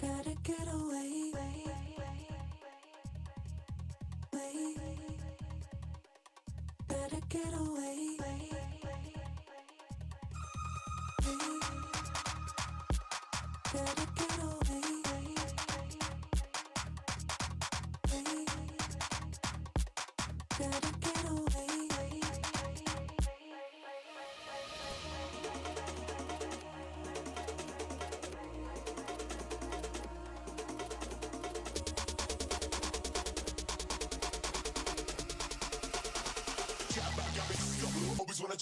Gotta get away. Gotta get away. Gotta get away. Gotta get away. Always wanna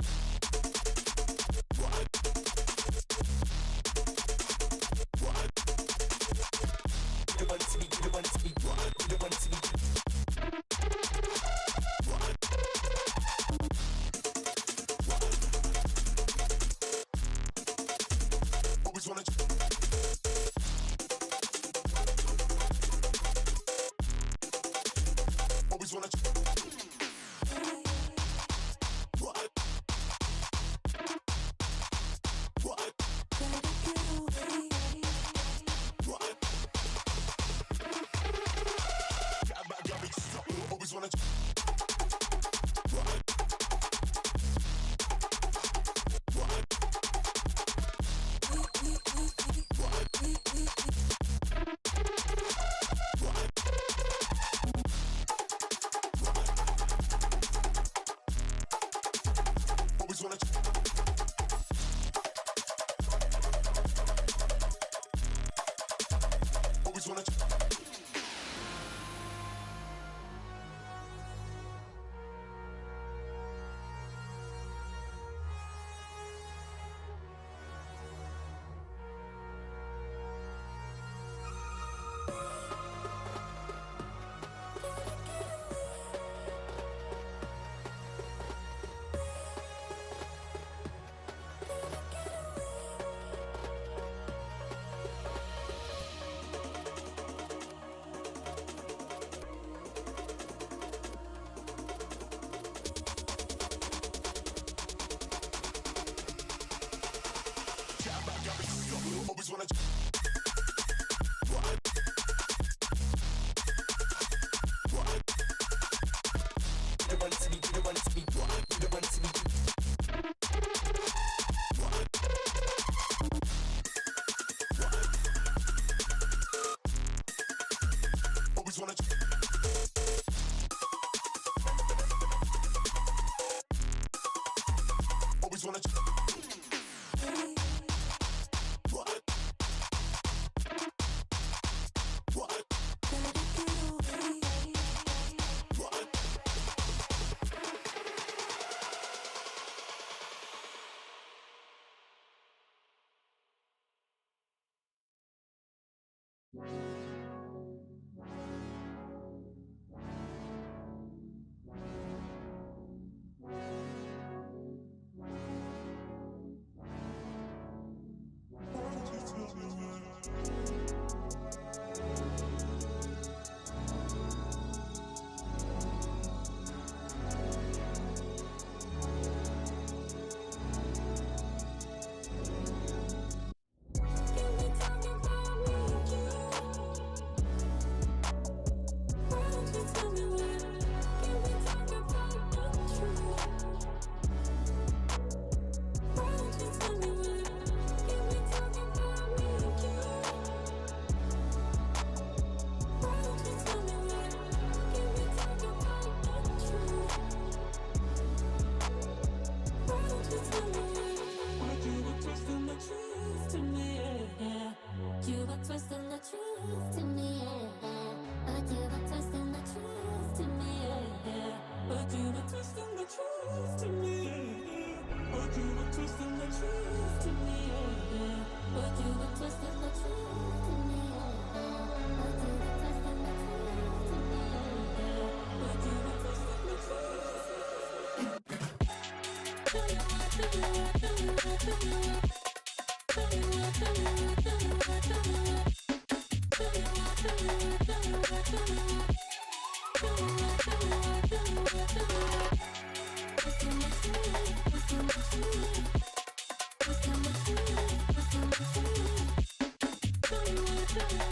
Thank you.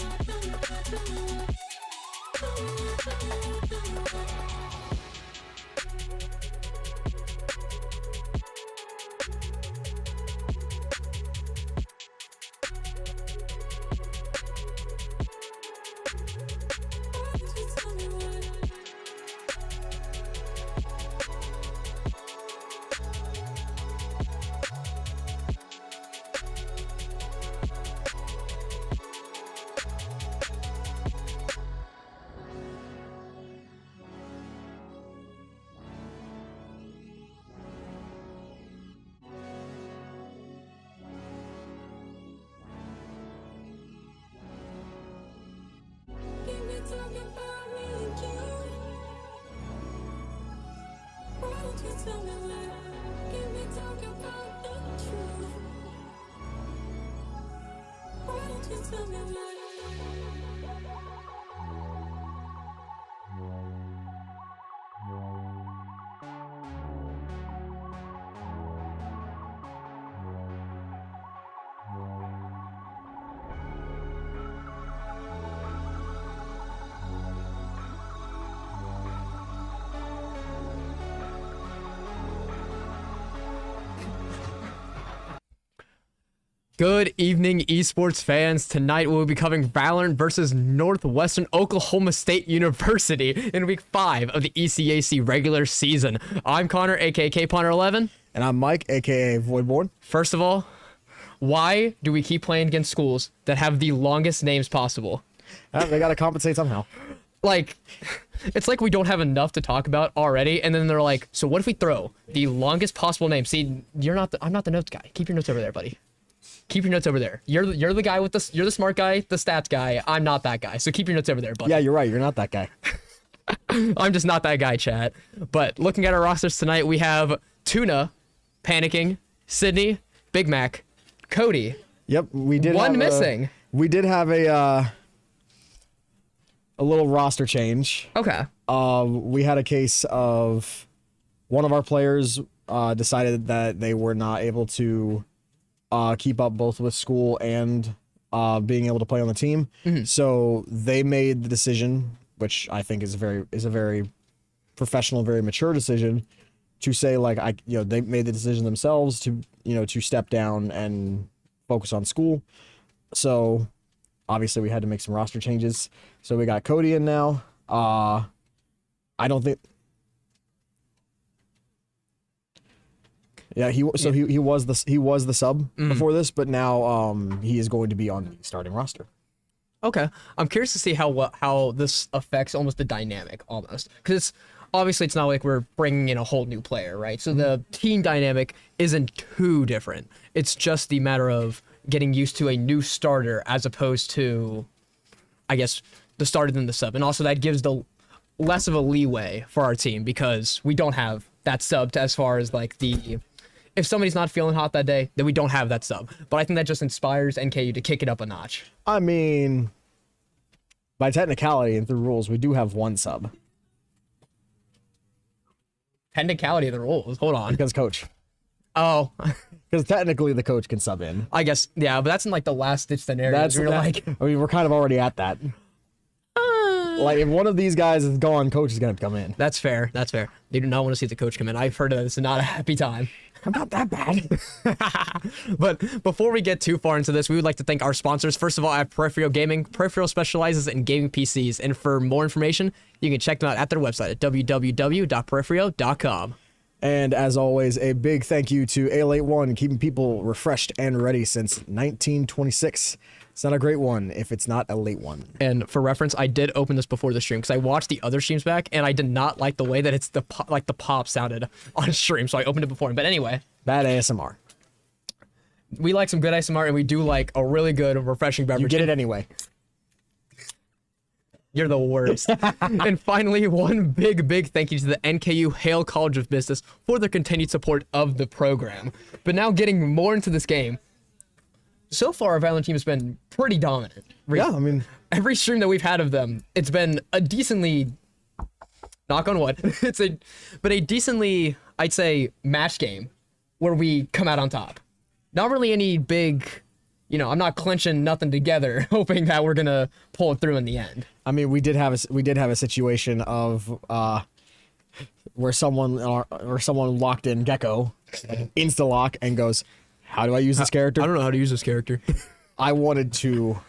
Good evening, esports fans. Tonight we'll be covering Valorant versus Northwestern Oklahoma State University in week 5 of the ECAC regular season. I'm Connor, aka Kponner11. And I'm Mike, aka Voidborn. First of all, why do we keep playing against schools that have the longest names possible? They gotta compensate somehow. Like, it's like we don't have enough to talk about already, and then they're like, so what if we throw the longest possible name? See, I'm not the notes guy. Keep your notes over there, buddy. Keep your notes over there. You're the guy with you're the smart guy, the stats guy. I'm not that guy. So keep your notes over there, buddy. Yeah, you're right. You're not that guy. I'm just not that guy, chat. But looking at our rosters tonight, we have Tuna, Panicking, Sydney, Big Mac, Cody. Yep, we did one have missing. We did have a little roster change. Okay. We had a case of one of our players decided that they were not able to keep up both with school and being able to play on the team. Mm-hmm. So they made the decision, which I think is a very professional, very mature decision, to say like they made the decision themselves to step down and focus on school. So obviously we had to make some roster changes. So we got Cody in now. I don't think. Yeah, he was the sub before this, but now he is going to be on the starting roster. Okay. I'm curious to see how this affects almost the dynamic almost, because obviously it's not like we're bringing in a whole new player, right? So the team dynamic isn't too different. It's just the matter of getting used to a new starter as opposed to, I guess, the starter than the sub, and also that gives the less of a leeway for our team because we don't have that sub as far as like if somebody's not feeling hot that day, then we don't have that sub. But I think that just inspires NKU to kick it up a notch. I mean, by technicality and through rules, we do have one sub. Technicality of the rules. Hold on. Because coach. Oh. Because technically the coach can sub in. I guess, yeah, but that's in like the last ditch scenario. I mean, we're kind of already at that. Like, if one of these guys is gone, coach is going to come in. That's fair. That's fair. They do not want to see the coach come in. I've heard that it's not a happy time. I'm not that bad. But before we get too far into this, we would like to thank our sponsors. First of all, at Peripheral Gaming. Peripheral specializes in gaming PCs. And for more information, you can check them out at their website at www.peripheral.com. And as always, a big thank you to Ale81, keeping people refreshed and ready since 1926. It's not a great one if it's not a late one. And for reference, I did open this before the stream because I watched the other streams back and I did not like the way that it's the pop sounded on stream, so I opened it before. But anyway, bad ASMR. We like some good ASMR and we do like a really good refreshing beverage. You get it anyway. You're the worst. And finally, one big thank you to the NKU Hale College of Business for their continued support of the program. But now getting more into this game. So far, our Valorant team has been pretty dominant. Yeah, I mean, every stream that we've had of them, it's been a decently, knock on wood, but a decently, I'd say, match game where we come out on top. Not really any big, I'm not clenching nothing together, hoping that we're gonna pull it through in the end. I mean, we did have a situation of where someone locked in Gecko, insta lock, and goes, how do I use this character? I don't know how to use this character. I wanted to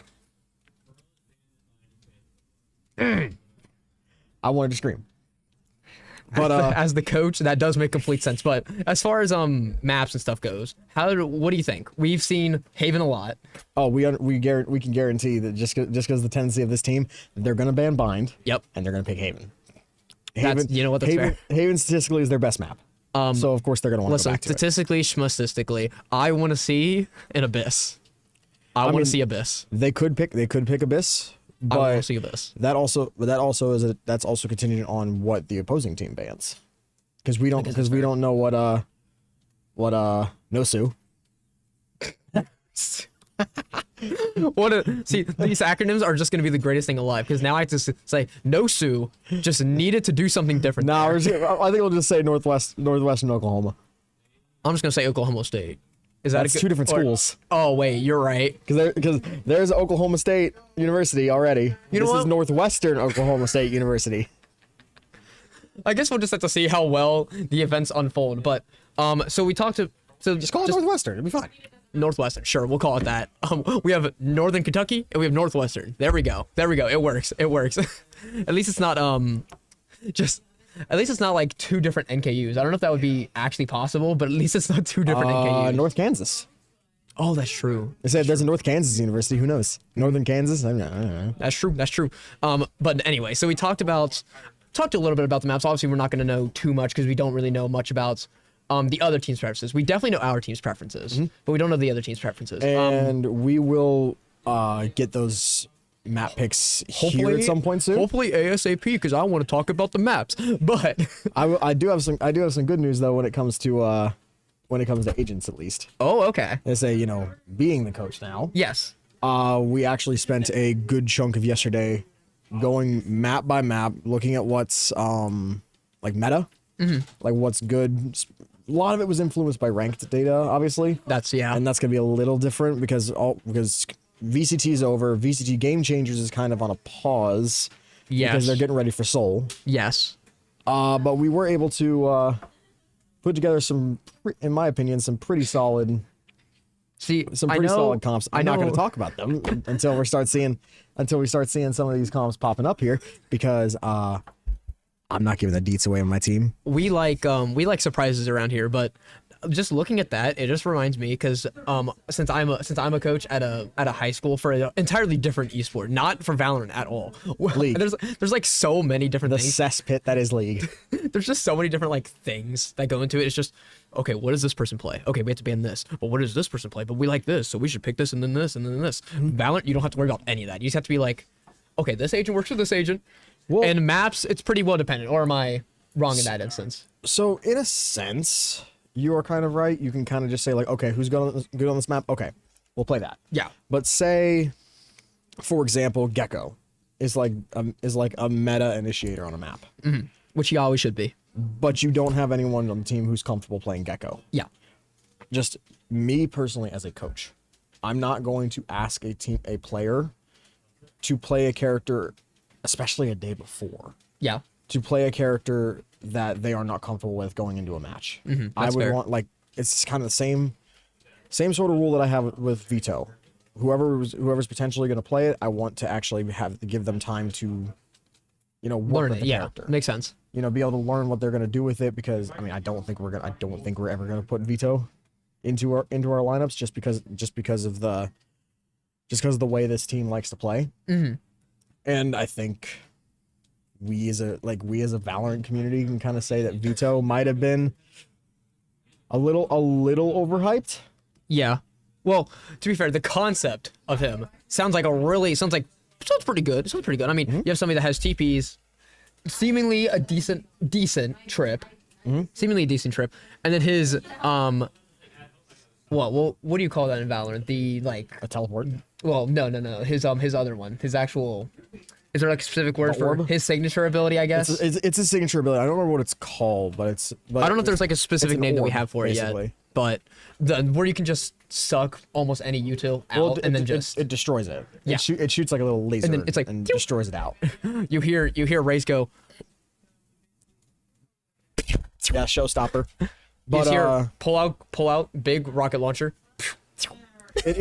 scream. But as the coach, that does make complete sense. But as far as maps and stuff goes, what do you think? We've seen Haven a lot. Oh, we can guarantee that just because the tendency of this team, they're gonna ban Bind. Yep. And they're gonna pick Haven. That's fair. Haven statistically is their best map. So of course they're gonna want to go back to statistically, I want to see an Abyss. I want to see Abyss. They could pick Abyss, but I want to see Abyss. That's also contingent on what the opposing team bans, because we don't know what Nosu. See, these acronyms are just gonna be the greatest thing alive because now I have to say no Sue just needed to do something different. No, there. I think we'll just say Northwestern Oklahoma. I'm just gonna say Oklahoma State. Is that That's two different schools. Oh wait, you're right. Because there's Oklahoma State University already. This is Northwestern Oklahoma State University. I guess we'll just have to see how well the events unfold. But so we talked to Just call it Northwestern. It'll be fine. Northwestern, sure, we'll call it that. We have Northern Kentucky and we have Northwestern. There we go. It works. At least it's not at least it's not like two different NKUs. I don't know if that would be actually possible, but at least it's not two different NKUs. North Kansas. Oh, that's true. They said there's a North Kansas University. Who knows? Northern Kansas? I don't know. That's true. But anyway, so we talked a little bit about the maps. Obviously, we're not going to know too much because we don't really know much about the other team's preferences. We definitely know our team's preferences, but we don't know the other team's preferences. And we will get those map picks here at some point soon. Hopefully ASAP because I want to talk about the maps. But I do have some good news though when it comes to agents at least. Oh, okay. They say, being the coach now. Yes. We actually spent a good chunk of yesterday going map by map, looking at what's like meta, like what's good. A lot of it was influenced by ranked data, obviously. And that's gonna be a little different because VCT is over. VCT Game Changers is kind of on a pause. Yes. Because they're getting ready for Seoul. Yes. But we were able to put together in my opinion, some pretty solid. Solid comps. I'm not going to talk about them until we start seeing some of these comps popping up here because I'm not giving the deets away on my team. We like surprises around here, but just looking at that, it just reminds me because since I'm a coach at a high school for an entirely different esport, not for Valorant at all. League. There's like so many different things. The cesspit that is League. There's just so many different like things that go into it. It's just okay. What does this person play? Okay, we have to ban this. Well, what does this person play? But we like this, so we should pick this and then this and then this. Valorant, you don't have to worry about any of that. You just have to be like, okay, this agent works with this agent. Well, and maps, it's pretty well dependent. Or am I wrong in that instance? So in a sense, you are kind of right. You can kind of just say like, okay, who's good on this map? Okay, we'll play that. Yeah. But say, for example, Gecko is like a meta initiator on a map, Which he always should be. but you don't have anyone on the team who's comfortable playing Gecko. Yeah. Just me personally as a coach, I'm not going to ask a player to play a character, especially a day before. Yeah. To play a character that they are not comfortable with going into a match. I would fair. want it's kind of the same sort of rule that I have with Veto. Whoever's potentially going to play it, I want to actually give them time to, work Learn with it. the Yeah. character. Makes sense. Be able to learn what they're going to do with it because I don't think we're ever going to put Veto into our lineups just because of the way this team likes to play. And I think we as a Valorant community can kind of say that Veto might have been a little overhyped. Yeah. Well, to be fair, the concept of him sounds pretty good. I mean, you have somebody that has TPs, seemingly a decent trip, and then his what do you call that in Valorant? A teleport. Well, no. His other one, his actual. Is there like a specific word for orb? his signature ability? I guess It's a signature ability. I don't remember what it's called, but I don't know if there's like a specific name that we have for it yet. basically. But where you can just suck almost any util out and then it destroys it. Yeah. It shoots like a little laser And then it's like, and destroys it out. you hear Raze go. Yeah, showstopper. You But just hear pull out big rocket launcher. it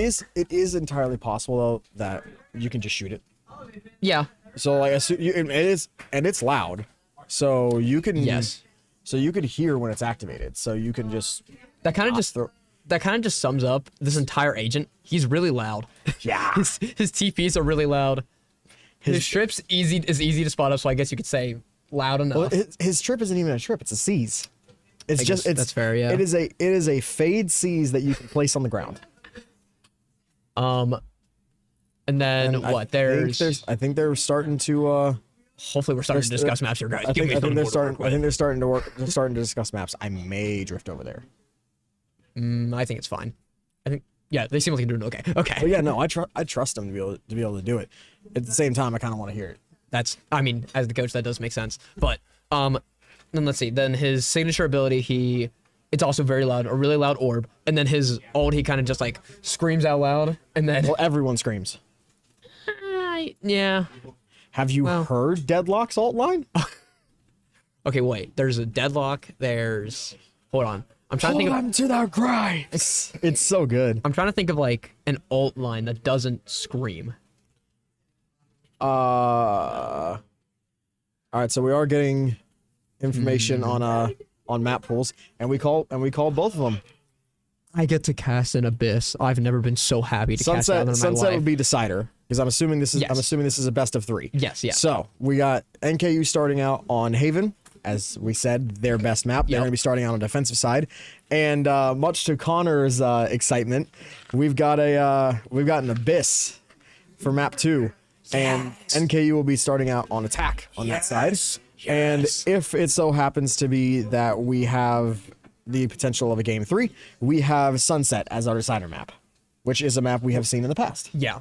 is entirely possible though that you can just shoot it. Yeah. So like it's loud. So you can So you could hear when it's activated. So you can just That kind of just sums up this entire agent. He's really loud. Yeah. his TPs are really loud. His trip's is easy to spot up, so I guess you could say loud enough. Well, his trip isn't even a trip; it's a seize. It's that's fair. Yeah. It is a fade seize that you can place on the ground. And then And what? I think they're starting to. Hopefully, we're starting to discuss maps here, guys. I think they're starting to discuss maps. I may drift over there. I think it's fine. I think Yeah, they seem like they're doing okay. Okay. But yeah, no, I trust them to be able to do it. At the same time, I kind of want to hear it. That's, I mean, as the coach, that does make sense. But then let's see. Then his signature ability, it's also very loud, a really loud orb. And then his ult, he kind of just like screams out loud, and then Well, everyone screams. yeah. Have you heard Deadlock's alt line? Okay, wait. There's a deadlock. There's hold on. I'm trying to think of. to the grind. It's so good. I'm trying to think of like an alt line that doesn't scream. All right, so we are getting information on map pools, and we call both of them. I get to cast an abyss. I've never been so happy to cast that in my Sunset life. would be decider because I'm assuming this is Yes. a best of 3. Yes, yeah. So we got NKU starting out on Haven, as we said, their best map. They're Yep. going to be starting out on the defensive side, and much to Connor's excitement, we've got an abyss for map 2, and NKU will be starting out on attack on that side. And if it so happens to be that we have the potential of a game 3, we have Sunset as our decider map, which is a map we have seen in the past. Yeah.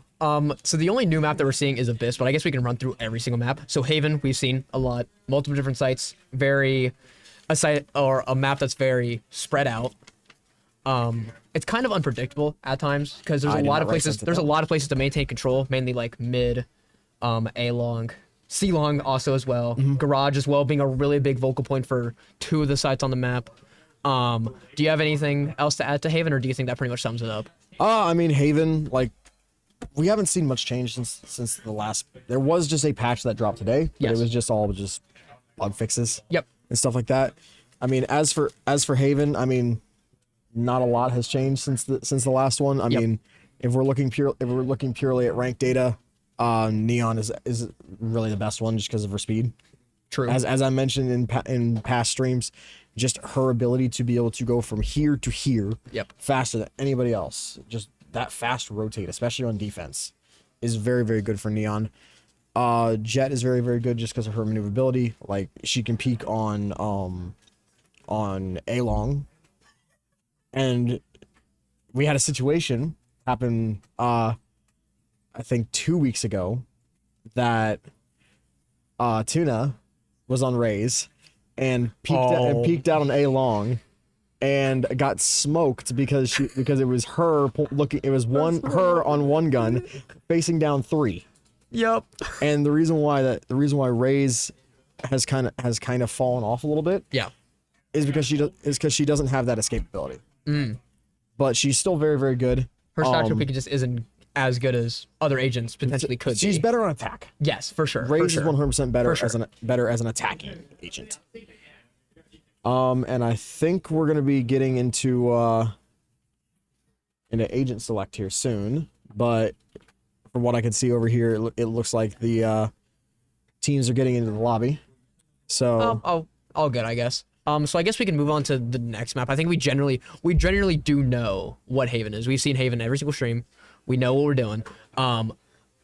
So the only new map that we're seeing is Abyss, but I guess we can run through every single map. So Haven, we've seen a lot, multiple different sites, a site or a map that's very spread out. It's kind of unpredictable at times because there's I a did lot not of write places. Sunset There's a down. lot of places to maintain control, mainly like mid, A long, C long also as well. Garage as well being a really big vocal point for 2 of the sites on the map. Do you have anything else to add to Haven, or do you think that pretty much sums it up? I mean, Haven, like, we haven't seen much change since the last. There was just a patch that dropped today, but Yes. it was just all bug fixes. Yep. And stuff like that. I mean, as for Haven, I mean, not a lot has changed since the last one. I Yep. mean, if we're looking purely at ranked data, Neon is really the best one just because of her speed. True. As I mentioned in past streams, just her ability to be able to go from here to here Yep. faster than anybody else, just that fast rotate, especially on defense, is very, very good for Neon. Jet is very, very good just because of her maneuverability. Like, she can peek on A long, and we had a situation happen I think 2 weeks ago that Tuna was on Raze and peeked out on A long and got smoked because it was her looking. It was her on one gun facing down 3. Yep. And the reason why Raze has kind of fallen off a little bit Yeah. is because she doesn't have that escape ability. But she's still very, very good. Her statue picking just isn't as good as other agents potentially could She's be. better on attack. Yes, for sure. Raze for sure. is 100% better For sure. as an attacking agent. And I think we're gonna be getting into agent select here soon. But from what I can see over here, it looks like the teams are getting into the lobby. So All good, I guess. So I guess we can move on to the next map. I think we generally do know what Haven is. We've seen Haven every single stream. We know what we're doing.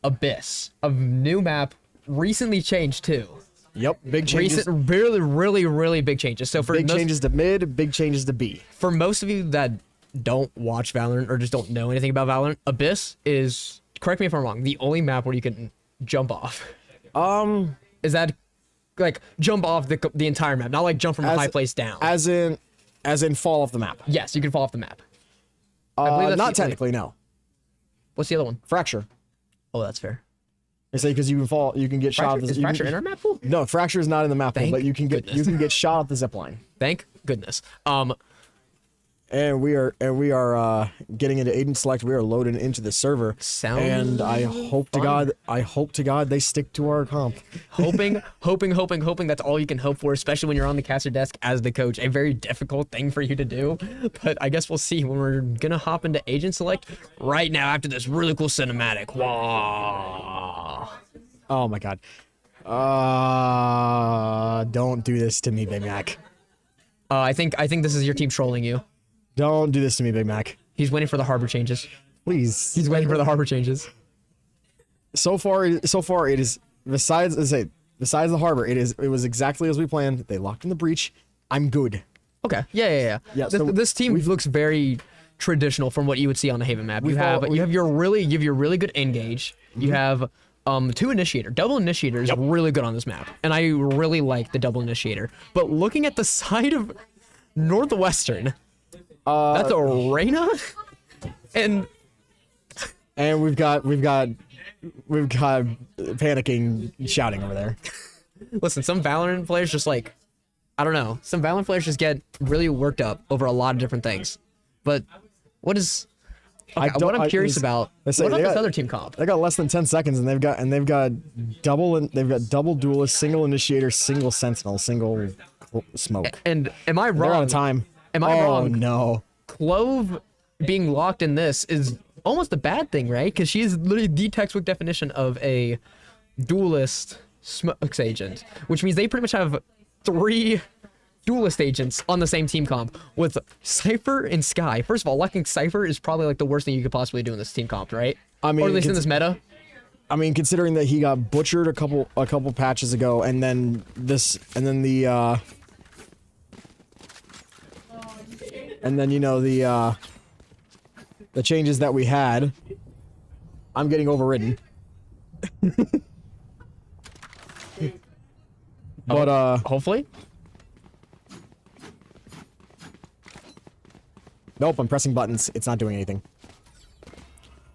Abyss, a new map, recently changed too. yep, big changes. Really big changes. So for Big changes to mid, big changes to B. for most of you that don't watch Valorant or just don't know anything about Valorant, Abyss is, correct me if I'm wrong, the only map where you can jump off. Is that like jump off the entire map, not like jump from a high place down? As in fall off the map. Yes, you can fall off the map. I believe that's Not the only- technically, no. What's the other one? Fracture. Oh, that's fair. I say because you can fall, you can get shot. Fracture, is Fracture in our map pool? No, Fracture is not in the map pool, Thank but you can get goodness. shot at the zip line. Thank goodness. And we are getting into agent select. We are loading into the server. Sounds and I hope to God they stick to our comp. hoping. That's all you can hope for, especially when you're on the caster desk as the coach. A very difficult thing for you to do, but I guess we'll see when we're gonna hop into agent select right now after this really cool cinematic. Wow. Oh my God. Don't do this to me, Big Mac. I think this is your team trolling you. Don't do this to me, Big Mac. He's waiting for the harbor changes. Please. He's waiting for the harbor changes. So far it is besides the harbor, it was exactly as we planned. They locked in the breach. I'm good. Okay. Yeah. Yeah, This, so this team looks very traditional from what you would see on the Haven map. You have your really good engage. You have two initiator. Double initiator is really good on this map, and I really like the double initiator. But looking at the side of Northwestern, that's a Reyna, and we've got panicking, shouting over there. listen, some Valorant players just like, I don't know, some Valorant players just get really worked up over a lot of different things. But what is? Okay, what I'm curious about. What about this other team comp? They got less than 10 seconds, and they've got double duelist, single initiator, single sentinel, single smoke. And am I wrong? They're out of time. Am I wrong? Oh no. Clove being locked in this is almost a bad thing, right? Because she is literally the textbook definition of a duelist smokes agent, which means they pretty much have 3 duelist agents on the same team comp with Cypher and Sky. First of all, locking Cypher is probably like the worst thing you could possibly do in this team comp, right? I mean, or at least in this meta. I mean, considering that he got butchered a couple patches ago, and then you know the changes that we had, I'm getting overridden. But hopefully. Nope, I'm pressing buttons. It's not doing anything.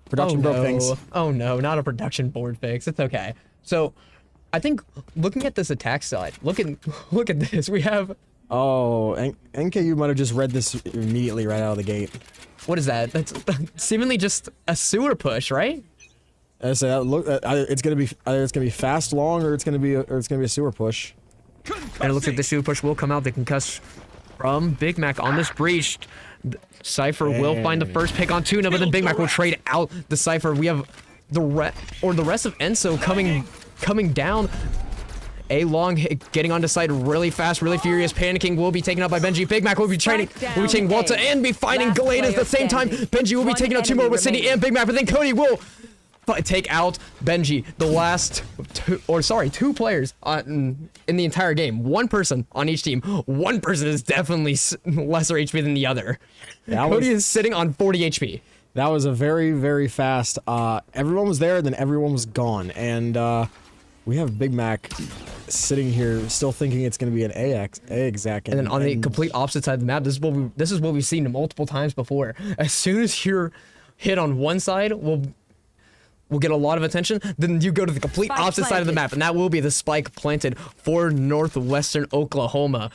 Production broke things. Oh no, not a production board fix. It's okay. So, I think looking at this attack side, look at this. We have. Oh, NKU might have just read this immediately right out of the gate. What is that? That's seemingly just a sewer push, right? So look, it's gonna be either it's gonna be fast long or it's gonna be a sewer push. And it looks like the sewer push will come out. The concuss from Big Mac on this breach. Cypher will find the first pick on Tuna, but then Big Mac will trade out the Cypher. We have the rest of Enso coming down. A long hit, getting onto site really fast, really furious. Panicking will be taken out by Benji. Big Mac will be trading Walter and be finding Galade at the same time. Benji will be taking out 2 more with Cindy and Big Mac, but then Cody will take out Benji. The last 2 players in the entire game. 1 person on each team. 1 person is definitely lesser HP than the other. Cody is sitting on 40 HP. That was a very, very fast. Everyone was there, then everyone was gone, and we have Big Mac sitting here still thinking it's going to be an A-exec. And then on the complete opposite side of the map, this is what we've seen multiple times before. As soon as you're hit on one side, we'll get a lot of attention. Then you go to the complete opposite side of the map, and that will be the spike planted for Northwestern Oklahoma.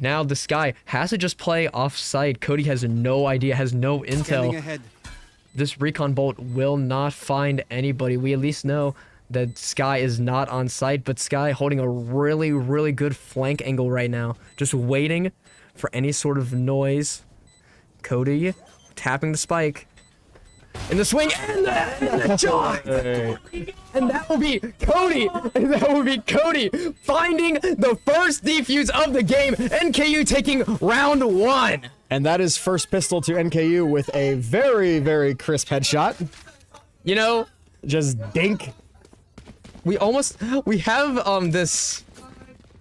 Now this guy has to just play off-site. Cody has no idea, has no intel. This recon bolt will not find anybody. We at least know that Sky is not on site, but Sky holding a really, really good flank angle right now. Just waiting for any sort of noise. Cody tapping the spike. In the swing, and the shot! And that will be Cody! And that will be Cody finding the first defuse of the game. NKU taking round 1. And that is first pistol to NKU with a very, very crisp headshot. You know, just dink. We have this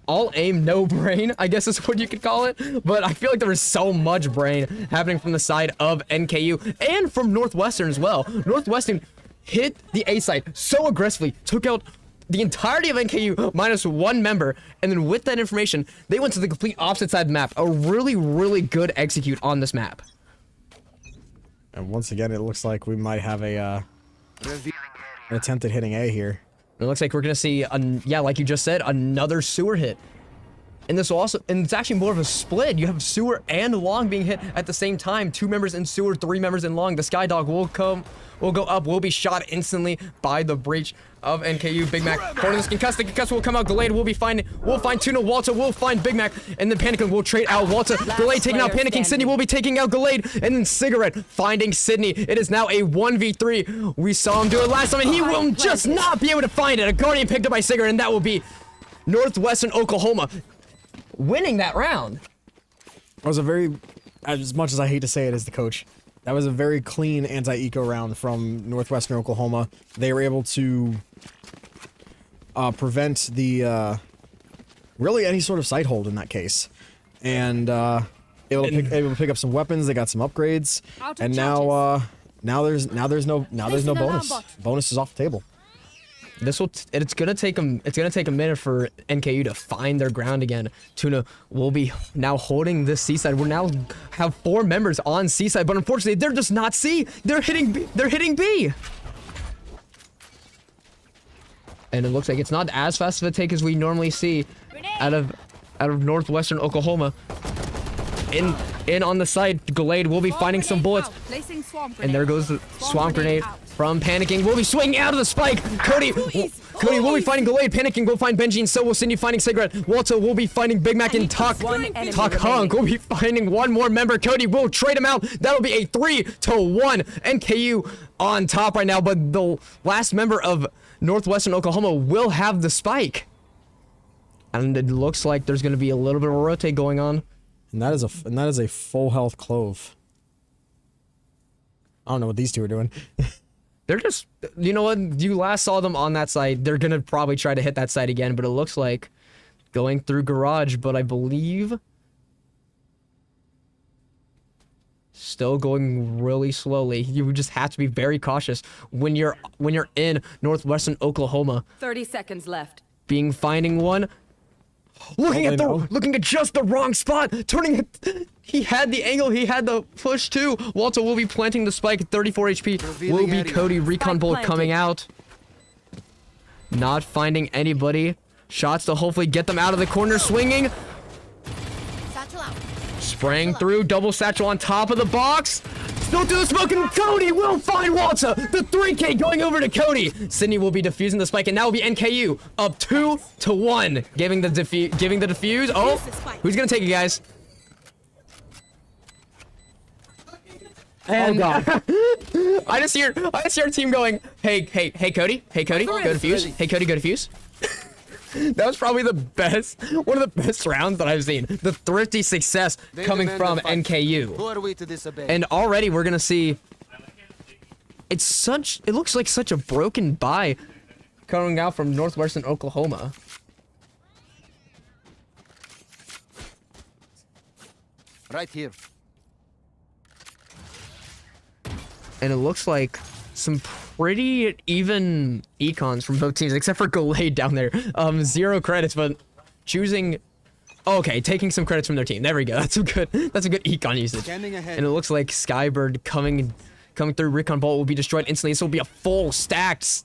all aim, no brain, I guess is what you could call it. But I feel like there is so much brain happening from the side of NKU and from Northwestern as well. Northwestern hit the A site so aggressively, took out the entirety of NKU minus 1 member, and then with that information, they went to the complete opposite side of the map. A really, really good execute on this map. And once again, it looks like we might have an attempt at hitting A here. It looks like we're gonna see, yeah, like you just said, another sewer hit. And this will also, and it's actually more of a split. You have sewer and long being hit at the same time. 2 members in sewer, 3 members in long. The Skydog will go up, will be shot instantly by the breach of NKU. Big Mac, corner this concuss. The concuss will come out. Galade will find Tuna. Walter will find Big Mac, and then Panicking will trade out Walter. Galade taking out Panicking. Sydney will be taking out Galade, and then Cigarette finding Sydney. It is now a 1v3. We saw him do it last time, and he will just not be able to find it. A Guardian picked up by Cigarette, and that will be Northwestern Oklahoma winning that round. It was a very, as much as I hate to say it as the coach, that was a very clean anti-eco round from Northwestern Oklahoma. They were able to prevent the really any sort of site hold in that case, and able to pick up some weapons. They got some upgrades, Out of and now there's no bonus. Bonus is off the table. It's gonna take a minute for NKU to find their ground again. Tuna will be now holding this C side. We're now have 4 members on C side, but unfortunately they're just not C. They're hitting B. And it looks like it's not as fast of a take as we normally see out of Northwestern Oklahoma. In on the side, Gallade will be finding some bullets. And there goes the swamp grenade from Panicking. Will be swinging out of the spike. Cody will be finding Gallade. Panicking will find Benji, and so will Cindy finding Cigarette. Walter will be finding Big Mac, and Talk Hunk will be finding one more member. Cody will trade him out. That'll be a 3-1. NKU on top right now, but the last member of Northwestern Oklahoma will have the spike. And it looks like there's going to be a little bit of a rotate going on. And that is a full health Clove. I don't know what these two are doing. They're just, you know what? You last saw them on that side. They're gonna probably try to hit that side again, but it looks like going through garage. But I believe still going really slowly. You just have to be very cautious when you're in Northwestern Oklahoma. 30 seconds left. Being finding one. Looking at just the wrong spot, turning it. He had the angle, he had the push too. Walter will be planting the spike at 34 HP. Will be Cody. Recon bullet coming out. Not finding anybody. Shots to hopefully get them out of the corner. Swinging. Spraying through. Double satchel on top of the box. Still through the smoke, and Cody will find Walter. The 3K going over to Cody. Sydney will be defusing the spike, and now will be NKU up 2-1, giving the defuse. Oh, who's gonna take it, guys? And oh God! I just hear our team going, hey Cody, go defuse. Hey Cody, go defuse. That was probably one of the best rounds that I've seen. The thrifty success coming from NKU. Who are we to disobey? And already we're gonna see. It looks like such a broken buy coming out from Northwestern Oklahoma. Right here. And it looks like some pretty even econs from both teams, except for Gallade down there. 0 credits, but choosing. Okay, taking some credits from their team. There we go. That's a good econ usage. Scanning ahead. And it looks like Skybird coming through. Recon Bolt will be destroyed instantly. This will be a full stacked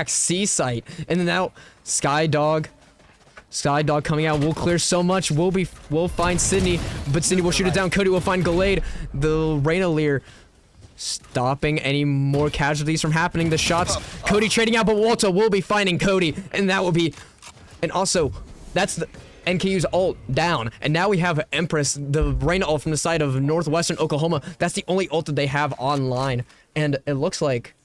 C site. And then now Skydog coming out will clear so much. We'll find Sydney, but Sydney will shoot it down. Cody will find Gallade. The Raynaleer stopping any more casualties from happening. The shots, Cody trading out, but Walter will be finding Cody, and that will be, and also that's the NKU's ult down, and now we have Empress, the Reyna ult from the side of Northwestern Oklahoma. That's the only ult that they have online, and it looks like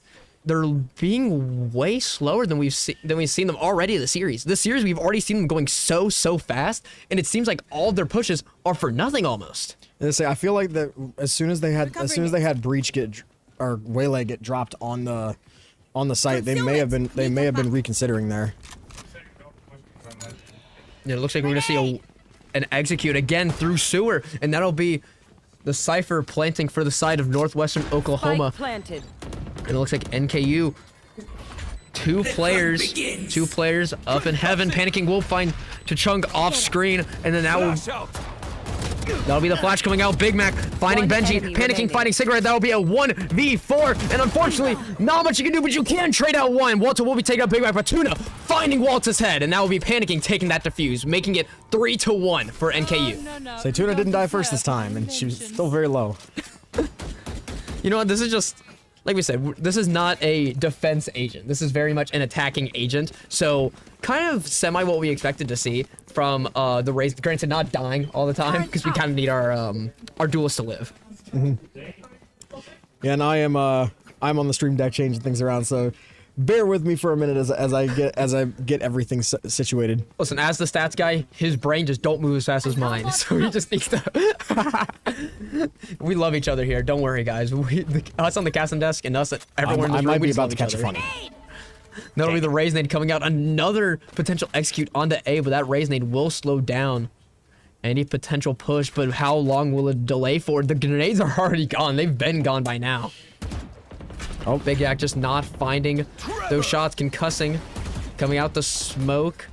they're being way slower than we've seen them already in the series. This series we've already seen them going so fast, and it seems like all of their pushes are for nothing almost. And I feel like that as soon as they had Breach or Waylay get dropped on the site, they may have been reconsidering there. Yeah, it looks like we're gonna see an execute again through sewer, and that'll be the Cypher planting for the side of Northwestern Oklahoma. Spike planted. And it looks like NKU, two players up in heaven. Panicking will find Tachung off screen, and then that'll be the flash coming out. Big Mac finding Benji. Panicking finding Cigarette. That'll be a 1v4. And unfortunately, not much you can do, but you can trade out one. Walter will be taking out Big Mac, but Tuna finding Walter's head. And that will be Panicking taking that defuse, making it 3-1 for NKU. So Tuna didn't die first this time, and she was still very low. You know what? This is just, like we said, this is not a defense agent. This is very much an attacking agent. So kind of semi what we expected to see from the Rays. Granted, not dying all the time because we kind of need our duelists to live. Mm-hmm. Yeah, and I'm on the stream deck changing things around. So bear with me for a minute as I get everything situated. Listen, as the stats guy, his brain just don't move as fast as mine, so he just needs to. We love each other here. Don't worry, guys. Us on the casting desk and us, everyone in this room, might we be just about love to each catch a other. funny. That'll be the Rays nade coming out. Another potential execute onto A, but that Rays nade will slow down Any potential push, but how long will it delay for? The grenades are already gone. They've been gone by now. Oh, Big Yak just not finding those shots, concussing, coming out the smoke.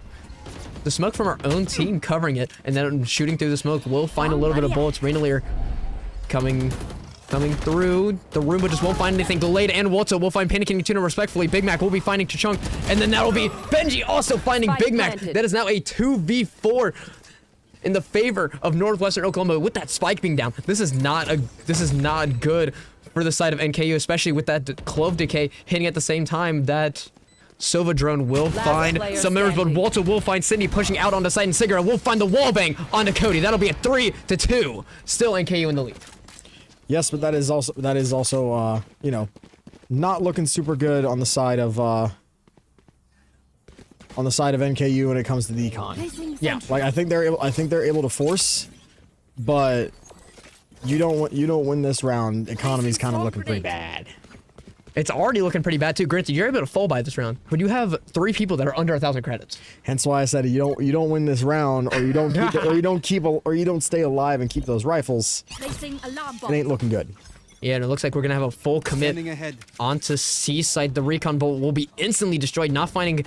The smoke from our own team covering it, and then shooting through the smoke. We'll find a little bit of bullets. Rainalier coming through. The Roomba just won't find anything. Delayed and Walto will find Panicking and Tuna respectfully. Big Mac will be finding Chunk, and then that'll be Benji also finding Big Mac. That is now a 2v4 in the favor of Northwestern Oklahoma with that spike being down. This is not good for the side of NKU, especially with that Clove Decay hitting at the same time. That Sova drone will find some members, but Walter will find Sydney pushing out onto site, and Sigura will find the wallbang onto Cody. That'll be a 3-2. Still NKU in the lead. Yes, but that is also you know, not looking super good on the side of NKU when it comes to the econ. Yeah, Like I think they're able to force, but you don't win this round. Economy's kind of looking pretty bad. it's already looking pretty bad too. Granted, you're able to fall by this round, but you have 3 people that are under 1,000 credits. Hence why I said you don't win this round, or you don't keep or you don't stay alive and keep those rifles. It ain't looking good. Yeah, and it looks like we're gonna have a full commit Standing ahead. onto C-side. The recon bolt will be instantly destroyed, not finding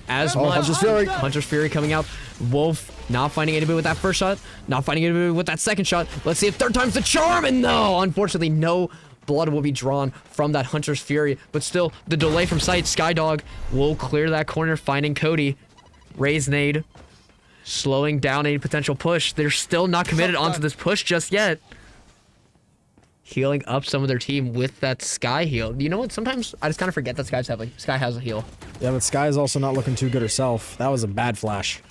as much. Hunter's Fury. Hunter's Fury coming out. Wolf not finding anybody with that first shot, not finding anybody with that second shot. Let's see if third time's the charm, and no, unfortunately, no blood will be drawn from that Hunter's Fury, but still, the delay from sight. Skydog will clear that corner, finding Cody. Raise nade, slowing down any potential push. They're still not committed onto this push just yet. Healing up some of their team with that Sky heal. You know what? Sometimes I just kind of forget that Sky has a heal. Yeah, but Sky is also not looking too good herself. That was a bad flash.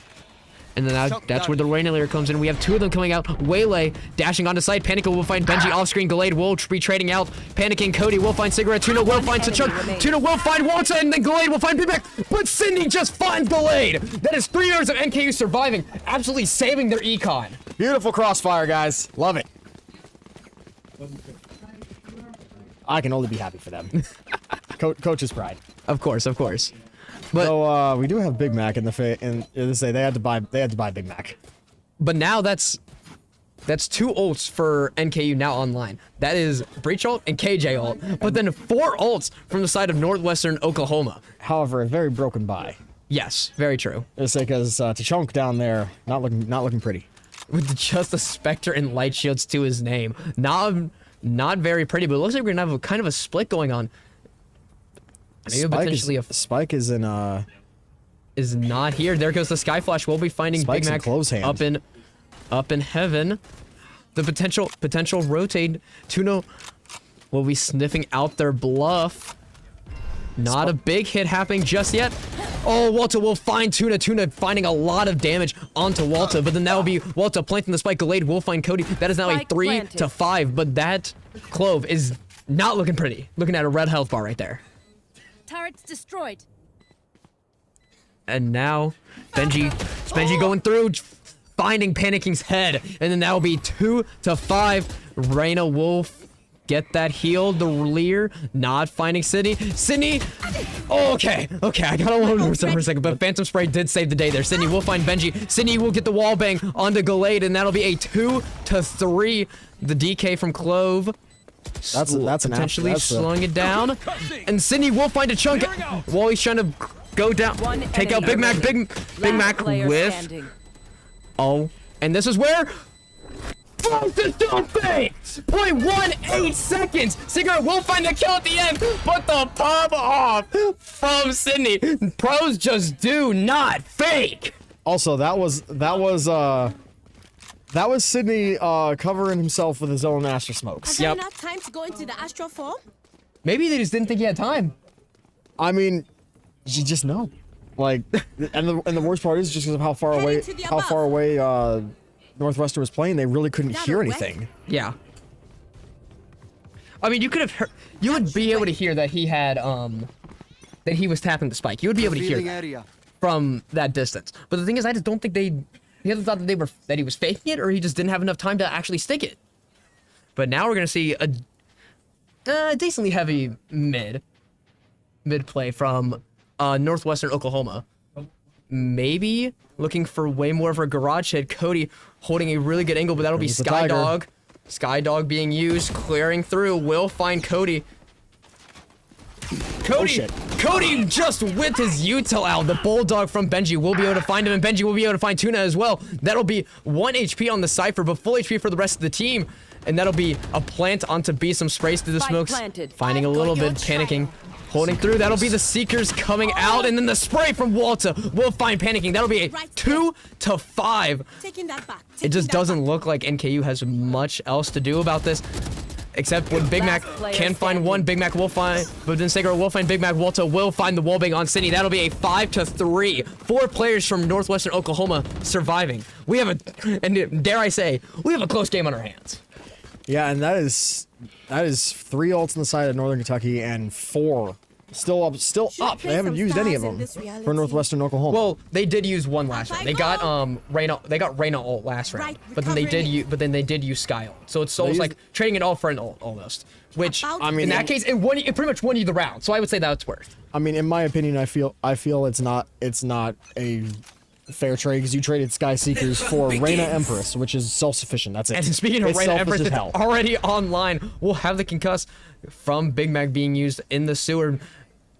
And then that's where the Rainalier comes in. We have 2 of them coming out. Waylay dashing onto site. Panico will find Benji off screen. Gallade will be trading out. Panicking Cody will find Cigarette. Tuna will find Sachuk. Tuna will find Walter, and then Gallade will find Big. But Cindy just finds Gallade. That is 3 years of NKU surviving, absolutely saving their econ. Beautiful crossfire, guys. Love it. I can only be happy for them. Coach's pride. Of course. But So we do have Big Mac in the and they say they had to buy Big Mac. but now that's 2 ults for NKU now online. That is Breach ult and KJ ult. But then 4 ults from the side of Northwestern Oklahoma. However, a very broken buy. Yes, very true. It's because Tachunk down there not looking pretty. With just a Spectre and Light Shields to his name. Not very pretty, but it looks like we're gonna have a kind of a split going on. Maybe potentially Spike is in is not here. There goes the Sky Flash. We'll be finding Spike's Big in Mac Clove's hand. up in heaven. The potential rotate. Tuna will be sniffing out their bluff. Not a big hit happening just yet. Oh, Walter will find Tuna. Tuna finding a lot of damage onto Walter, but then that will be Walter planting the spike. Gallade will find Cody. That is now a 3-5, but that Clove is not looking pretty. Looking at a red health bar right there. Turrets destroyed. And now Benji going through, finding Panicking's head, and then that will be 2-5. Reyna will get that heal. The Lear not finding Sydney. Oh, okay. I got a little for a second, but Phantom Spray did save the day there. Sydney will find Benji. Sydney will get the wall bang onto Gallade, and that'll be a 2-3. The DK from Clove. That's potentially slowing it down, and Sydney will find a chunk while he's trying to go down, take out Big Mac. Big Mac with. Oh, and this is where. Don't fake! 0.18 seconds! Cigarette will find a kill at the end, but the pop off from Sydney. Pros just do not fake! Also, that was Sydney covering himself with his own Astro Smokes. Is there enough time to go into the astral form? Maybe they just didn't think he had time. I mean, you just know. Like, and the worst part is just because of how far away Northwestern was playing, they really couldn't hear anything. Yeah. I mean, you could have heard, you would be able to hear that he had, that he was tapping the spike. You would be able to hear that from that distance. But the thing is, I just don't think he either thought that he was faking it, or he just didn't have enough time to actually stick it. But now we're gonna see a decently heavy mid play from Northwestern Oklahoma. maybe looking for way more of a garage hit. Cody holding a really good angle, but that'll be There's the Tiger. Skydog. Skydog being used, clearing through, will find Cody. Cody, shit. Cody just with his util out. The Bulldog from Benji will be able to find him, and Benji will be able to find Tuna as well. That'll be 1 HP on the Cypher, but full HP for the rest of the team. And that'll be a plant onto B, some sprays through the Spike smokes. planted. Finding a I've little got your bit, panicking. trail. Holding through, that'll be the Seekers coming out, and then the spray from Walter will find panicking. That'll be a 2 to 5. Taking that back. It just doesn't look like NKU has much else to do about this. Except when Big Mac Last player can find one, standing. Big Mac will find, but then Segura will find Big Mac. Walter will find the wallbang on City. That'll be a 5 to 3. 4 players from Northwestern Oklahoma surviving. We have a, and dare I say, we have a close game on our hands. Yeah, and that is 3 ults on the side of Northern Kentucky and 4 still up. They haven't used any of them for Northwestern Oklahoma. Well, they did use one last round. They got Reyna ult last round, Right, but then they did recovering they did use Sky ult. So it's almost used- like trading it all for an ult almost. Which About I mean, in that case, it pretty much won you the round. So I would say that's worth. I mean, in my opinion, I feel it's not a fair trade because you traded Sky Seekers for Reyna Empress, which is self-sufficient. That's it. And speaking of It's Reyna selfish Empress, as it's hell. already online. We'll have the concuss from Big Mac being used in the sewer,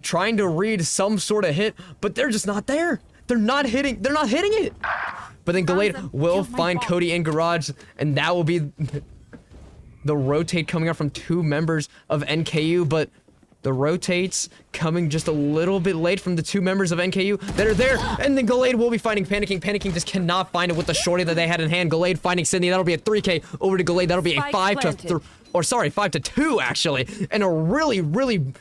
trying to read some sort of hit, but they're just not there. They're not hitting it. But then Galade will find Cody in garage, and that will be the rotate coming out from 2 members of NKU, but the rotates coming just a little bit late from the 2 members of NKU that are there, and then Galade will be finding Panicking. Panicking just cannot find it with the shorty that they had in hand. Galade finding Sydney. That'll be a 3K over to Galade. That'll be a Spike 5 planted. to 3, or sorry, 5 to 2 actually, and a really, really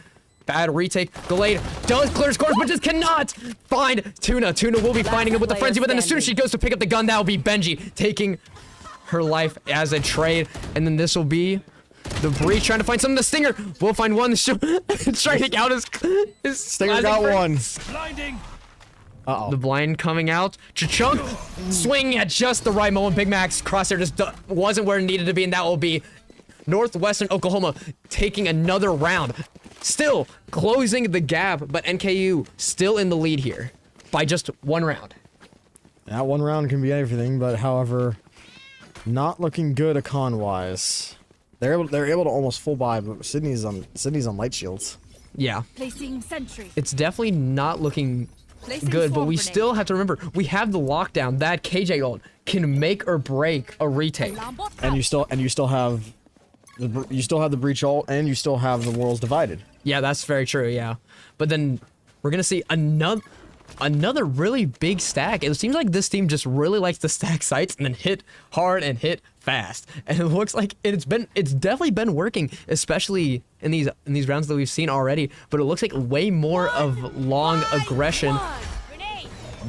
bad retake. Galade does clear scores, but just cannot find Tuna. Tuna will be finding it with the player frenzy, but then as soon as she standing. goes to pick up the gun, that will be Benji taking her life as a trade, and then this will be the Breach trying to find something. The Stinger will find one. Striking out his Stinger slashing got frame. one. The blind coming out. Chunk swinging at just the right moment. Big Mac's crosshair just wasn't where it needed to be, and that will be Northwestern Oklahoma taking another round. Still closing the gap, but NKU still in the lead here by just 1 round. That 1 round can be everything, but however, not looking good econ wise. They're able to almost full buy, but Sydney's on light shields. Yeah, Placing sentry. it's definitely not looking Placing good, but swarm we grenade. still have to remember we have the lockdown. That KJ ult can make or break a retake. Alarm bot And out. you still have the breach ult, and you still have the worlds divided. Yeah, that's very true. Yeah, but then we're gonna see another really big stack. It seems like this team just really likes to stack sites and then hit hard and hit fast. And it looks like it's definitely been working, especially in these rounds that we've seen already. But it looks like way more of long aggression. Grenade.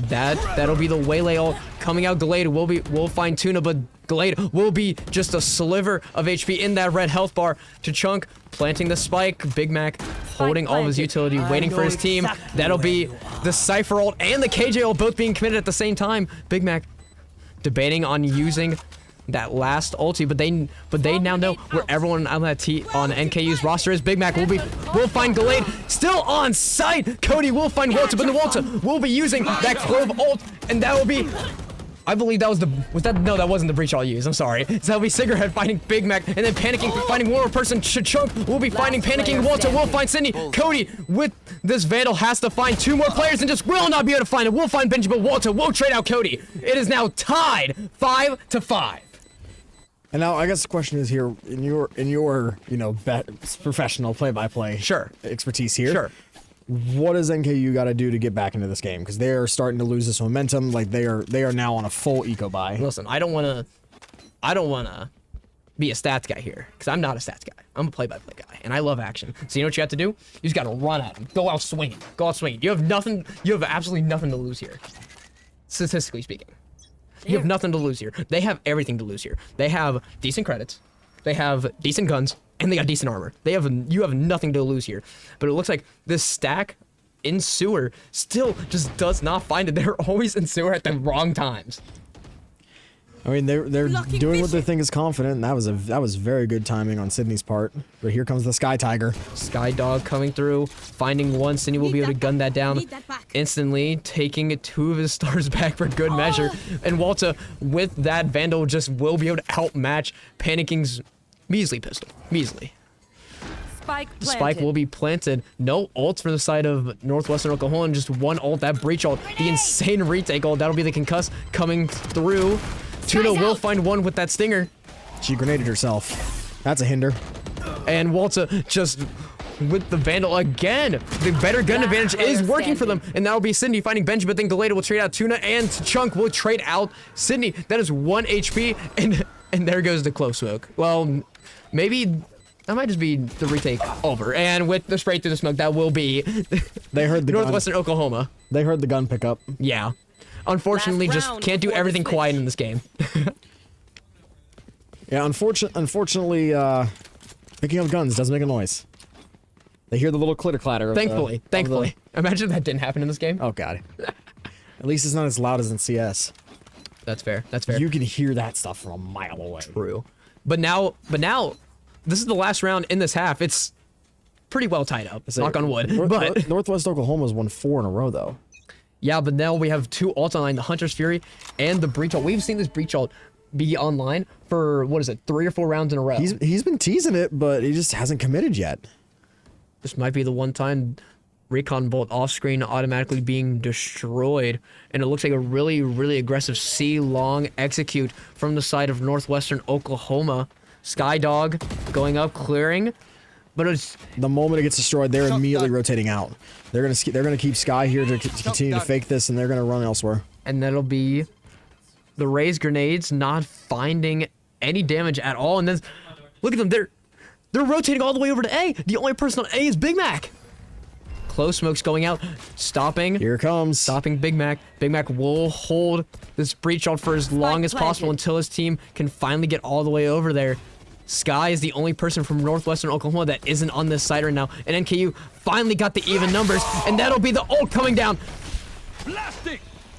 That'll be the waylay ult coming out. Galade will find Tuna, but Galade will be just a sliver of HP in that red health bar to Chunk, planting the spike. Big Mac holding all of his planted. utility, waiting for his team. That'll be the Cypher ult and the KJ ult both being committed at the same time. Big Mac debating on using that last ulti, but they now know where everyone on on NKU's roster is. Big Mac will find Galade still on site. Cody will find Walter, but the Walter will be using that Clove ult, and that will be, I believe that no, that wasn't the breach I'll use. I'm sorry. So that'll be Cigarhead finding Big Mac, and then Panicking, finding one more person. Chunk will be finding Panicking. Walter will find Sydney. Cody with this Vandal has to find 2 more players and just will not be able to find it. We'll find Benji, but Walter will trade out Cody. It is now tied 5 to 5. And now I guess the question is here in your professional play-by-play Sure. expertise here. Sure. What does NKU got to do to get back into this game? Because they are starting to lose this momentum. Like they are now on a full eco buy. Listen, I don't wanna be a stats guy here, because I'm not a stats guy. I'm a play-by-play guy, and I love action. So you know what you have to do? You just gotta run at him. Go out swinging. Go out swinging. You have absolutely nothing to lose here. Statistically speaking. You have nothing to lose here. They have everything to lose here. They have decent credits. They have decent guns, and they got decent armor. You have nothing to lose here. But it looks like this stack in sewer still just does not find it. They're always in sewer at the wrong times. I mean, they're Blocking doing what they vision. think is confident, and that was very good timing on Sydney's part. But here comes the Sky Tiger. Sky Dog coming through, finding one. Sydney will be able to gun that down Need that back. instantly, taking 2 of his stars back for good measure. And Walter, with that Vandal, just will be able to outmatch Panicing's measly pistol. Measly. Spike The spike will be planted. No ults for the side of Northwestern Oklahoma, and just one ult, that breach ult. The insane retake ult, that'll be the concuss coming through. Tuna will find one with that stinger. She grenaded herself. That's a hinder. And Walter just with the Vandal again. The better gun advantage is working for them. And that'll be Sydney finding Benji, but then Galeta will trade out Tuna, and Chunk will trade out Sydney. That is 1 HP, and there goes the close smoke. Well, maybe that might just be the retake over. And with the spray through the smoke, that will be They heard the Northwestern gun. Oklahoma. They heard the gun pickup. Yeah. Unfortunately, Last just round can't do before the everything switch. quiet in this game. Yeah, unfortunately, picking up guns doesn't make a noise. They hear the little clitter clatter. Thankfully. Imagine if that didn't happen in this game. Oh god. At least it's not as loud as in CS. That's fair. That's fair. You can hear that stuff from a mile away. True. But now, this is the last round in this half. It's pretty well tied up. Knock on wood. But Northwest Oklahoma's won 4 in a row though. yeah, but now we have 2 ults online, the Hunter's Fury and the Breach ult. We've seen this Breach ult be online for, what is it, 3 or 4 rounds in a row. He's been teasing it, but he just hasn't committed yet. This might be the one time Recon Bolt off screen automatically being destroyed. And it looks like a really, really aggressive C-long execute from the side of Northwestern Oklahoma. Skydog going up, clearing. But it's The moment it gets destroyed, they're Shot immediately done. rotating out. They're gonna keep Sky here to continue to done. fake this, and they're gonna run elsewhere. and that'll be the raised grenades not finding any damage at all. And then look at them, they're rotating all the way over to A. The only person on A is Big Mac. Close smokes going out, stopping Here it comes. Big Mac. Big Mac will hold this breach ult for as long as possible planted. until his team can finally get all the way over there. Sky is the only person from Northwestern Oklahoma that isn't on this side right now. And NKU finally got the even numbers, and that'll be the ult coming down.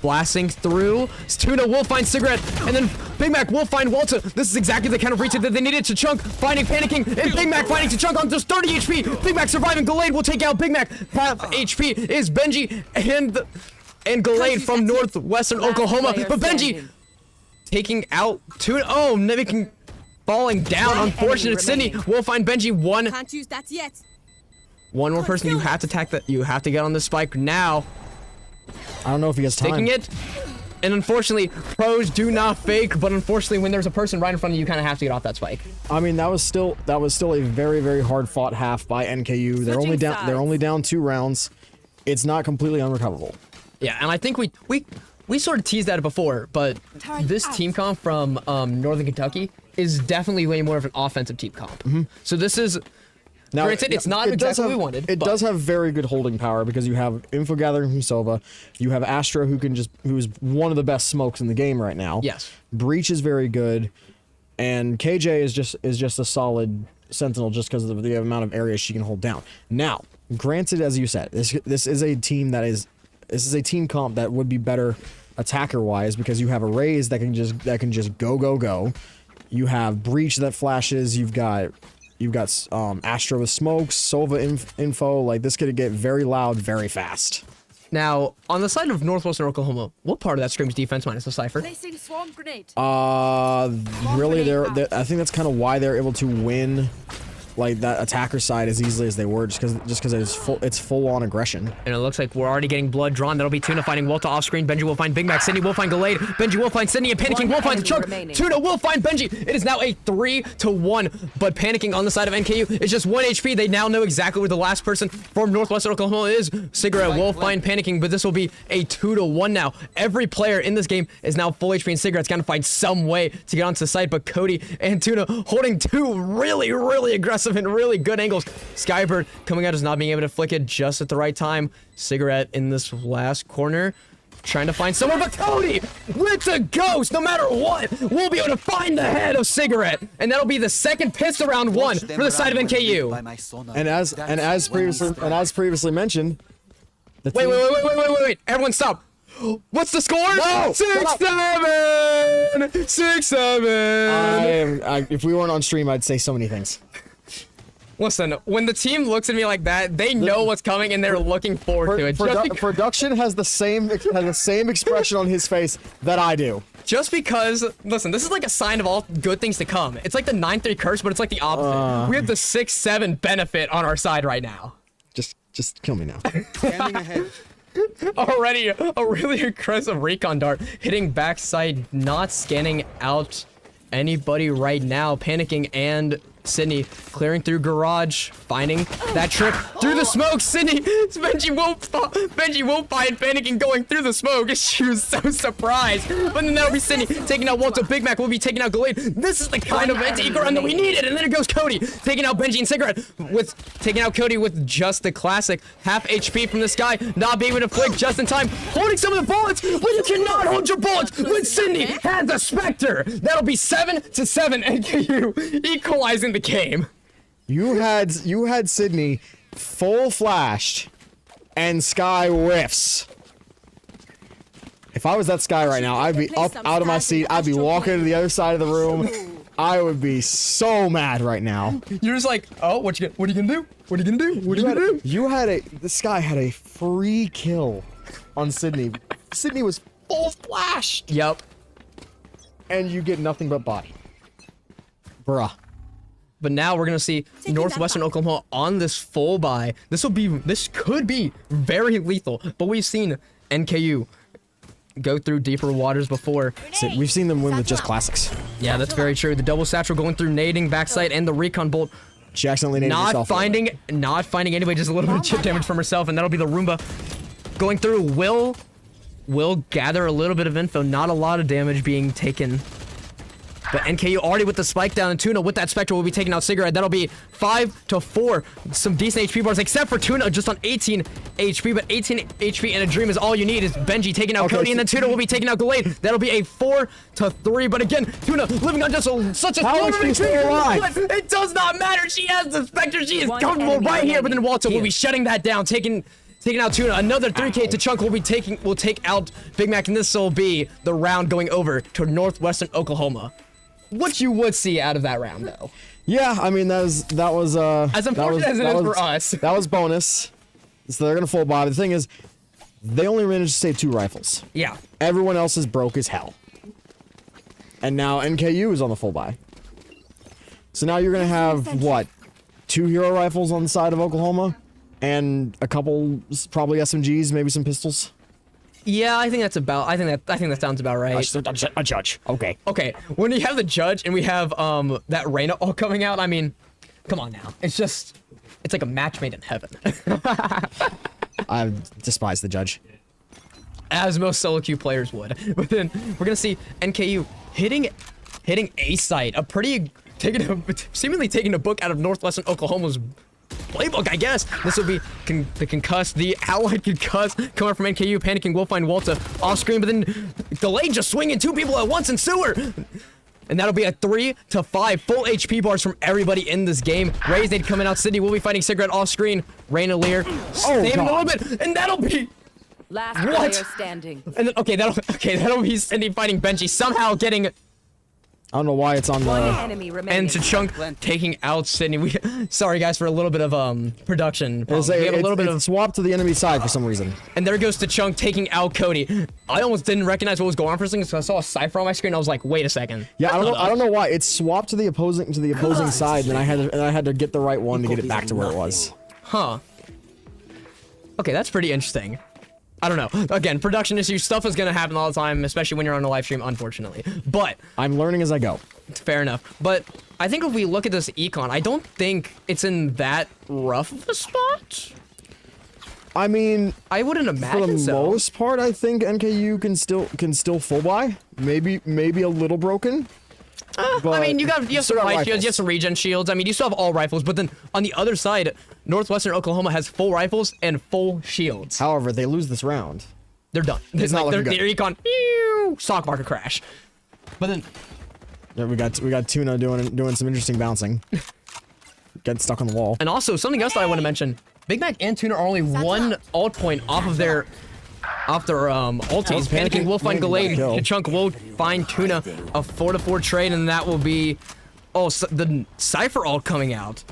Blasting through. Tuna will find Cigarette, and then Big Mac will find Walter. This is exactly the kind of retake that they needed. To Chunk finding Panicking, and Big Mac finding to Chunk on just 30 HP. Big Mac surviving. Gallade will take out Big Mac. Half HP is Benji and Gallade from Northwestern Oklahoma. But Benji taking out Tuna. Oh, making falling down. One Unfortunate. enemy Sydney remaining. will find Benji. Can't use that yet. One more person. You have to attack that. You have to get on the spike now. I don't know if he has time. Taking it. And unfortunately, pros do not fake, but unfortunately, when there's a person right in front of you, you kind of have to get off that spike. I mean, that was still a very, very hard fought half by NKU. They're only Switching down. They're sides. only down 2 rounds. It's not completely unrecoverable. Yeah, and I think we sort of teased that before, but Turret this out. team comp from Northern Kentucky is definitely way more of an offensive team comp. So this is, granted, it's not it does exactly have- what we wanted. It but does have very good holding power because you have Info Gathering from Sova, you have Astra who's one of the best smokes in the game right now. Yes. Breach is very good, and KJ is just a solid sentinel just because of the amount of areas she can hold down. Now, granted, as you said, this is a team comp that would be better attacker wise because you have a Raze that can just go. You have Breach that flashes. You've got Astra with smokes, Sova info. Like this could get very loud very fast. now, on the side of Northwestern Oklahoma, what part of that screams defense minus the Cypher? Placing swarm grenade. Really, I think that's kind of why they're able to win, like that attacker side as easily as they were, just because it's full on aggression. And it looks like we're already getting blood drawn. That'll be Tuna finding Walter off screen. Benji will find Big Mac. Sydney will find Gallade. Benji will find Sydney, and Panicking One will find enemy Chunk. remaining. Tuna will find Benji. It is now a 3-1. But Panicking on the side of NKU is just 1 HP. They now know exactly where the last person from Northwestern Oklahoma is. Cigarette will find Panicking, but this will be a 2-1 now. Every player in this game is now full HP, and Cigarette's got to find some way to get onto the site. But Cody and Tuna holding 2 really, really aggressive and really good angles. Skybird coming out as not being able to flick it just at the right time. Cigarette in this last corner, trying to find someone, but Cody with the ghost, no matter what, will be able to find the head of Cigarette, and that'll be the second pistol round 1 Watch for them the side of run when lit by NKU. my sonar. And as That's when we strike. previously mentioned, the Wait, team- wait, everyone stop. What's the score? No! 6-7. 6-7. If we weren't on stream, I'd say so many things. Listen, when the team looks at me like that, they know what's coming and they're looking forward to it. Production has the same expression on his face that I do. Just because, listen, this is like a sign of all good things to come. It's like the 9-3 curse, but it's like the opposite. We have the 6-7 benefit on our side right now. Just kill me now. Scanning ahead. Already a really aggressive recon dart, hitting backside, not scanning out anybody right now, panicking, and Sydney clearing through garage, finding that trip through the smoke. Sydney, Benji won't find panicking, going through the smoke. She was so surprised. But then that'll be Sydney taking out Walter. Big Mac will be taking out Gallade. This is the kind of anti-eco run that we needed. And then it goes Cody taking out Benji and Cigarette, with taking out Cody with just the classic half HP from this guy, not being able to flick just in time, holding some of the bullets, but you cannot hold your bullets when Sydney has the Spectre. That'll be 7-7, NKU equalizing the game. You had Sydney full flashed and Sky whiffs. If I was that Sky right now, I'd be up out of my seat. I'd be walking to the other side of the room. I would be so mad right now. You're just like, oh, what are you gonna do? What are you gonna do? What are you gonna do? This guy had a free kill on Sydney. Sydney was full flashed. Yep. And you get nothing but body. Bruh. But now we're gonna see Northwestern Oklahoma on this full buy. This could be very lethal. But we've seen NKU go through deeper waters before. So we've seen them win with just classics. Yeah, that's very true. The double satchel going through nading backside and the recon bolt. She accidentally naded herself. Not finding anybody, just a little bit of chip damage from herself, and that'll be the Roomba going through. Will gather a little bit of info. Not a lot of damage being taken. But NKU already with the spike down, and Tuna with that Spectre will be taking out Cigarette. That'll be 5-4. Some decent HP bars, except for Tuna just on 18 HP. But 18 HP and a dream is all you need. Is Benji taking out Cody, and then Tuna will be taking out Gallade. That'll be a 4-3. But again, Tuna living on just such a How is she still alive? It does not matter. She has the Spectre. She is comfortable right here. But then Walter will be shutting that down, taking out Tuna. Another 3K to Chunk will take out Big Mac, and this will be the round going over to Northwestern Oklahoma. What you would see out of that round, though. Yeah, I mean that was as unfortunate as it is for us. That was bonus. So they're gonna full buy. The thing is, they only managed to save 2 rifles. Yeah. Everyone else is broke as hell. And now NKU is on the full buy. So now you're gonna have what? 2 hero rifles on the side of Oklahoma, and a couple probably SMGs, maybe some pistols. Yeah, I think that sounds about right. A judge. Okay. Okay, when you have the judge and we have that Reyna all coming out, I mean, come on now. It's like a match made in heaven. I despise the judge. As most solo queue players would. But then we're gonna see NKU hitting a site, seemingly taking a book out of Northwestern Oklahoma's playbook, I guess. This will be the concussed, the allied concussed coming from NKU, panicking. We'll find Walter off screen, but then Gallade just swinging 2 people at once in sewer. And that'll be a 3-5 full HP bars from everybody in this game. Raised coming out. Sydney will be fighting Cigarette off screen. Reyna Lear saving a little bit, and that'll be Last player standing. And then, that'll be Sydney fighting Benji, somehow getting. I don't know why it's on One the. enemy remaining. And to Chunk taking out Sydney. Sorry guys for a little bit of production. We had a little bit of swap to the enemy side for some reason. And there goes to Chunk taking out Cody. I almost didn't recognize what was going on for a second, so I saw a cipher on my screen. I was like, wait a second. Yeah, I don't know why it swapped to the opposing side, and I had to get the right one to get it back to where it was. Huh. Okay, that's pretty interesting. I don't know. Again, production issues, stuff is gonna happen all the time, especially when you're on a live stream, unfortunately. But I'm learning as I go. Fair enough. But I think if we look at this econ, I don't think it's in that rough of a spot. I mean, I wouldn't imagine for the so. most part, I think NKU can still full buy. Maybe a little broken. I mean, you have some light shields, you have some regen shields. I mean, you still have all rifles, but then on the other side, Northwestern Oklahoma has full rifles and full shields. However, they lose this round. They're done. It's not looking good. Their econ, stock market crash. But then Yeah, we got Tuna doing some interesting bouncing. Getting stuck on the wall. And also, something else that I want to mention, Big Mac and Tuna are only 1 ult point off of their off their ultis. Panicking will find Gallade. Chunk will find Tuna. A 4-4 trade, and that will be the Cypher ult coming out.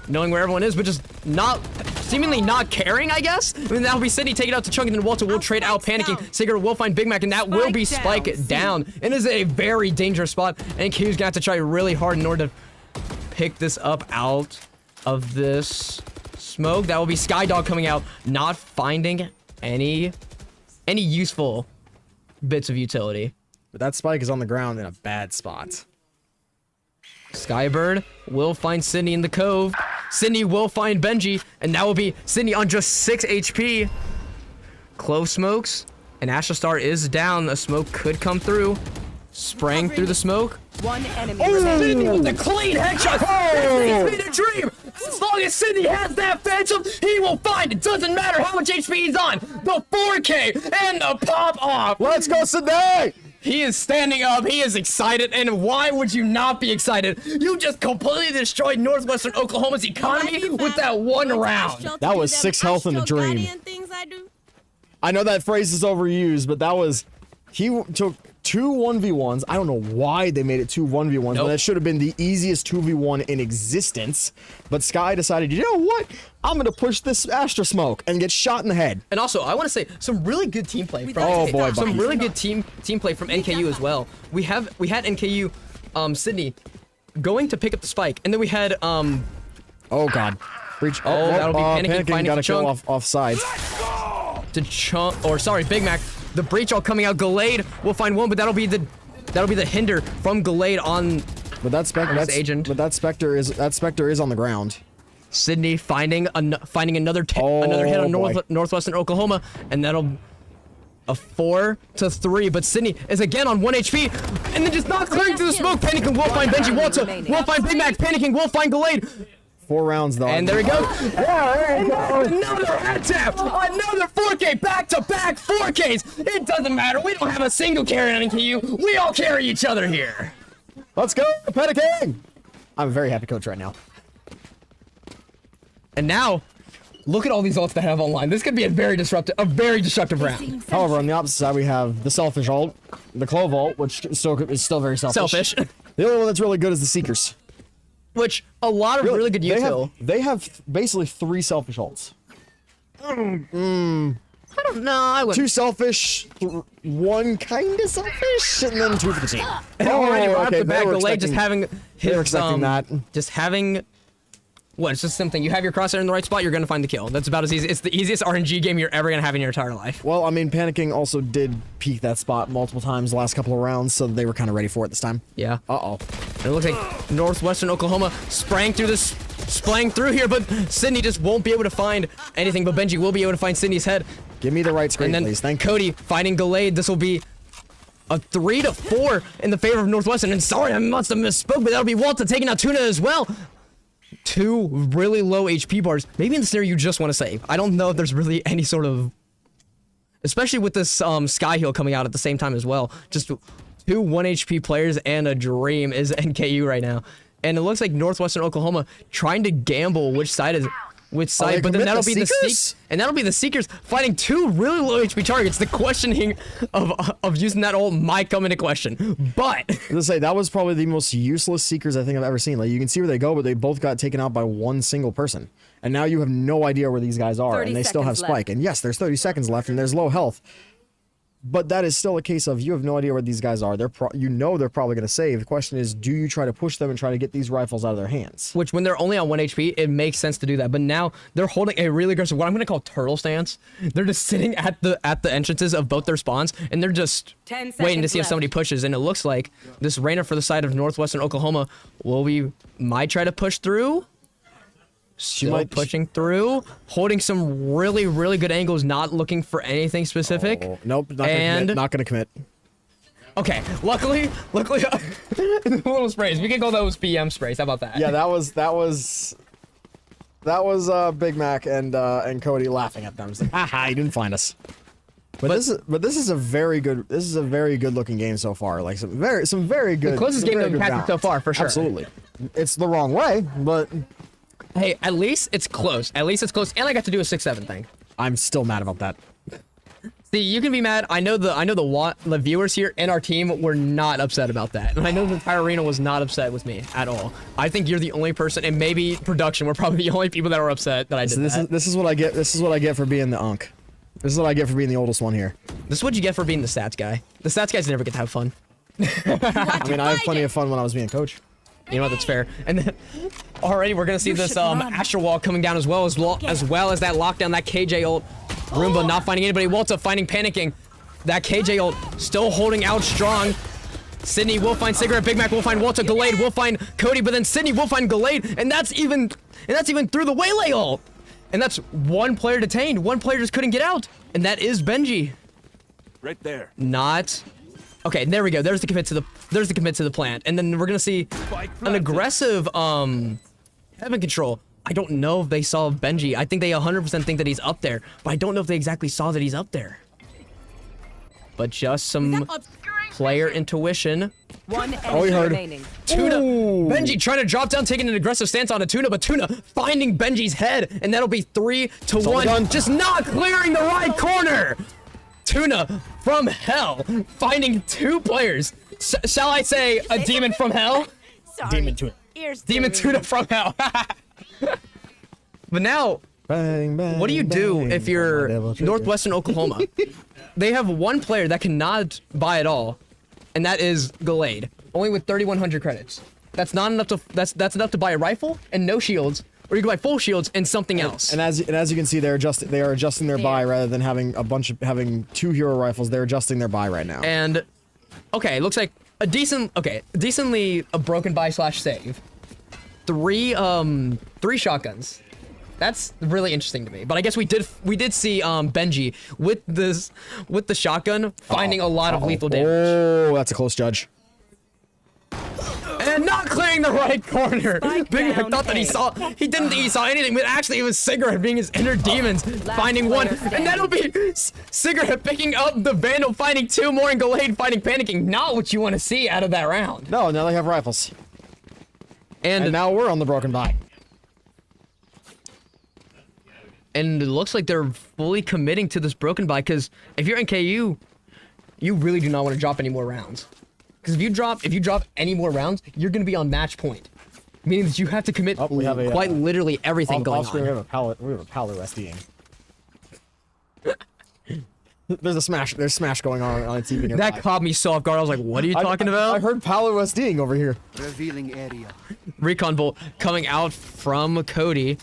Knowing where everyone is, but just seemingly not caring, I guess. I mean, that'll be Sydney taking out to Chunk, and then Walter will trade out Panicking. Sigurd will find Big Mac, and that will be Spike down. It is a very dangerous spot, and Q's gonna have to try really hard in order to pick this up out of this smoke. That will be Skydog coming out, not finding any useful bits of utility. But that Spike is on the ground in a bad spot. Skybird will find Sydney in the cove. Sydney will find Benji, and that will be Sydney on just 6 HP. Clove smokes, and Astra Star is down. A smoke could come through. Spraying through the smoke. One enemy Sydney remaining. with a clean headshot. It's been a dream. As long as Sydney has that Phantom, he will find it. Doesn't matter how much HP he's on. The 4K and the pop off. Let's go, Sydney! He is standing up. He is excited. And why would you not be excited? You just completely destroyed Northwestern Oklahoma's economy with that one round. That was 6 health in a dream. I know that phrase is overused, but that was... He took 2 1v1s. I don't know why they made it 2 1v1s, but that should have been the easiest 2v1 in existence. But Sky decided, you know what? I'm going to push this Astra smoke and get shot in the head. And also, I want to say some really good team play from boy, some Bucky. really good team play from NKU as well. We had NKU Sydney going to pick up the spike, and then we had Oh god. Breach. that'll be Panicking finding got the to kill Chunk. off sides. To Chunk, or sorry, Big Mac. The breach all coming out. Gallade will find one, but that'll be the hinder from Gallade on. But that agent. But that Spectre is on the ground. Sydney finding another hit on Northwestern Oklahoma, and that'll a 4-3. But Sydney is again on 1 HP, and then just not clearing through the smoke. Panicking will find Benji. Walter will find Big Mac. Panicking will find Gallade. 4 rounds though. And there we go. Yeah, there you go. Another head tap. Another 4K back-to-back 4Ks. It doesn't matter. We don't have a single carry on NKU. We all carry each other here. Let's go, Panicking! I'm a very happy coach right now. And now, look at all these ults that I have online. This could be a very destructive round. However, on the opposite side, we have the Selfish ult, the Clove ult, which is still very selfish. The only one that's really good is the Seekers. Which, a lot of really good util. They have basically 3 selfish ults. I don't know. I would. 2 selfish, 1 kind of selfish, and then 2 for the team. Already right off the bat, they were Gallade just having they were his expecting that. just having. What? It's just something. You have your crosshair in the right spot, you're gonna find the kill. That's about as easy. It's the easiest RNG game you're ever gonna have in your entire life. Well, I mean, Panicking also did peek that spot multiple times the last couple of rounds, so they were kind of ready for it this time. Yeah. Uh-oh. And it looks like Northwestern Oklahoma splaying through here, but Sydney just won't be able to find anything. But Benji will be able to find Sydney's head. Give me the right screen, And then please. Thank you. Cody finding Gallade. This will be a 3-4 in the favor of Northwestern. And sorry, I must have misspoke, but that'll be Walter taking out Tuna as well. 2 really low HP bars. Maybe in the scenario you just want to save. I don't know if there's really any sort of... Especially with this Sky Heal coming out at the same time as well. Just 2 1 HP players and a dream is NKU right now. And it looks like Northwestern Oklahoma trying to gamble which side, but then that'll be the Seekers, and that'll be the Seekers fighting 2 really low HP targets. The questioning of using that ult might come into question, but Let's say that was probably the most useless Seekers I think I've ever seen. Like, you can see where they go, but they both got taken out by 1 single person, and now you have no idea where these guys are, 30 and they still have seconds Spike. left. And yes, there's 30 seconds left, and there's low health. But that is still a case of you have no idea where these guys are. They're probably going to save. The question is, do you try to push them and try to get these rifles out of their hands? which when they're only on 1 HP, it makes sense to do that. But now they're holding a really aggressive, what I'm gonna call turtle stance. They're just sitting at the entrances of both their spawns, and they're just 10 waiting to seconds see if left. somebody pushes. And it looks like this Rainer for the side of Northwestern Oklahoma might try to push through. Still might- pushing through, holding some really, really good angles, not looking for anything specific. Oh, nope, not gonna commit. Okay, luckily, little sprays. We can call those BM sprays. How about that? Yeah, that was Big Mac and Cody laughing at them. It's like, haha, you didn't find us. But this is a very good looking game so far. Like some very good. The closest game that we've had so far, for sure. Absolutely. It's the wrong way, but Hey, at least it's close. And I got to do a 6-7 thing. I'm still mad about that. See, you can be mad. I know the viewers here and our team were not upset about that. And I know the entire arena was not upset with me at all. I think you're the only person, and maybe production were probably the only people that were upset that I did that. This is what I get. This is what I get for being the unk. This is what I get for being the oldest one here. This is what you get for being the stats guy. The stats guys never get to have fun. I mean, I had plenty of fun when I was being coach. You know what? That's fair. And then already we're gonna see this Astral Wall coming down as well as that lockdown, that KJ ult. Roomba not finding anybody. Walta finding panicking. That KJ ult still holding out strong. Sydney will find Cigarette. Big Mac will find Walta. Gallade will find Cody, but then Sydney will find Gallade, and that's even through the Waylay ult. And that's one player detained. One player just couldn't get out, and that is Benji. Right there. Not. Okay, there we go. There's the commit to the plant, and then we're gonna see an aggressive heaven control. I don't know if they saw Benji. I think they 100% think that he's up there, but I don't know if they exactly saw that he's up there. But just some player intuition. One Oh, we enemy heard. remaining. Tuna, Ooh. Benji trying to drop down, taking an aggressive stance on a Tuna, but Tuna finding Benji's head, and that'll be 3-1. done. Just not clearing the right corner. Tuna from hell, finding two players. Shall I say a demon from hell? Sorry. Demon Tuna. Ears Demon stinging. Tuna from hell. But now, Bang, bang, what do you do bang. if you're Devil trigger. Northwestern Oklahoma? They have one player that cannot buy it all, and that is Gallade, only with 3,100 credits. That's not enough to that's enough to buy a rifle and no shields, or you can buy full shields and something else. And as you can see, they are adjusting their buy rather than having two hero rifles. They're adjusting their buy right now. And okay, looks like decently a broken buy / save. Three shotguns. That's really interesting to me. But I guess we did see Benji with the shotgun finding a lot of lethal damage. Oh, that's a close judge. And not clearing the right corner. Spike Big Mac down thought that he didn't think he saw anything, but actually it was Cigarette being his inner demons, finding one. player And that'll be Cigarette picking up the Vandal, finding two more, and Gallade finding panicking. Not what you want to see out of that round. No, now they have rifles. And now we're on the broken buy. And it looks like they're fully committing to this broken buy, because if you're NKU, you really do not want to drop any more rounds. Because if you drop any more rounds, you're going to be on match point. Meaning that you have to commit we have a, quite literally everything going Off-screen, on. we have a Paolo SDing. There's smash going on TV nearby. That caught me so off guard. I was like, what are you talking about? I heard Paolo SDing over here. Revealing area. Recon Bolt coming out from Cody.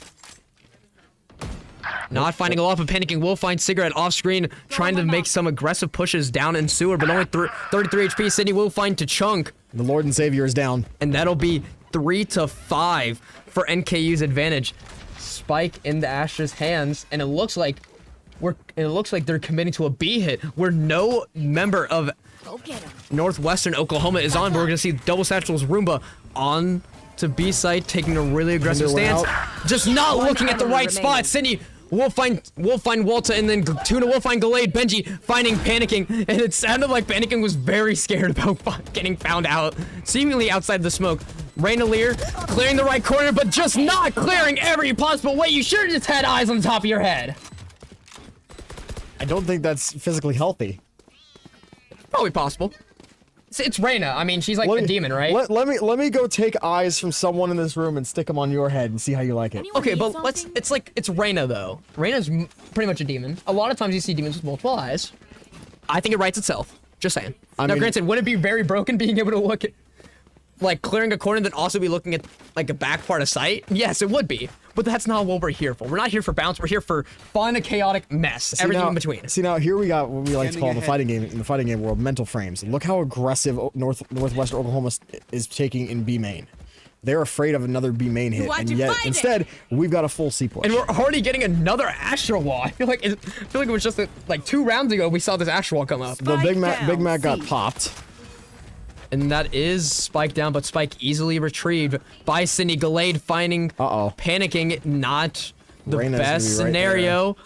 Not finding a lot, but panicking. Will find Cigarette off screen, trying to make some aggressive pushes down in sewer, but only 33 HP. Sydney will find to Chunk, The Lord and Savior is down. and that'll be 3-5 for NKU's advantage. Spike in the Astra's hands, and it looks like they're committing to a B hit, where no member of Northwestern Oklahoma is on, but we're gonna see Double Satchel's Roomba on to B site, taking a really aggressive Tinder stance. went Just not One looking at the enemy right remaining. spot. Sydney will find Walta, and then Tuna will find Gallade. Benji finding panicking, and it sounded like panicking was very scared about getting found out, seemingly outside the smoke. Raynalier clearing the right corner, but just not clearing every possible way. You should have just had eyes on the top of your head. I don't think that's physically healthy. Probably possible. It's Reyna. I mean, she's like the demon, right? Let me go take eyes from someone in this room and stick them on your head and see how you like it. Okay, but it's Reyna though. Reyna's pretty much a demon. A lot of times you see demons with multiple eyes. I think it writes itself. Just saying. Now, mean- granted, would it be very broken being able to look at, like, clearing a corner and then also be looking at, like, a back part of sight? Yes, it would be. But that's not what we're here for. We're not here for bounce. We're here for fun and chaotic mess. Everything in between. See now, here we got what we like to call in the Standing fighting game world mental frames. Look how aggressive Northwestern Oklahoma is taking in B main. They're afraid of another B main hit, want and to yet fight it. instead we've got a full C push. And we're already getting another Astral Wall. I feel like it was just like 2 rounds ago we saw this Astral Wall come up. the Big Mac down, got C. popped. And that is Spike down, but Spike easily retrieved by Sydney. Gallade finding, panicking, not the Reyna's gonna best be right scenario.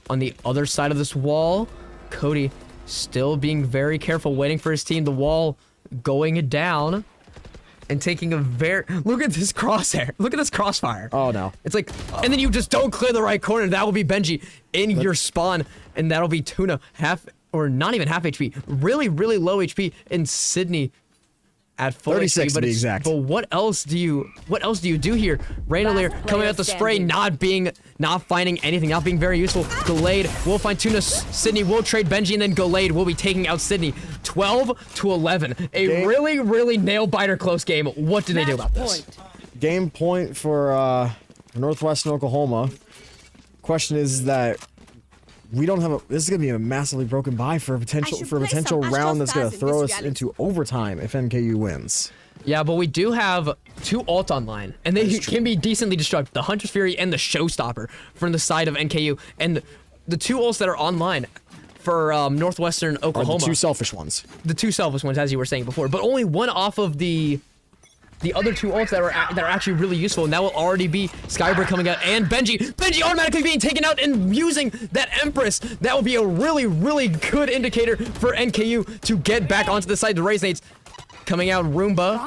On the other side of this wall, Cody still being very careful, waiting for his team. The wall going down. and taking a very look at this crosshair. Look at this crossfire. Oh no. It's like, and then you just don't clear the right corner. That will be Benji in your spawn, and that'll be Tuna half or not even half HP, really really low HP, and Sydney at full 36 HP. But to be exact. But what else do you do here? Rainolier Last coming player out the spray, standing. not finding anything, not being very useful. Gallade will find Tuna. Sydney will trade Benji, and then Gallade will be taking out Sydney. 12-11. A really really nail biter close game. What do they do about this? Game point for Northwestern Oklahoma. Question is that we don't have a. This is gonna be a massively broken bye for a potential round that's gonna throw us into overtime if NKU wins. Yeah, but we do have 2 ult online, and they can be decently destructive. The Hunter's Fury and the Showstopper from the side of NKU, and the 2 ults that are online for Northwestern Oklahoma. Are the 2 selfish ones. The 2 selfish ones, as you were saying before, but only one off of the other 2 ults that are actually really useful, and that will already be Skybreak coming out and Benji automatically being taken out and using that Empress. That will be a really really good indicator for NKU to get back onto the side. The Raise Nades coming out, Roomba,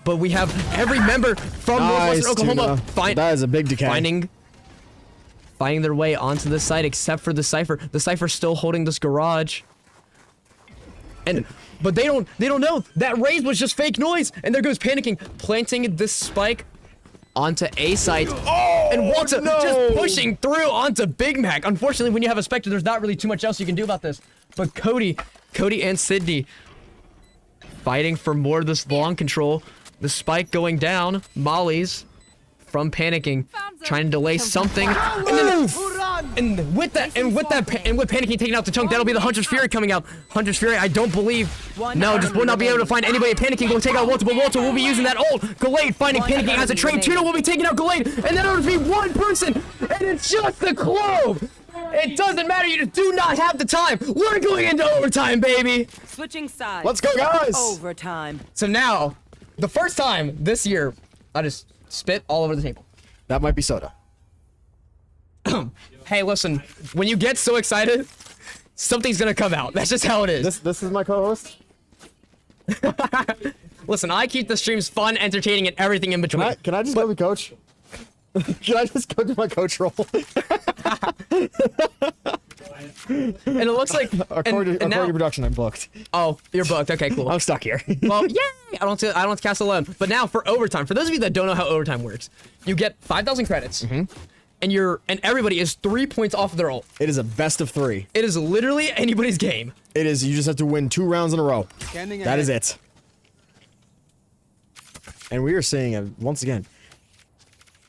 but we have every member from Northwestern Oklahoma that is a big decay. finding their way onto the site, except for the Cypher. The Cypher's still holding this garage. But they don't know that raise was just fake noise, and there goes Panicking, planting this spike onto A site, and Walter just pushing through onto Big Mac. Unfortunately, when you have a Spectre, there's not really too much else you can do about this. But Cody and Sydney fighting for more of this long control. The spike going down, Molly's from Panicking, trying to delay something, and with Panicking taking out the chunk, that'll be the Hunter's Fury coming out. Hunter's Fury, I don't believe, just will not be able to find anybody. Panicking will take out Walter, but Walter will be using that ult. Gallade finding Panicking as a trade. Tuna will be taking out Gallade, and then it'll be one person, and it's just the Clove. It doesn't matter, you do not have the time. We're going into overtime, baby. Switching sides. Let's go, guys. Overtime. So now, the first time this year, I just spit all over the table. That might be soda. Hey, listen, when you get so excited, something's gonna come out. That's just how it is. This is my co-host. Listen, I keep the streams fun, entertaining, and everything in between. Can I just go to coach? Can I just go to my coach role? And it looks like according to production, I'm booked. Oh, you're booked. Okay, cool. I'm stuck here. Well, yay! I don't have to cast alone. But now for overtime, for those of you that don't know how overtime works, you get 5,000 credits, and everybody is 3 points off of their ult. It is a best of 3. It is literally anybody's game. It is. You just have to win 2 rounds in a row. That is it. And we are seeing once again.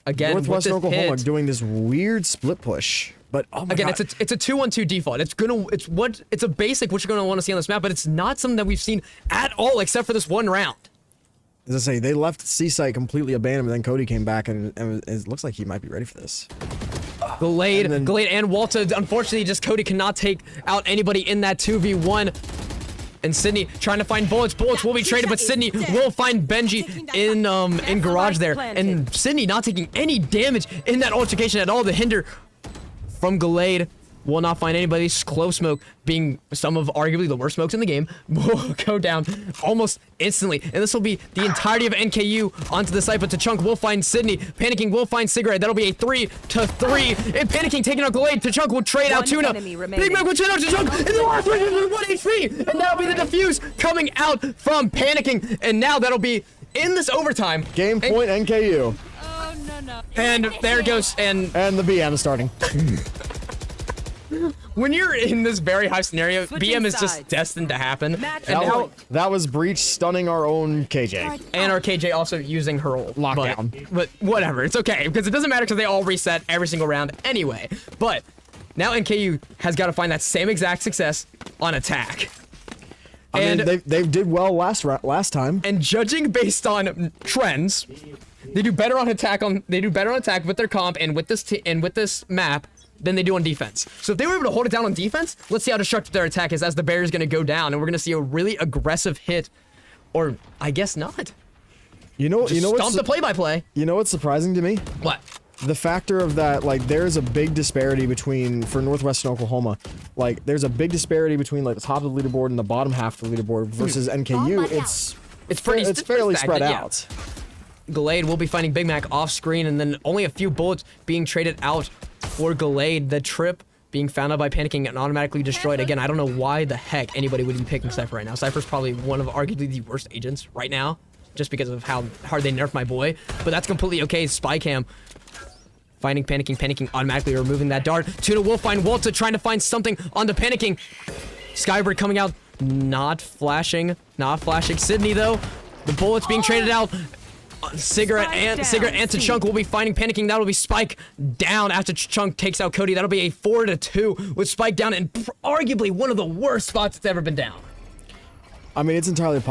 Northwestern Oklahoma doing this weird split push. But oh my God. it's a 2-1-2 default. It's a basic what you're gonna want to see on this map, but it's not something that we've seen at all except for this one round. As I say, they left C site completely abandoned, but then Cody came back and it looks like he might be ready for this. Gallade and Walter, unfortunately, just Cody cannot take out anybody in that 2v1. And Sydney trying to find bullets. Bullets will be traded, but Sydney will find Benji in garage there. And Sydney not taking any damage in that altercation at all. The hinder from Gallade will not find anybody. Close Smoke being some of arguably the worst smokes in the game will go down almost instantly. And this will be the entirety of NKU onto the site, but Tachunk will find Sydney. Panicking will find Cigarette. That'll be a 3-3. And Panicking taking out Gallade. Tachunk will trade out Tuna. Big Mac will trade out Tachunk. And the last 1 HP. And that'll be the defuse coming out from Panicking. And now that'll be in this overtime. Game point NKU. Oh, no. And there it goes. And the BM is starting. when you're in this very high scenario, BM is just destined to happen. And now, that was Breach stunning our own KJ. and our KJ also using her ult. Lockdown. But whatever, it's okay, because it doesn't matter because they all reset every single round anyway. But now NKU has got to find that same exact success on attack. I mean, they did well last time. And judging based on trends, they do better on attack with their comp and with this map than they do on defense. So if they were able to hold it down on defense, let's see how destructive their attack is as the barrier is going to go down, and we're going to see a really aggressive hit, or I guess not. You know Stomp the play-by-play. You know what's surprising to me? What? The factor of that, like, there's a big disparity for Northwestern Oklahoma. Like, there's a big disparity between, like, the top of the leaderboard and the bottom half of the leaderboard versus NKU. It's pretty. It's fairly stagnant, spread yeah. out. Gallade will be finding Big Mac off screen, and then only a few bullets being traded out for Gallade. The trip being found out by panicking and automatically destroyed. Again, I don't know why the heck anybody would be picking Cypher right now. Cypher's probably one of arguably the worst agents right now, just because of how hard they nerfed my boy. But that's completely okay. Spy cam. Finding panicking, automatically removing that dart. Tuna will find Walta trying to find something on the panicking. Skybird coming out, not flashing. Sydney though, the bullets being traded out. Cigarette and Tachunk will be finding panicking. That'll be Spike down after Tachunk takes out Cody. That'll be a 4-2 with Spike down in arguably one of the worst spots it's ever been down. I mean, it's entirely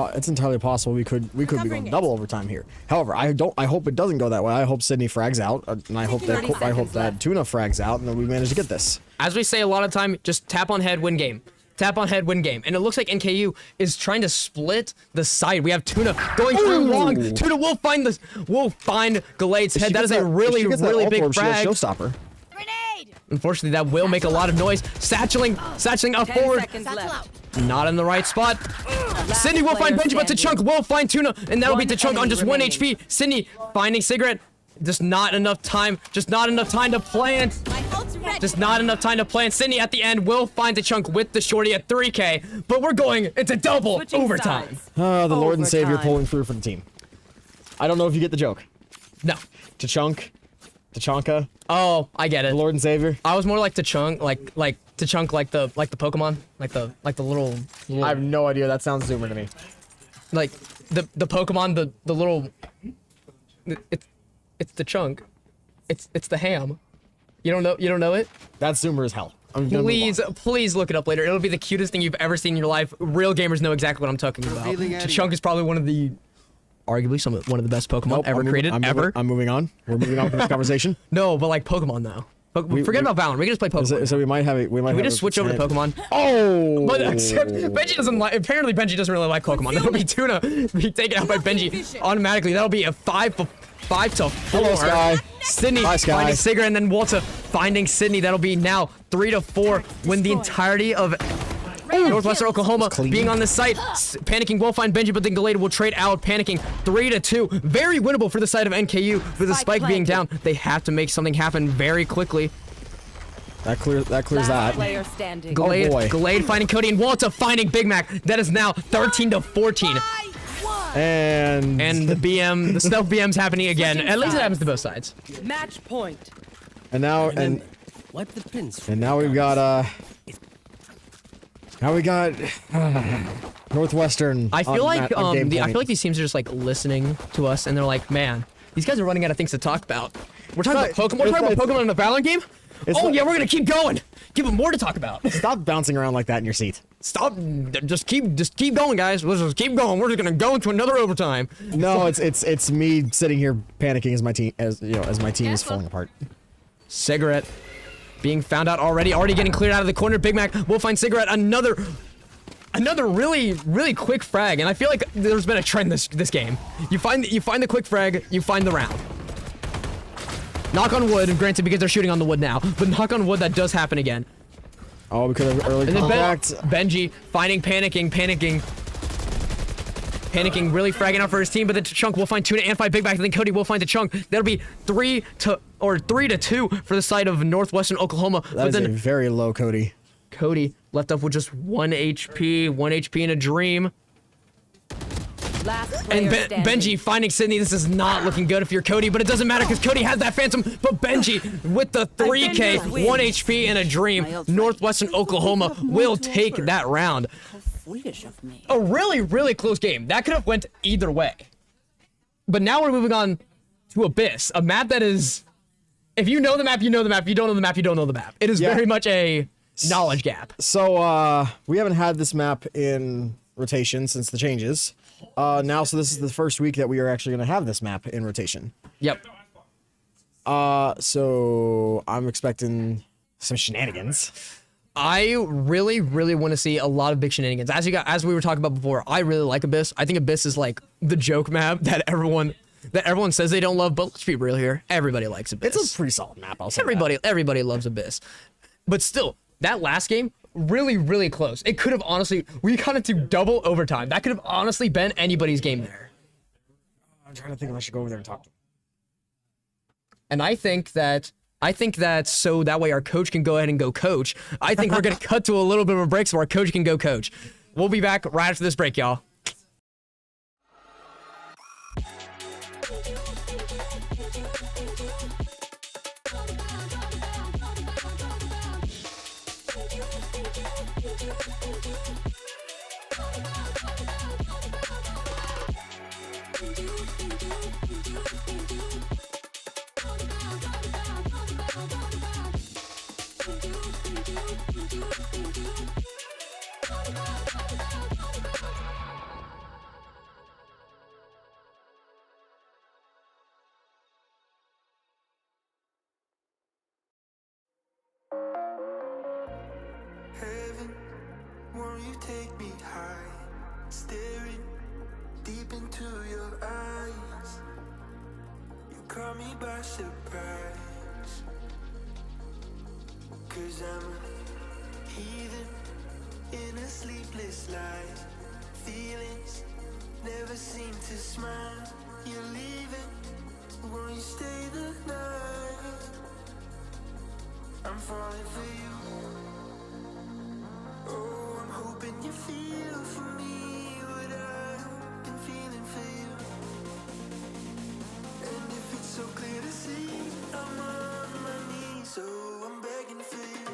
possible we could be going double overtime here. However, I hope it doesn't go that way. I hope Sydney frags out, and I hope that Tuna frags out, and then we manage to get this. As we say a lot of time, just tap on head, win game. Tap on head, win game. And it looks like NKU is trying to split the side. We have Tuna going through long. Tuna will find Gallade's head. That is a really big frag. Showstopper. Unfortunately, that will make a lot of noise. Satcheling up 10 forward. seconds left. Not in the right spot. Sydney will find Benji, but Tachunk will find Tuna, and that'll be Tachunk on just 1 HP. Sydney finding Cigarette. Just not enough time. Just not enough time to plant. Just not enough time to plant. Sydney at the end will find Tachunk with the shorty at 3K, but we're going into double Switching overtime. sides. The Lord and Savior Overtime. pulling through for the team. I don't know if you get the joke. No. Tachonka, Oh, I get it. the Lord and Savior. I was more like Tachunk, like Tachunk, like the Pokemon, like the little I have no idea. That sounds zoomer to me. like the Pokemon, the little. It's the chunk. It's the ham. You don't know it? That's zoomer as hell. I'm gonna move on. Please look it up later. It'll be the cutest thing you've ever seen in your life. Real gamers know exactly what I'm talking about. Revealing area. Chunk is probably one of the the best Pokemon Nope, ever created ever. I'm moving on. We're moving on from this conversation. No, but like Pokemon though. Forget about Valorant. We can just play Pokemon. So we might have it. we just switch over to Pokemon. Oh! But Benji doesn't like. Apparently, Benji doesn't really like Pokemon. That'll be Tuna be taken out by Benji automatically. That'll be a 5 to 4. Hello, Sky. Sydney Bye, Sky. finding Cigarette, and then Walter finding Sydney. That'll be now 3 to 4 when the entirety of Northwestern Oklahoma clean. being on this site. Panicking will find Benji, but then Gallade will trade out. Panicking 3 to 2. Very winnable for the side of NKU with the Spike spike being down. planted. They have to make something happen very quickly. That clears Last that. player standing. Gallade, boy. Gallade finding Cody, and Walter finding Big Mac. That is now 13 to 14. And And the stealth BM's happening again. Switching At least it sides. happens to both sides. Match point. now Wipe the pins. and now we've got Northwestern. I feel like on game I point. feel like these teams are just like listening to us, and they're like, man, these guys are running out of things to talk about. We're talking about Pokemon. We're it's talking about not- Pokemon in the Valorant game. Oh not- yeah, we're gonna keep going. Give them more to talk about. Stop bouncing around like that in your seat. Stop. Just keep going, guys. Let's just keep going. We're just gonna go into another overtime. No, it's me sitting here panicking as my team is falling apart. Cigarette being found out already getting cleared out of the corner. Big Mac will find Cigarette another really quick frag, and I feel like there's been a trend this game. You find the quick frag, you find the round. Knock on wood, and granted because they're shooting on the wood now, but knock on wood that does happen again. Oh, because of early And then contact. Benji finding panicking, really fragging out for his team, but then Chunk will find Tuna and find Big Mac, and then Cody will find the Chunk. That'll be 3 to 2 for the side of Northwestern Oklahoma. That but is a then very low Cody. Cody left up with just 1 HP in a dream. Last player And standing. Benji finding Sydney. This is not looking good if you're Cody, but it doesn't matter because Cody has that Phantom. But Benji with the 3K, Avengers wins. 1 HP in a dream. Northwestern Oklahoma will take that round. Swedish of me. A really close game. That could have went either way. But now we're moving on to Abyss, a map that is, if you know the map, you know the map. If you don't know the map, you don't know the map. It is Yeah. very much a knowledge gap. So we haven't had this map in rotation since the changes. So this is the first week that we are actually going to have this map in rotation. Yep. So I'm expecting some shenanigans. I really want to see a lot of big shenanigans. As we were talking about before, I really like Abyss. I think Abyss is like the joke map that everyone says they don't love, but let's be real here. Everybody likes Abyss. It's a pretty solid map. I'll say that. Everybody loves Abyss. But still, that last game, really, really close. It could have honestly, we got into double overtime. That could have honestly been anybody's game there. I'm trying to think if I should go over there and talk to him. And I think that so that way our coach can go ahead and go coach. I think we're going to cut to a little bit of a break so our coach can go coach. We'll be back right after this break, y'all. Heaven, won't you take me high? Staring deep into your eyes. You caught me by surprise. 'Cause I'm a heathen in a sleepless life. Feelings never seem to smile. You're leaving, won't you stay the night? I'm falling for you. Oh, I'm hoping you feel for me what I've been feeling for you. And if it's so clear to see, I'm on my knees, so I'm begging for you.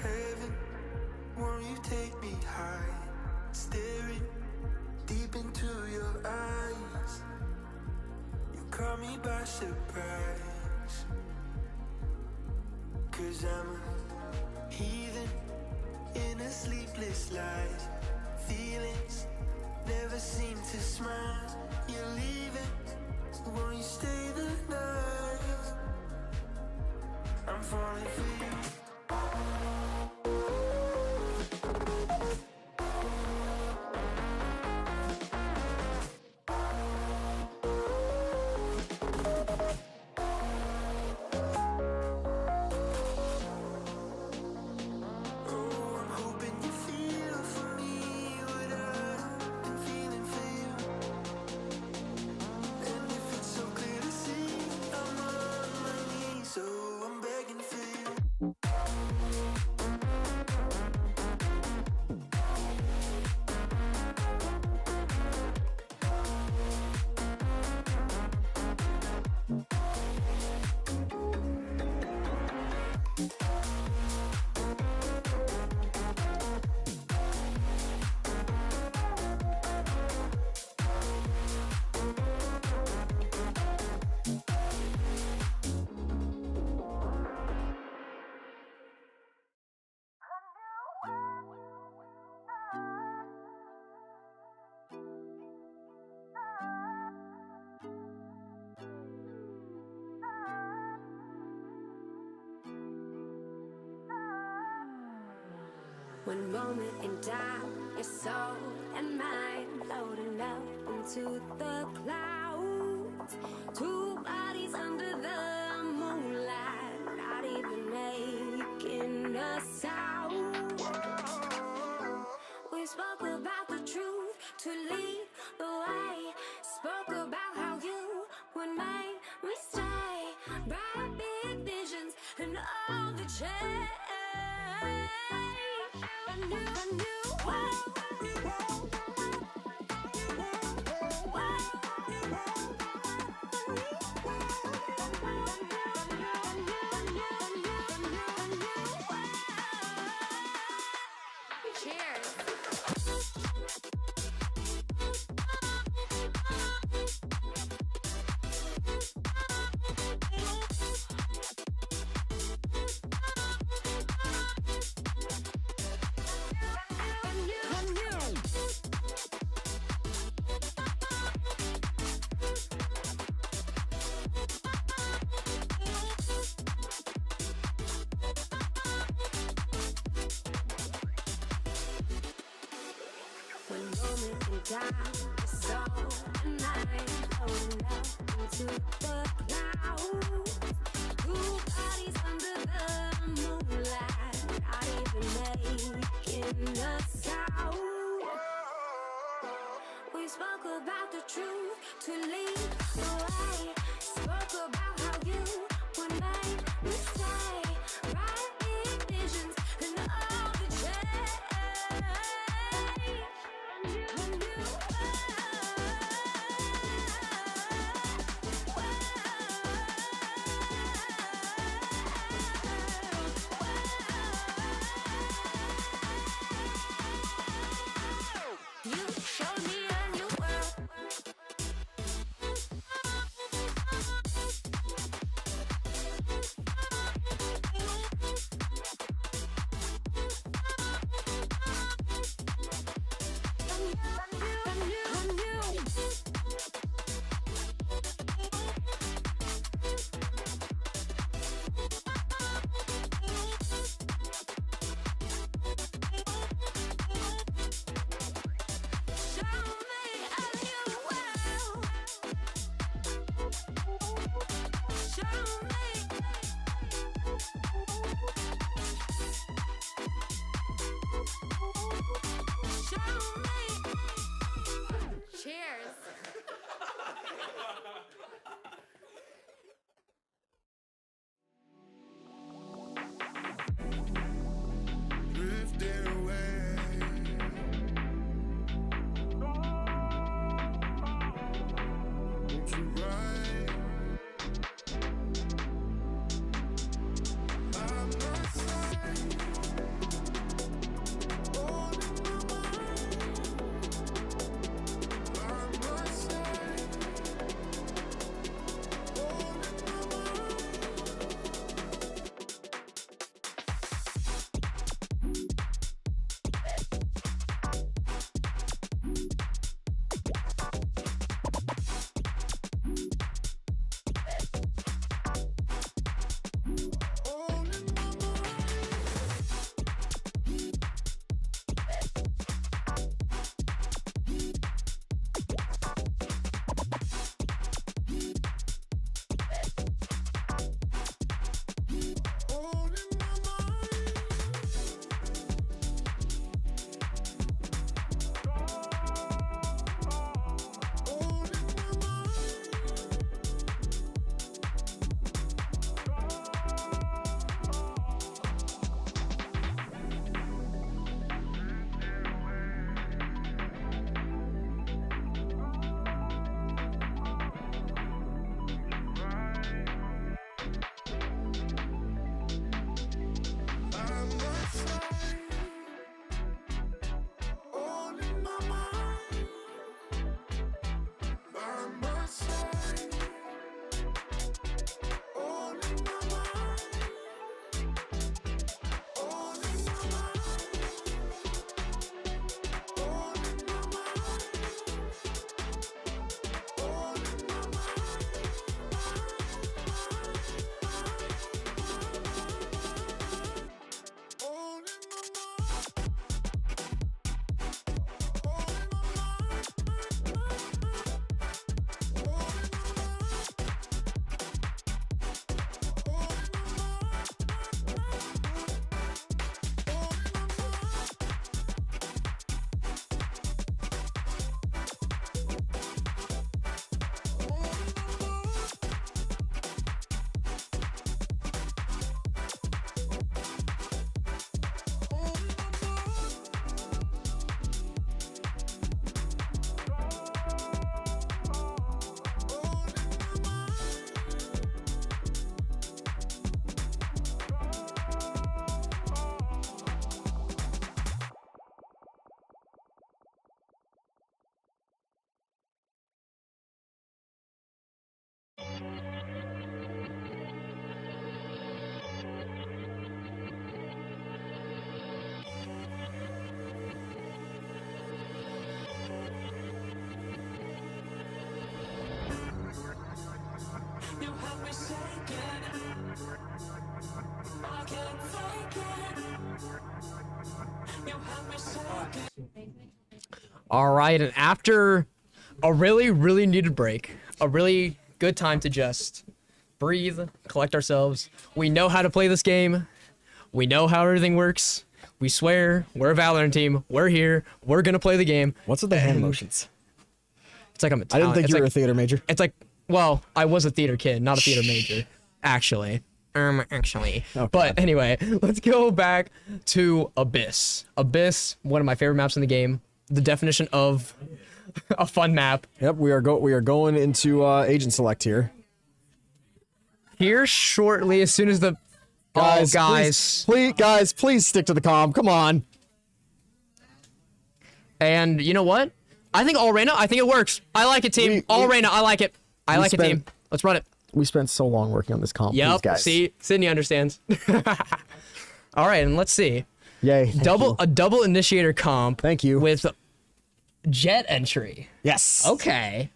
Heaven, won't you take me high? Staring deep into your eyes. You caught me by surprise. 'Cause I'm a heathen in a sleepless life. Feelings never seem to smile. You're leaving, won't you stay the night? I'm falling for you. Oh, I'm hoping you feel for me what I've been feeling for you. And if it's so clear to see, I'm on my knees, so I'm begging for you. One moment in time, your soul and mind floating up into the clouds. Two bodies under the moonlight, not even making a sound. We spoke about the truth to lead the way. Spoke about how you would make me stay. Bright big visions and all the change. A new world. Cheers. moment in time, your soul and mind floating up into the clouds. Two bodies under the moonlight, not even making a sound. We spoke about the truth to lead the way. Spoke about how you would make me stay. Right in visions and all the change. And you You showed me a new world. All right, and after a really, really needed break, a really good time to just breathe, collect ourselves. We know how to play this game. We know how everything works. We swear, we're a Valorant team. We're here. We're gonna play the game. What's with the hand motions? It's like I'm a I didn't talent. think It's you were like, a theater major. It's like, well, I was a theater kid, not a theater major, actually. Actually. Oh, But God. anyway, let's go back to Abyss. Abyss, one of my favorite maps in the game. The definition of a fun map. Yep, we are going into agent select here. Here shortly, as soon as the guys. Please stick to the comm. Come on. And you know what? I think all Reyna, I think it works. I like it, team. All Reyna, I like it. I like it, team. Let's run it. We spent so long working on this comp. Yep. Please, guys. See, Sydney understands. All right, and let's see. Yay. A double initiator comp. Thank you. With jet entry. Yes. Okay.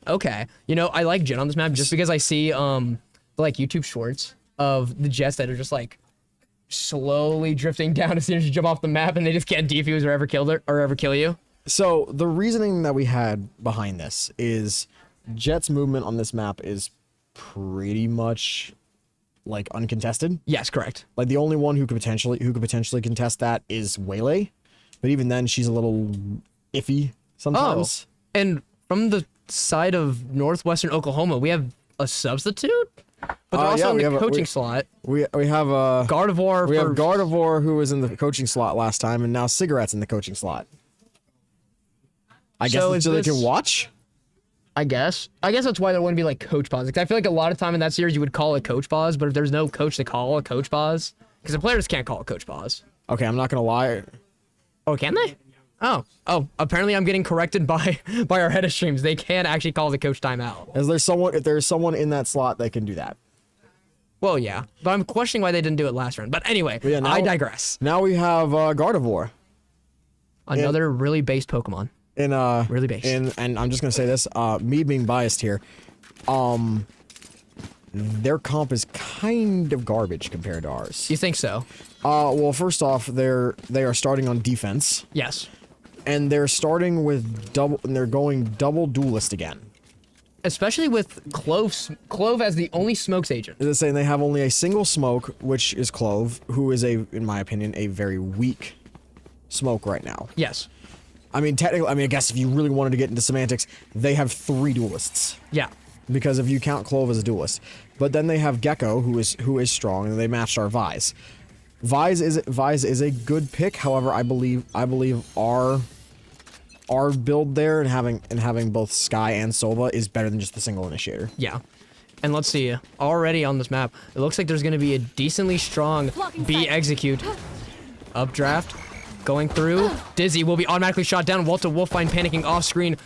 You know, I like jet on this map just because I see like YouTube shorts of the jets that are just like slowly drifting down as soon as you jump off the map and they just can't defuse or ever kill you. So the reasoning that we had behind this is Jet's movement on this map is pretty much like uncontested. Yes, correct. Like the only one who could potentially contest that is Waylay, but even then she's a little iffy sometimes. Oh, and from the side of Northwestern Oklahoma, we have a substitute, but they're also in the coaching slot. We have a Gardevoir. We have Gardevoir, who was in the coaching slot last time, and now Cigarette's in the coaching slot. I guess So so they is can this- watch. I guess that's why there wouldn't be like coach pause. Like, I feel like a lot of time in that series you would call a coach pause, but if there's no coach to call a coach pause, because the players can't call a coach pause. Okay, I'm not gonna lie. Oh, can they? Oh, apparently I'm getting corrected by our head of streams. They can actually call the coach timeout. If there's someone in that slot, they can do that. Well, yeah, but I'm questioning why they didn't do it last round. But anyway, But yeah, now- I digress. Now we have Gardevoir Another really based Pokemon. in Really base. and I'm just gonna say this, me being biased here, their comp is kind of garbage compared to ours. You think so? Well, first off, they are starting on defense, Yes. and they're starting with they're going double duelist again. Especially with Clove as the only smokes agent. They're saying they have only a single smoke, which is Clove, who is in my opinion, a very weak smoke right now. Yes. I mean, technically, I guess if you really wanted to get into semantics, they have 3 duelists. Yeah. Because if you count Clove as a duelist. But then they have Gecko, who is strong, and they matched our Vise. Vise is a good pick. However, I believe our build there and having both Sky and Sova is better than just the single initiator. Yeah. And let's see, already on this map, it looks like there's going to be a decently strong B execute. Updraft, going through. Dizzy will be automatically shot down. Walter will find panicking off screen.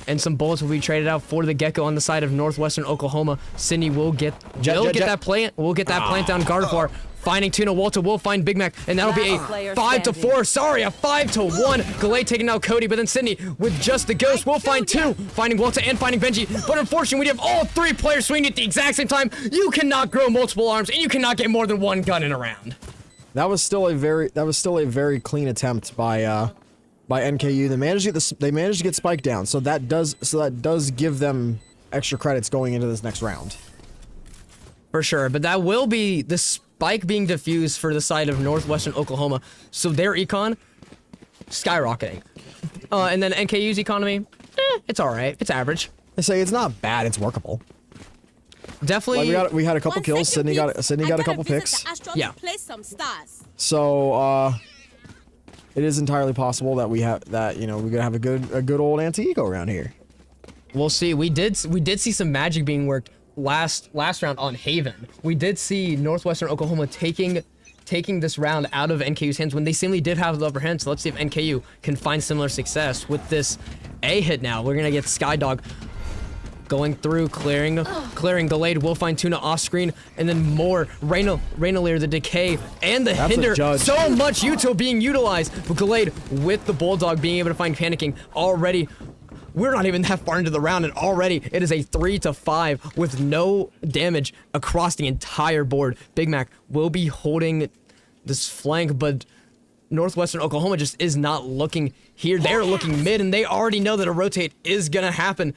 And some bullets will be traded out for the Gecko on the side of Northwestern Oklahoma. Sydney will get that plant down. Gardevoir finding Tuna. Walter will find Big Mac, and that'll be Last player a 5-4. standing. Sorry, a 5-1. Galay taking out Cody, but then Sydney with just the ghost will find 2, finding Walter and finding Benji. But unfortunately, we have all 3 players swinging at the exact same time. You cannot grow multiple arms, and you cannot get more than 1 gun in a round. That was still a very clean attempt by NKU. They managed to get Spike down, so that does give them extra credits going into this next round. For sure, but that will be the spike being diffused for the side of Northwestern Oklahoma, so their econ skyrocketing. And then NKU's economy, it's all right, it's average. They say it's not bad, it's workable. Definitely. Like we had a couple kills. Sydney got a couple picks. Yeah. Play some stars. So it is entirely possible that we're gonna have a good old anti-eco around here. We'll see. We did see some magic being worked last round on Haven. We did see Northwestern Oklahoma taking this round out of NKU's hands when they seemingly did have the upper hand. So let's see if NKU can find similar success with this A hit. Now we're gonna get Skydog going through, clearing Delayed. Will find Tuna off screen, and then more Rainaleer, the decay, and the That's a hinder. judge. So much util being utilized. But Delayed with the Bulldog being able to find panicking already. We're not even that far into the round, and already it is a 3-5 with no damage across the entire board. Big Mac will be holding this flank, but Northwestern Oklahoma just is not looking here. They're looking mid, and they already know that a rotate is gonna happen.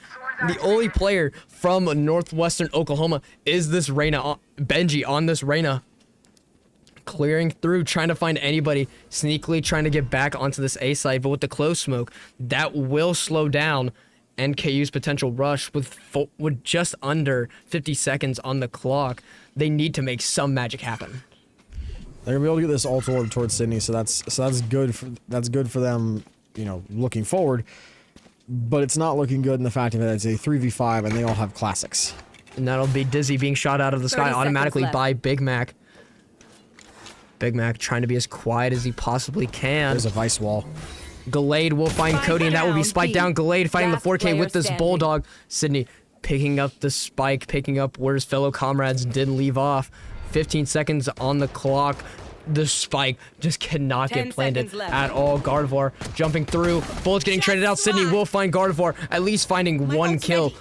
The only player from Northwestern Oklahoma is this Reyna, Benji on this Reyna. Clearing through, trying to find anybody, sneakily trying to get back onto this A side, but with the close smoke, that will slow down NKU's potential rush with just under 50 seconds on the clock. They need to make some magic happen. They're gonna be able to get this ult orb towards Sydney, so that's good for them, you know, looking forward. But it's not looking good in the fact that it's a 3v5 and they all have classics. And that'll be Dizzy being shot out of the sky 30 automatically seconds by Big Mac. Big Mac trying to be as quiet as he possibly can. There's a vice wall. Gallade will find Spike Cody, and that will be down, spiked B. down. Gallade fighting the Last 4K player with this standing. Bulldog. Sydney picking up the spike, picking up where his fellow comrades did leave off. 15 seconds on the clock. The spike just cannot 10 get planted seconds left. at all. Gardevoir jumping through. Bullets getting traded out. Sydney will find Gardevoir, at least finding one ult's kill. ready.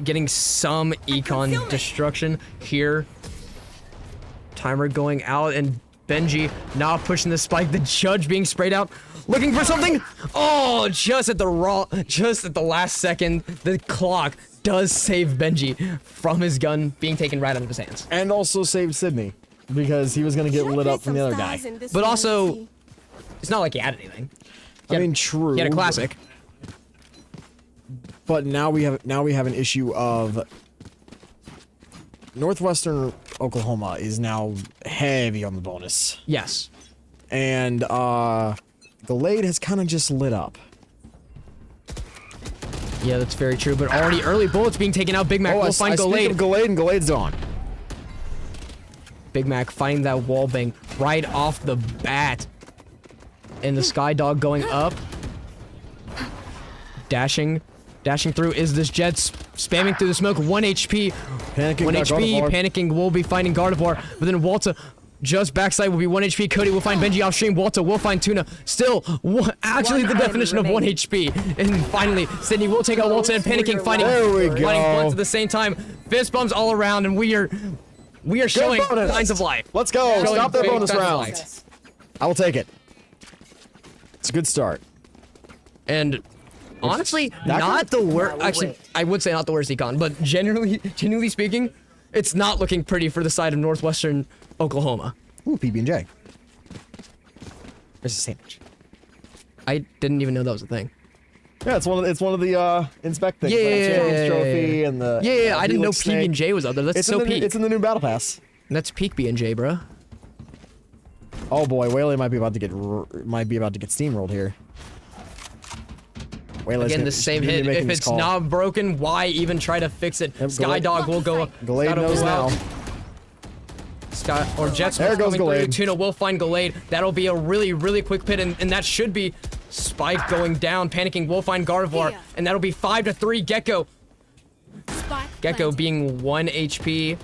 Getting some econ destruction here. Timer going out, and Benji not pushing the spike. The judge being sprayed out, looking for something. Oh, just at the last second, the clock does save Benji from his gun being taken right out of his hands. And also saved Sydney, because he was gonna get lit up from the other guy. But also, it's not like he had anything. I mean, true. He had a classic. But now we have an issue of Northwestern Oklahoma is now heavy on the bonus. Yes. And Gallade has kind of just lit up. Yeah, that's very true. But already early bullets being taken out. Big Mac will find I speak Gallade. of Gallade, and Gallade's gone. Big Mac finding that wall bang right off the bat. And the Sky Dog going up. Dashing through is this Jet spamming through the smoke. 1 HP. Panicking 1 got HP. Gardevoir. Panicking will be finding Gardevoir. But then Walta just backside will be 1 HP. Cody will find Benji off stream. Walta will find Tuna. Still, actually the One definition of 1 remaining. HP. And finally, Sydney will take out Walta, and Panicking finding There we finding go. Blunts at the same time. Fist bumps all around, and we are showing bonus. signs of life. Let's go. Showing Stop that big bonus signs of round. life. I will take it. It's a good start. And honestly, That not the worst. No Actually, way. I would say not the worst econ, but genuinely speaking, it's not looking pretty for the side of Northwestern Oklahoma. Ooh, PB&J. There's a sandwich. I didn't even know that was a thing. Yeah, it's one of the inspect things. Yeah, like the yeah, Champions yeah, Trophy yeah. and the Yeah, I didn't know Helix Snake. PB&J was out there. That's It's so in the, peak. it's in the new battle pass. That's peak B&J, bro. Oh boy, Whaley might be about to get steamrolled here. Whaley's Again, gonna- the same she's gonna hit. be making If this it's call. not broken, why even try to fix it? Yep, Sky Dog will go. Gallade Sky Dog knows will now. out. Sky or Jets There goes coming through. Gallade. Tuna will find Gallade. That'll be a really quick pit, and that should be Spike going down. Panicking will find Gardevoir, Yeah. and that'll be 5-3. Gecko Gecko being 1 HP.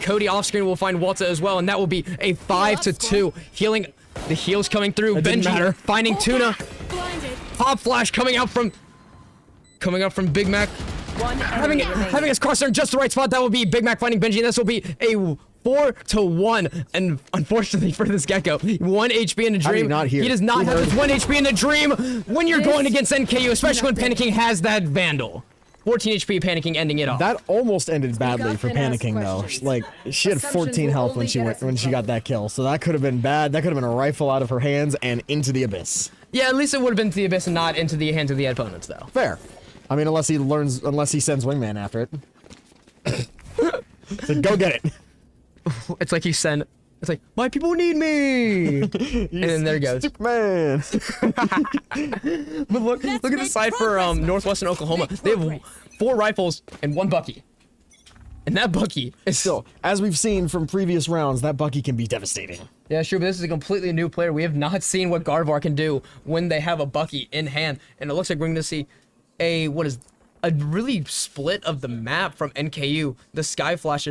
Cody off screen will find Walta as well, and that will be a 5-2. Healing. The heals coming through. It didn't Benji matter. finding Tuna. Pop flash coming out from Big Mac. Having his crosshair in just the right spot. That will be Big Mac finding Benji, and this will be a 4-1. And unfortunately for this Gecko, 1 HP in the How did he dream. not hear? He does not He have heard. his 1 HP in the dream when you're going against NKU, especially when Panicking has that Vandal. 14 HP Panicking ending it off. That almost ended badly up for and ask Panicking though. questions. Like she had Assumptions 14 will health only get us when in she got trouble. that kill. So that could have been bad. That could have been a rifle out of her hands and into the abyss. Yeah, at least it would have been to the abyss and not into the hands of the opponents, though. Fair. I mean, unless he sends Wingman after it. So go get it. It's like it's like, my people need me! And then there it goes. Man. But look at the side for Northwestern Oklahoma. They have 4 rifles and 1 Bucky. And that Bucky is Still, as we've seen from previous rounds, that Bucky can be devastating. Yeah, sure, but this is a completely new player. We have not seen what Gardevoir can do when they have a Bucky in hand. And it looks like we're going to see a really split of the map from NKU. The Sky Flash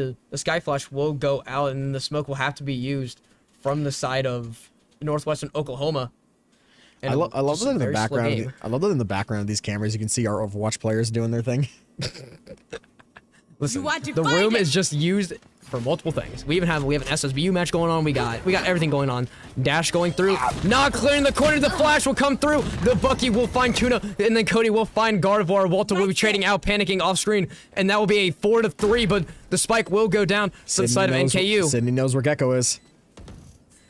will go out, and the smoke will have to be used from the side of Northwestern Oklahoma. And I love just that a in the very slow background. game. I love that in the background of these cameras, you can see our Overwatch players doing their thing. Listen, want to the find room it? is just used for multiple things. We have an SSBU match going on. We got everything going on. Dash going through, not clearing the corner. The flash will come through. The Bucky will find Tuna, and then Cody will find Gardevoir. Walter will be trading out, panicking off screen, and that will be a 4-3. But the spike will go down to the side of NKU. Sydney knows where Gecko is.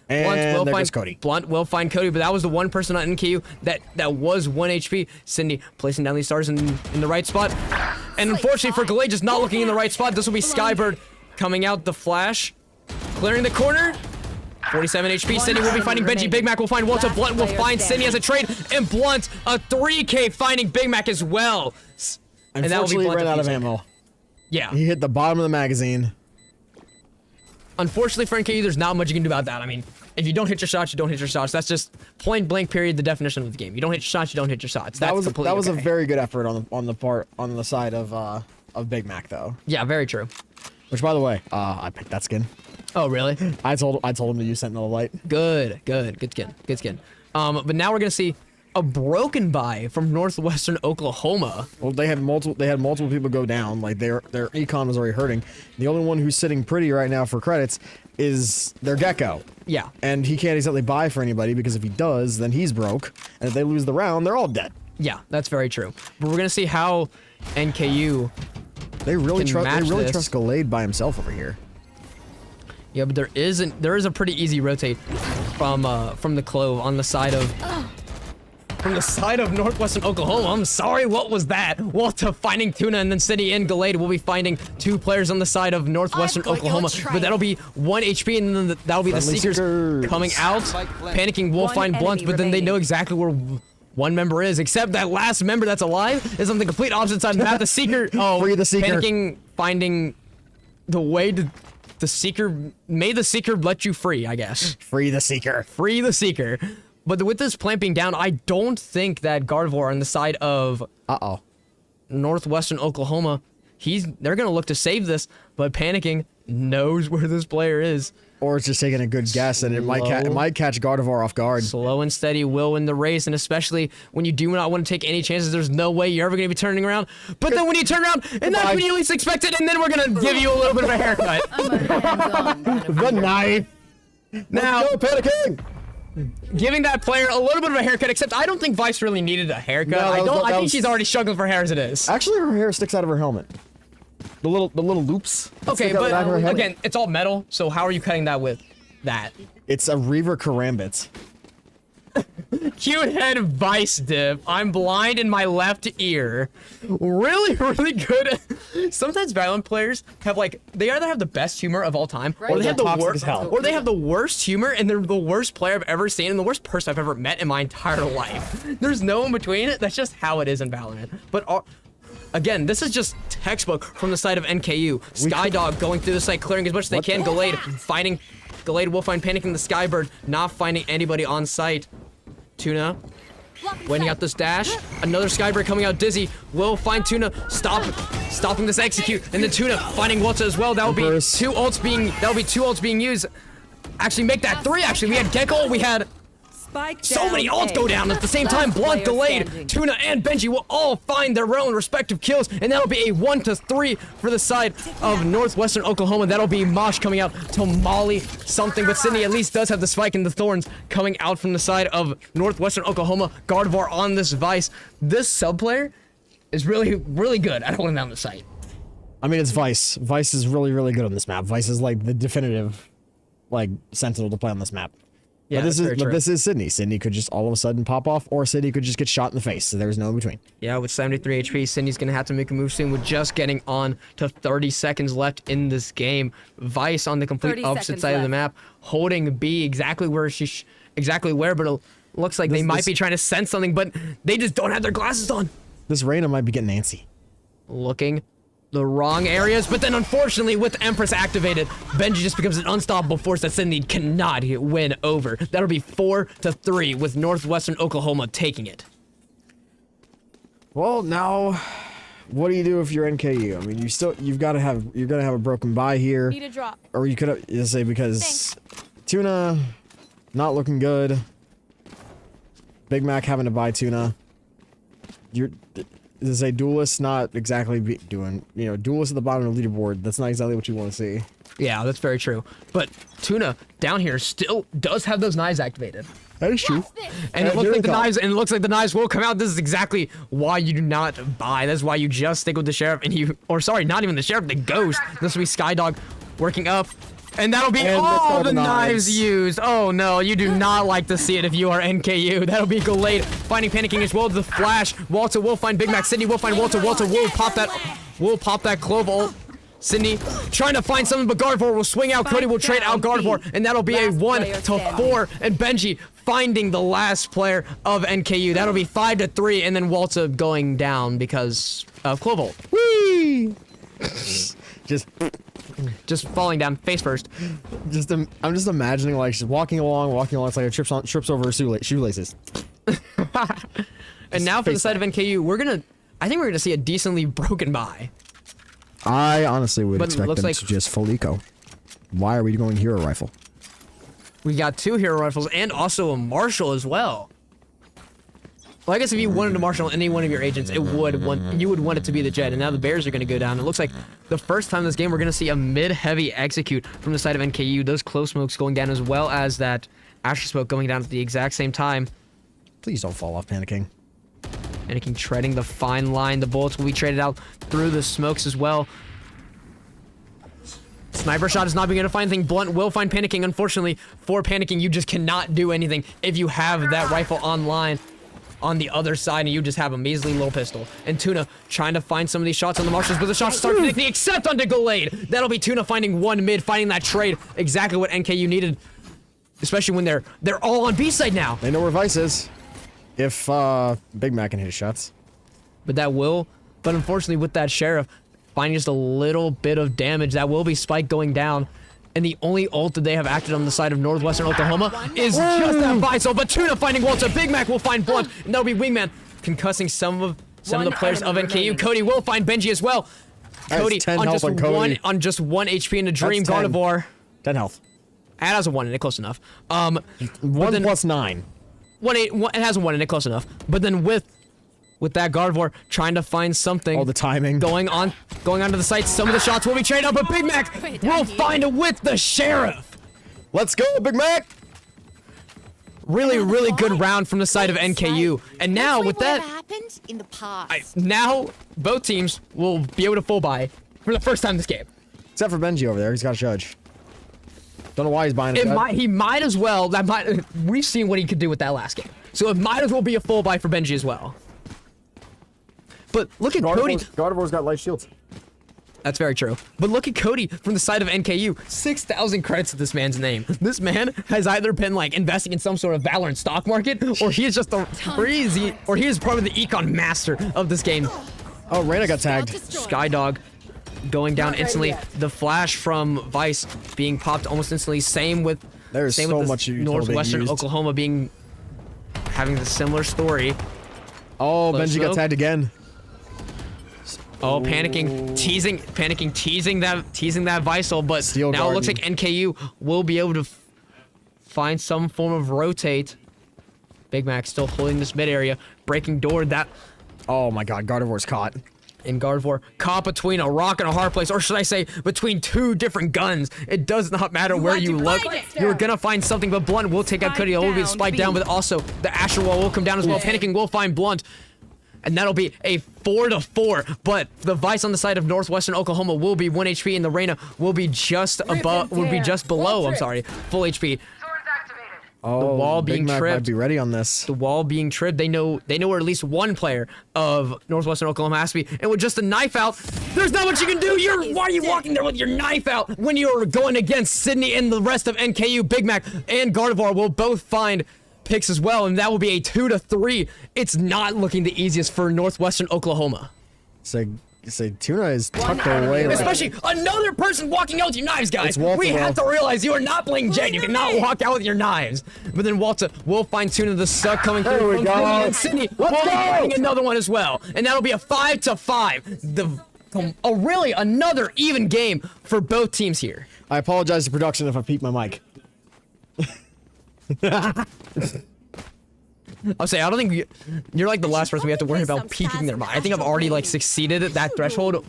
Blunt And will there find goes Cody. Blunt will find Cody, but that was the one person on NKU that was 1 HP. Cindy placing down these stars in the right spot. And unfortunately for Galay, just not looking in the right spot. This will be Skybird coming out the flash. Clearing the corner. 47 HP. Cindy will be finding Benji. Big Mac will find Walter. Blunt will find Cindy as a trade. And Blunt, a 3K finding Big Mac as well. And that will be Unfortunately, he Blunt ran out of defusing. ammo. Yeah. He hit the bottom of the magazine. Unfortunately for NKU, there's not much you can do about that. I mean, if you don't hit your shots, you don't hit your shots. That's just point blank period, the definition of the game. You don't hit your shots, you don't hit your shots. That was completely a okay. very good effort on the side of Big Mac though. Yeah, very true. Which, by the way, I picked that skin. Oh, really? I told him to use Sentinel Light. Good skin. But now we're gonna see a broken buy from Northwestern Oklahoma. Well, they had multiple people go down. Like their econ was already hurting. The only one who's sitting pretty right now for credits is their Gecko. Yeah. And he can't exactly buy for anybody because if he does, then he's broke. And if they lose the round, they're all dead. Yeah, that's very true. But we're gonna see how NKU. They really match this. trust Gallade by himself over here. Yeah, but there is a pretty easy rotate from the Clove on the side of. From the side of Northwestern Oklahoma. I'm sorry, what was that? Walter finding Tuna, and then City and Galade will be finding 2 players on the side of Northwestern I've got your Oklahoma. trail. But that'll be 1 HP, and then that'll be the Friendly Seekers Seekers. coming out. Panicking will One find Blunt, enemy but then they know remaining. exactly where one member is, except that last member that's alive is on the complete opposite side of the map. The Seeker, Free the Seeker. Panicking, finding the way to the Seeker. May the Seeker let you free, I guess. Free the Seeker. Free the Seeker. But with this plant being down, I don't think that Gardevoir on the side of Northwestern Oklahoma, they're gonna look to save this, but Panicking knows where this player is. Or it's just taking a good guess, and it might catch Gardevoir off guard. Slow and steady will win the race, and especially when you do not want to take any chances, there's no way you're ever gonna be turning around. But then when you turn around, and that's when you least expect it, and then we're gonna give you a little bit of a haircut. I'm a hands-on kind of The knife. Now, Let's go, Panicking. giving that player a little bit of a haircut, except I don't think Vice really needed a haircut. No, I think was- she's already struggling for hair as it is. Actually, her hair sticks out of her helmet. The little loops. that Okay, stick out the back of her but helmet. again, it's all metal, so how are you cutting that with that? It's a Reaver Karambit. Cute head Vice dip. I'm blind in my left ear. Really, really good. Sometimes Valorant players have they either have the best humor of all time, or they they're have the toxic worst, as hell. or they have the worst humor, and they're the worst player I've ever seen, and the worst person I've ever met in my entire life. There's no in between. That's just how it is in Valorant. But again, this is just textbook from the side of NKU. Skydog going through the site, clearing as much as they can. Galade finding. Galade will find Panicking the Skybird, not finding anybody on site. Tuna waiting out this dash. Another Skybird coming out. Dizzy will find Tuna, stopping this execute, and then Tuna finding Walter as well. That will be Empress. two ults being used. Actually, make that 3. Actually, we had Gecko, we had Spike so many down ults A. go down at the same time. Last Blunt, player Delayed, standing. Tuna, and Benji will all find their own respective kills, and that'll be a 1-3 for the side of Northwestern Oklahoma. That'll be Mosh coming out to Molly something, but Sydney at least does have the spike and the thorns coming out from the side of Northwestern Oklahoma. Gardevoir on this Vice. This sub player is really, really good at holding down the site. I mean, it's Vice. Vice is really, really good on this map. Vice is like the definitive, Sentinel to play on this map. Yeah, but that's very true. this is Sydney. Sydney could just all of a sudden pop off, or Sydney could just get shot in the face. So there's no in between. Yeah, with 73 HP, Cindy's gonna have to make a move soon. With just getting on to 30 seconds left in this game, Vice on the complete 30 opposite seconds side of the left. map, holding B exactly where but it looks like they might be trying to sense something, but they just don't have their glasses on. This Reyna might be getting antsy. Looking the wrong areas, but then unfortunately with Empress activated, Benji just becomes an unstoppable force that Cindy cannot win over. That'll be 4-3 with Northwestern Oklahoma taking it. Well, now, what do you do if you're NKU? I mean, you're gonna have a broken bye here, Need a drop. or you could have say because Tuna not looking good. Big Mac having to buy Tuna. is a duelist not exactly doing, duelist at the bottom of the leaderboard. That's not exactly what you want to see. Yeah, that's very true. But Tuna down here still does have those knives activated. That is true. And it looks like the knives will come out. This is exactly why you do not buy. That's why you just stick with the sheriff not even the sheriff, the ghost. This will be Skydog working up. And that'll be all the knives used. Oh no, you do not like to see it if you are NKU. That'll be Gallade finding panicking as well as the flash. Walter will find Big Mac. Sydney will find Walter. Walter will pop that Clove ult. Sydney trying to find something, but Gardevoir will swing out. Cody will trade out Gardevoir, and that'll be a 1-4. And Benji finding the last player of NKU. That'll be 5-3, and then Walter going down because of Clove ult. Whee! Just falling down face first. I'm just imagining like she's walking along. It's like it trips over her shoelaces. And now for the side of NKU, I think we're gonna see a decently broken bye. I honestly would expect them like to just full eco. Why are we going hero rifle? We got 2 hero rifles and also a marshal as well. Well, I guess if you wanted to marshal any one of your agents, you would want it to be the Jet. And now the Bears are going to go down. It looks like the first time this game we're going to see a mid-heavy execute from the side of NKU. Those close smokes going down as well as that Asher smoke going down at the exact same time. Please don't fall off panicking. Panicking treading the fine line. The bullets will be traded out through the smokes as well. Sniper shot is not being able to find anything. Blunt will find panicking. Unfortunately, for panicking, you just cannot do anything if you have that rifle online on the other side and you just have a measly little pistol. And Tuna trying to find some of these shots on the marshals, but the shots start connecting except onto Gallade. That'll be Tuna finding one mid, finding that trade. Exactly what NKU needed, especially when they're all on B side now. They know where Vice is. If Big Mac can hit his shots. But unfortunately with that sheriff finding just a little bit of damage, that will be Spike going down. And the only ult that they have acted on the side of Northwestern Oklahoma is just that Vital. But Tuna finding Walter. Big Mac will find Blunt. And that'll be Wingman concussing some of the players of NKU. Cody will find Benji as well. Cody on just one HP in a Dream. Gardevoir. 10 health. It has a 1 in it, close enough. 1 plus 9. It has a 1 in it, close enough. But then with that Gardevoir trying to find something. All the timing. Going onto the site. Some of the shots will be traded out, but Big Mac will find it with the Sheriff. Let's go, Big Mac. Really, really good round from the side of NKU. And now with that, happened in the past. now both teams will be able to full buy for the first time this game. Except for Benji over there. He's got a judge. Don't know why he's buying it. He might as well. We've seen what he could do with that last game. So it might as well be a full buy for Benji as well. But look at Cody. Gardevoir's got light shields. That's very true. But look at Cody from the side of NKU. 6,000 credits to this man's name. This man has either been like investing in some sort of Valorant stock market, or he is just he is probably the econ master of this game. Oh, Reyna got tagged. Skydog going down instantly. The flash from Vice being popped almost instantly. Same with Northwestern Oklahoma having the similar story. Oh, Benji got tagged again. Oh, panicking, teasing that Visal, but Steel now Garden. It looks like NKU will be able to find some form of rotate. Big Mac still holding this mid area, breaking door. Oh my God, Gardevoir's caught. And Gardevoir caught between a rock and a hard place, or should I say, between 2 different guns. It does not matter where you look. You're gonna find something, but Blunt will take out Cody. It will be spiked down, but also the Asher Wall will come down as well. Panicking will find Blunt. And that'll be a 4-4, but the Vice on the side of Northwestern Oklahoma will be 1 HP, and the Reyna will be just below. I'm sorry, full HP. Oh, the wall Big being Mac tripped. might be ready on this. The wall being tripped. They know where at least one player of Northwestern Oklahoma has to be, and with just a knife out, there's not much you can do. Why are you walking there with your knife out when you're going against Sydney and the rest of NKU? Big Mac and Gardevoir will both find picks as well, and that will be a 2-3. It's not looking the easiest for Northwestern Oklahoma. Say Tuna is tucked away. Especially another person walking out with your knives, guys. Walter, we have to realize you are not playing Jet. You cannot walk out with your knives. But then Walter will find Tuna the suck coming through. There we go. And Sydney will be finding another one as well. And that'll be a 5-5. Really another even game for both teams here. I apologize to production if I peep my mic. I'll say, I don't think you're like the last person we have to worry about peeking their mind. I think I've already like succeeded at that threshold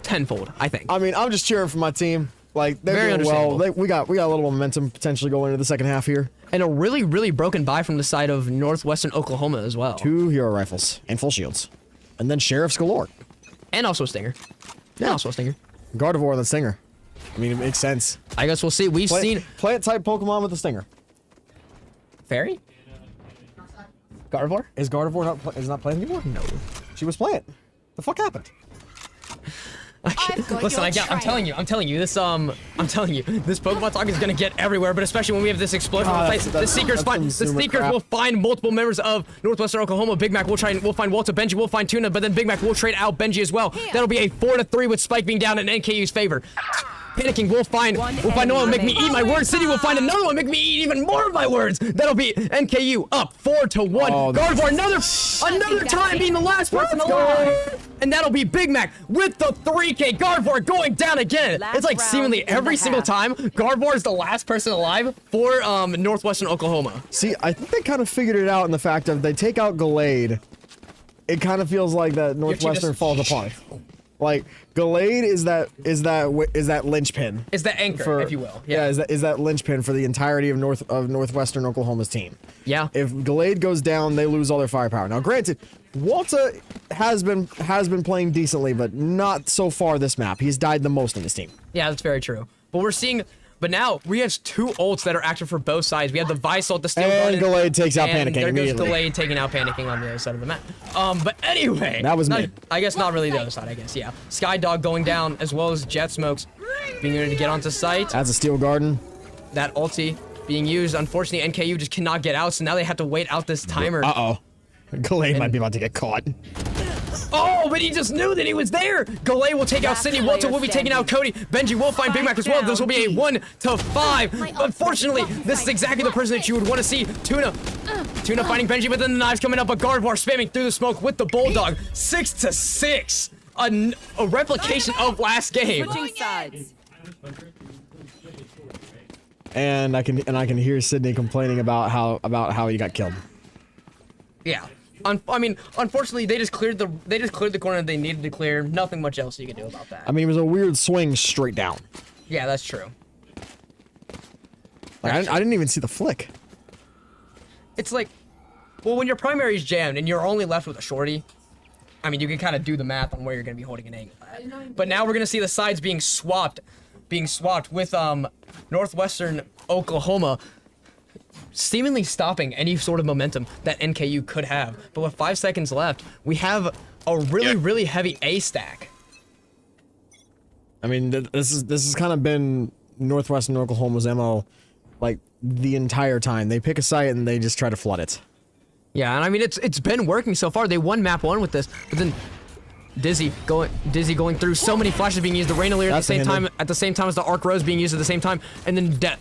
tenfold, I think. I mean, I'm just cheering for my team. Like, they're Very doing well. understandable. We got a little momentum potentially going into the second half here. And a really, really broken buy from the side of Northwestern Oklahoma as well. 2 hero rifles and full shields. And then sheriffs galore. And also a stinger. Yeah. And also a stinger. Gardevoir and the stinger. I mean, it makes sense. I guess we'll see. We've seen Plant type Pokemon with the stinger. Fairy? Gardevoir? Is Gardevoir not playing anymore? No. She was playing. The fuck happened? I've got Listen, your I'm telling you, this Pokemon talk is gonna get everywhere, but especially when we have this explosion. The Seekers will find multiple members of Northwestern Oklahoma. Big Mac will find Walter. Benji will find Tuna, but then Big Mac will trade out Benji as well. That'll be a 4-3 with Spike being down in NKU's favor. Panicking, we'll find no one make me eat my words. City will find another one make me eat even more of my words. That'll be NKU up 4-1. Oh, Gardevoir another time being the last person alive. And that'll be Big Mac with the 3K. Gardevoir going down again. It's like seemingly every single time Gardevoir is the last person alive for Northwestern Oklahoma. See, I think they kind of figured it out in the fact of they take out Gallade. It kind of feels like that Northwestern falls apart. Like Gallade is that linchpin. Is the anchor, if you will. Yeah. Is that linchpin for the entirety of Northwestern Oklahoma's team. Yeah. If Gallade goes down, they lose all their firepower. Now, granted, Walter has been playing decently, but not so far this map. He's died the most in this team. Yeah, that's very true. But now we have 2 ults that are active for both sides. We have the Vice ult, the Steel And Gallade takes out Panicking there goes immediately. Gallade taking out Panicking on the other side of the map. But anyway. That was mid. I guess not really the other side, I guess, yeah. Skydog going down, as well as Jet Smokes being able to get onto site. That's a Steel Garden. That ulti being used. Unfortunately, NKU just cannot get out, so now they have to wait out this timer. Uh-oh. Gallade might be about to get caught. Oh, but he just knew that he was there. Gallade will take out Sydney. Walter will be taking out Cody. Benji will find Big Mac as well. This will be a 1-5. Unfortunately, this is exactly the person that you would want to see. Tuna finding Benji, but then the knives coming up. But Gardevoir spamming through the smoke with the Bulldog. 6-6. A replication of last game. Switching sides. And I can hear Sydney complaining about how he got killed. Yeah. I mean, unfortunately, they just cleared the corner they needed to clear. Nothing much else you can do about that. I mean, it was a weird swing straight down. Yeah, that's true. Like, I didn't even see the flick. It's like, well, when your primary is jammed and you're only left with a shorty, I mean, you can kind of do the math on where you're going to be holding an angle at. But now we're going to see the sides being swapped with Northwestern Oklahoma seemingly stopping any sort of momentum that NKU could have. But with 5 seconds left, we have a really heavy A stack. I mean, this has kind of been Northwestern Oklahoma's MO, like, the entire time. They pick a site and they just try to flood it. Yeah, and I mean, it's been working so far. They won map 1 with this, but then Dizzy going through, so many flashes being used, the Rainaleer at the same time as the Arc Rose being used at the same time, and then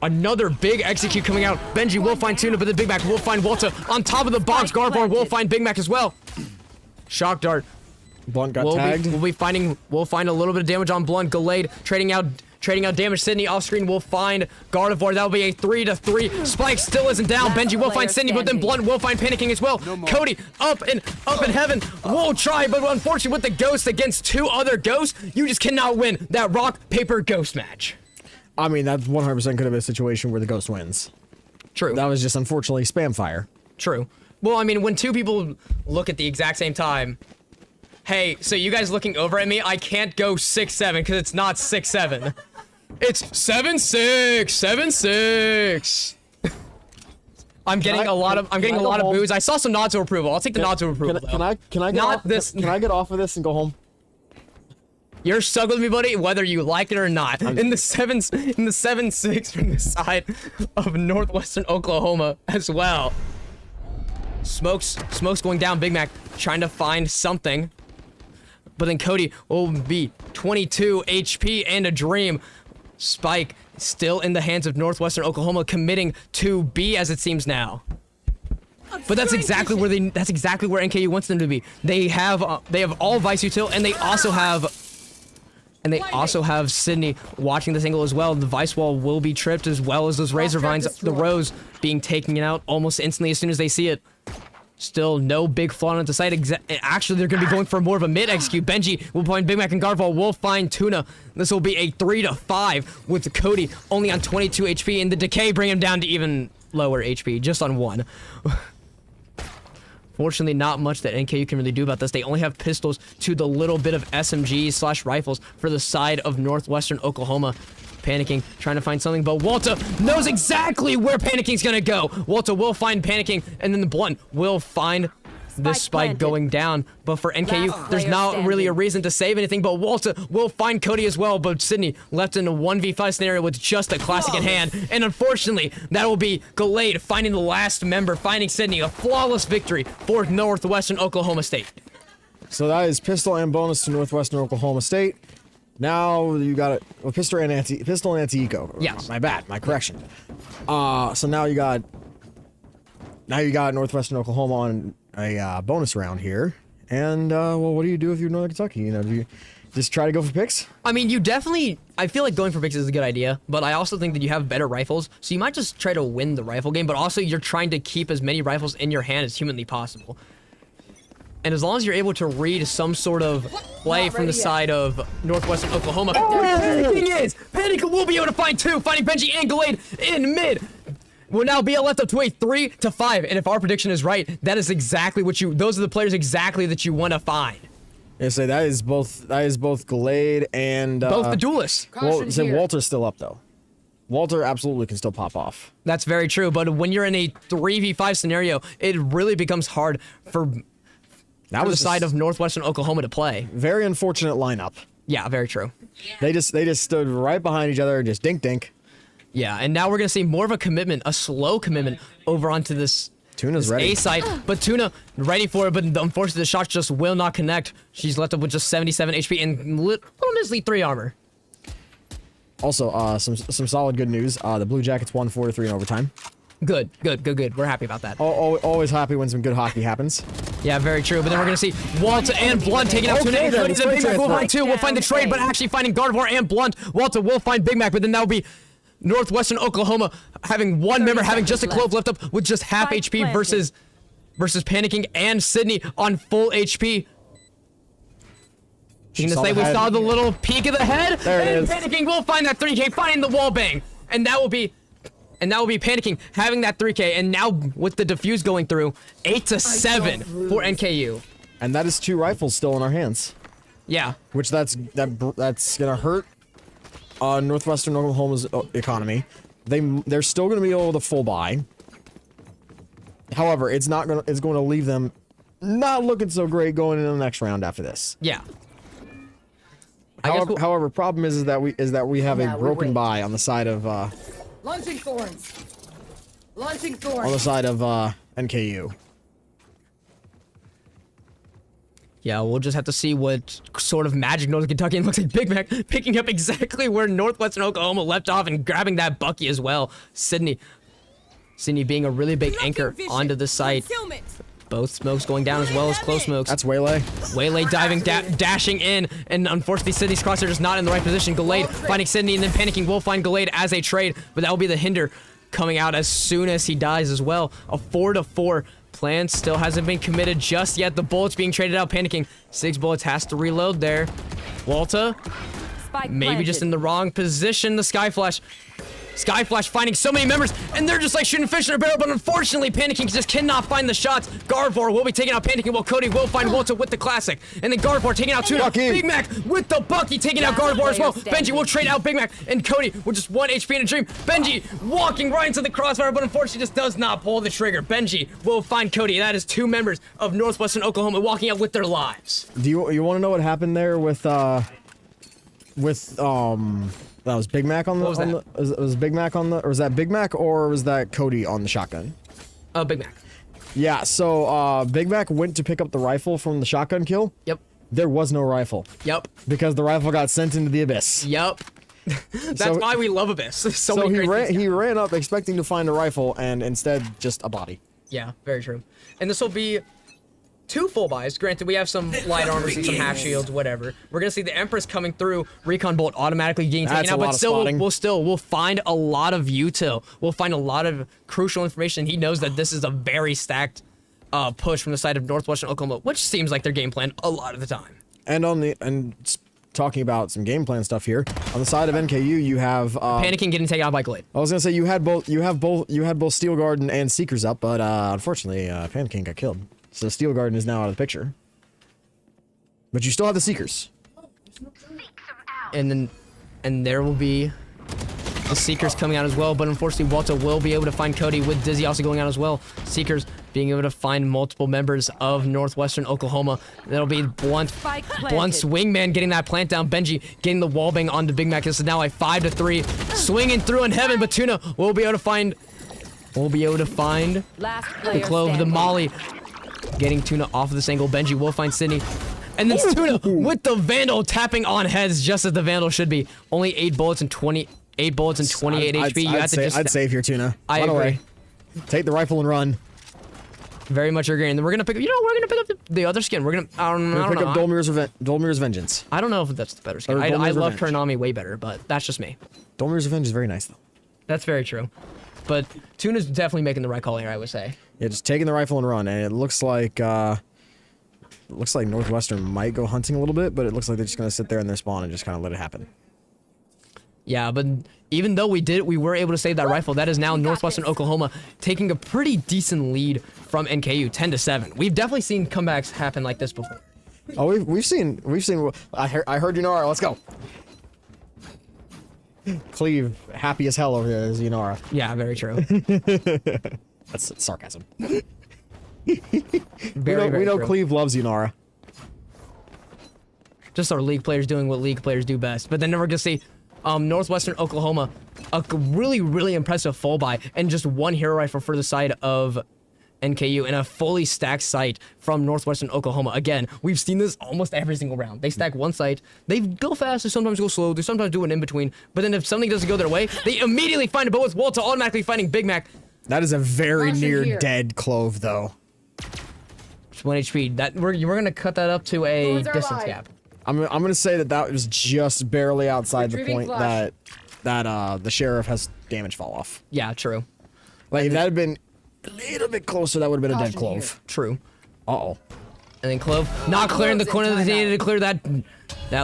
another big execute coming out. Benji will find Tuna, but the Big Mac will find Walter on top of the box. Gardevoir will find Big Mac as well. Shock Dart. Blunt got tagged. We'll find a little bit of damage on Blunt. Gallade trading out damage. Sydney off screen will find Gardevoir. That'll be a 3-3. Spike still isn't down. Benji will find Sydney, but then Blunt will find Panicking as well. Cody up in heaven will try, but unfortunately with the ghost against 2 other ghosts, you just cannot win that rock, paper, ghost match. I mean, that 100% could have been a situation where the ghost wins. True. That was just unfortunately spam fire. True. Well, I mean, when 2 people look at the exact same time, hey, so you guys looking over at me, I can't go 6-7 because it's not 6-7. It's 7-6, 7-6. I'm getting a lot of boos. I saw some nods of approval. I'll take the nods of approval. Can I get off of this and go home? You're stuck with me, buddy, whether you like it or not. In the 7-6 from the side of Northwestern Oklahoma as well. Smokes going down. Big Mac trying to find something. But then Cody will be 22 HP and a dream. Spike still in the hands of Northwestern Oklahoma, committing to B as it seems now. But that's exactly where NKU wants them to be. They have all Vice Util, and they also have And they also have Sydney watching this angle as well. The Vice Wall will be tripped as well as those Razor Vines. The Rose being taken out almost instantly as soon as they see it. Still no big flaw on the side. Actually, they're going to be going for more of a mid execute. Benji will find Big Mac and Garval will find Tuna. This will be a 3-5 with Cody only on 22 HP. And the Decay bring him down to even lower HP, just on 1. Fortunately, not much that NKU can really do about this. They only have pistols to the little bit of SMGs/rifles for the side of Northwestern Oklahoma. Panicking, trying to find something, but Walter knows exactly where Panicking's gonna go. Walter will find Panicking, and then the Blunt will find this spike going down. But for NKU, there's not really a reason to save anything, but Walter will find Cody as well. But Sydney left in a 1v5 scenario with just a classic in hand. And unfortunately, that will be Gallade finding the last member, finding Sydney. A flawless victory for Northwestern Oklahoma State. So that is pistol and bonus to Northwestern Oklahoma State. Now you got it. Well, pistol and anti-eco. Yes. My bad. My correction. So now you got Northwestern Oklahoma on a bonus round here. And well, what do you do if you're Northern Kentucky? You know, do you just try to go for picks? I mean, I feel like going for picks is a good idea, but I also think that you have better rifles, so you might just try to win the rifle game, but also you're trying to keep as many rifles in your hand as humanly possible. And as long as you're able to read some sort of play from the side of Northwestern Oklahoma, Panicking will be able to find 2, finding Benji and Gallade in mid. Will now be left up to a 3-5, and if our prediction is right, that is exactly those are the players exactly that you want to find. Yeah, so that is both Gallade and Both the duelists. Walter's still up though. Walter absolutely can still pop off. That's very true, but when you're in a 3v5 scenario, it really becomes hard for the side of Northwestern Oklahoma to play. Very unfortunate lineup. Yeah, very true. They just stood right behind each other and just dink dink. Yeah, and now we're gonna see more of a commitment, a slow commitment over onto this Tuna's ready. A side, but Tuna ready for it, but unfortunately the shots just will not connect. She's left up with just 77 HP and little measly 3 armor. Also, some solid good news. The Blue Jackets won 4-3 in overtime. Good. We're happy about that. Always happy when some good hockey happens. Yeah, very true. But then we're gonna see Walter and Blunt taking out Tuna. And Big Mac will find 2. We'll find the trade, but actually finding Gardevoir and Blunt. Walter will find Big Mac, but then that will be Northwestern Oklahoma having one member having just a clove left up with just half HP versus Panicking and Sydney on full HP. She's gonna say we saw the little peek of the head, and Panicking will find that 3K, finding the wall bang, and that will be Panicking having that 3K, and now with the defuse going through, 8-7 for NKU. And that is 2 rifles still in our hands. Yeah. Which that's gonna hurt Northwestern Oklahoma's economy. They're still gonna be able to full buy. However, it's going to leave them not looking so great going into the next round after this. Yeah. However, problem is that we have a broken buy on the side of Launching thorns. on the side of NKU. Yeah, we'll just have to see what sort of magic Northern Kentucky looks like. Big Mac picking up exactly where Northwestern Oklahoma left off and grabbing that Bucky as well. Sydney being a really big anchor onto the site. Both smokes going down as well as close smokes. That's Waylay. Waylay diving, dashing in, and unfortunately Sydney's crosshair is not in the right position. Gallade finding Sydney, and then Panicking will find Gallade as a trade, but that will be the hinder coming out as soon as he dies as well. A 4-4 plan still hasn't been committed just yet. The bullets being traded out. Panicking 6 bullets, has to reload there. Walter maybe just in the wrong position. The Sky Flash finding so many members, and they're just like shooting fish in a barrel, but unfortunately Panicking just cannot find the shots. Gardevoir will be taking out Panicking while Cody will find Walter with the classic, and then Gardevoir taking out Tuna. Big Mac with the Bucky taking out Gardevoir as well. Benji will trade out Big Mac, and Cody with just 1 HP and a dream. Benji walking right into the crossfire, but unfortunately just does not pull the trigger. Benji will find Cody. That is 2 members of Northwestern Oklahoma walking out with their lives. Do you want to know what happened there with that was Big Mac on the. Was Big Mac on the, or was that Big Mac or was that Cody on the shotgun? Big Mac. Yeah. So Big Mac went to pick up the rifle from the shotgun kill. Yep. There was no rifle. Yep. Because the rifle got sent into the abyss. Yep. That's why we love Abyss. So he ran up expecting to find a rifle and instead just a body. Yeah, very true. And this will be 2 full buys. Granted, we have some light armors and some half shields, whatever. We're gonna see the Empress coming through. Recon Bolt automatically getting taken out, but still, we'll find a lot of util. We'll find a lot of crucial information. He knows that this is a very stacked push from the side of Northwestern Oklahoma, which seems like their game plan a lot of the time. And talking about some game plan stuff here, on the side of NKU, you have Panicking getting taken out by Glade. I was gonna say you had both Steel Garden and Seekers up, but unfortunately, Panicking got killed. So Steel Garden is now out of the picture. But you still have the Seekers. And there will be the Seekers coming out as well, but unfortunately Walter will be able to find Cody with Dizzy also going out as well. Seekers being able to find multiple members of Northwestern Oklahoma. That'll be Blunt's wingman getting that plant down. Benji getting the wallbang onto Big Mac. This is now a 5-3. Swinging through in heaven, but Tuna will be able to find the Clove, the Molly. Getting Tuna off of this angle. Benji will find Sydney. And then Tuna with the Vandal tapping on heads just as the Vandal should be. Only 8 bullets and 28 HP. I'd save here, Tuna. I agree. Away. Take the rifle and run. Very much agree. And then we're gonna pick up. We're gonna pick up the other skin. We're gonna. I don't know. Pick up Dolmir's Vengeance. I don't know if that's the better skin. I love Kuronami way better, but that's just me. Dolmir's Revenge is very nice though. That's very true. But Tuna's definitely making the right call here, I would say. Yeah, just taking the rifle and run, and it looks like Northwestern might go hunting a little bit, but it looks like they're just gonna sit there in their spawn and just kind of let it happen. Yeah, but even though we were able to save that rifle, that is now Northwestern Oklahoma taking a pretty decent lead from NKU, 10-7. We've definitely seen comebacks happen like this before. Oh, we've seen. I heard Unara. Let's go. Cleve, happy as hell over here as Unara. Yeah, very true. That's sarcasm. We know Cleve loves Unara. Just our league players doing what league players do best. But then we're gonna see Northwestern Oklahoma, a really, really impressive full buy, and just 1 hero rifle for the side of NKU, and a fully stacked site from Northwestern Oklahoma. Again, we've seen this almost every single round. They stack one site, they go fast, they sometimes go slow, they sometimes do an in-between, but then if something doesn't go their way, they immediately find a bow with Walter automatically finding Big Mac. That is a very near dead Clove, though. It's 1 HP. We're gonna cut that up to a distance gap. I'm gonna say that was just barely outside the point that the sheriff has damage fall off. Yeah, true. Like if that had been a little bit closer, that would have been a dead Clove. True. Uh-oh. And then Clove not clearing the corner that they needed to clear that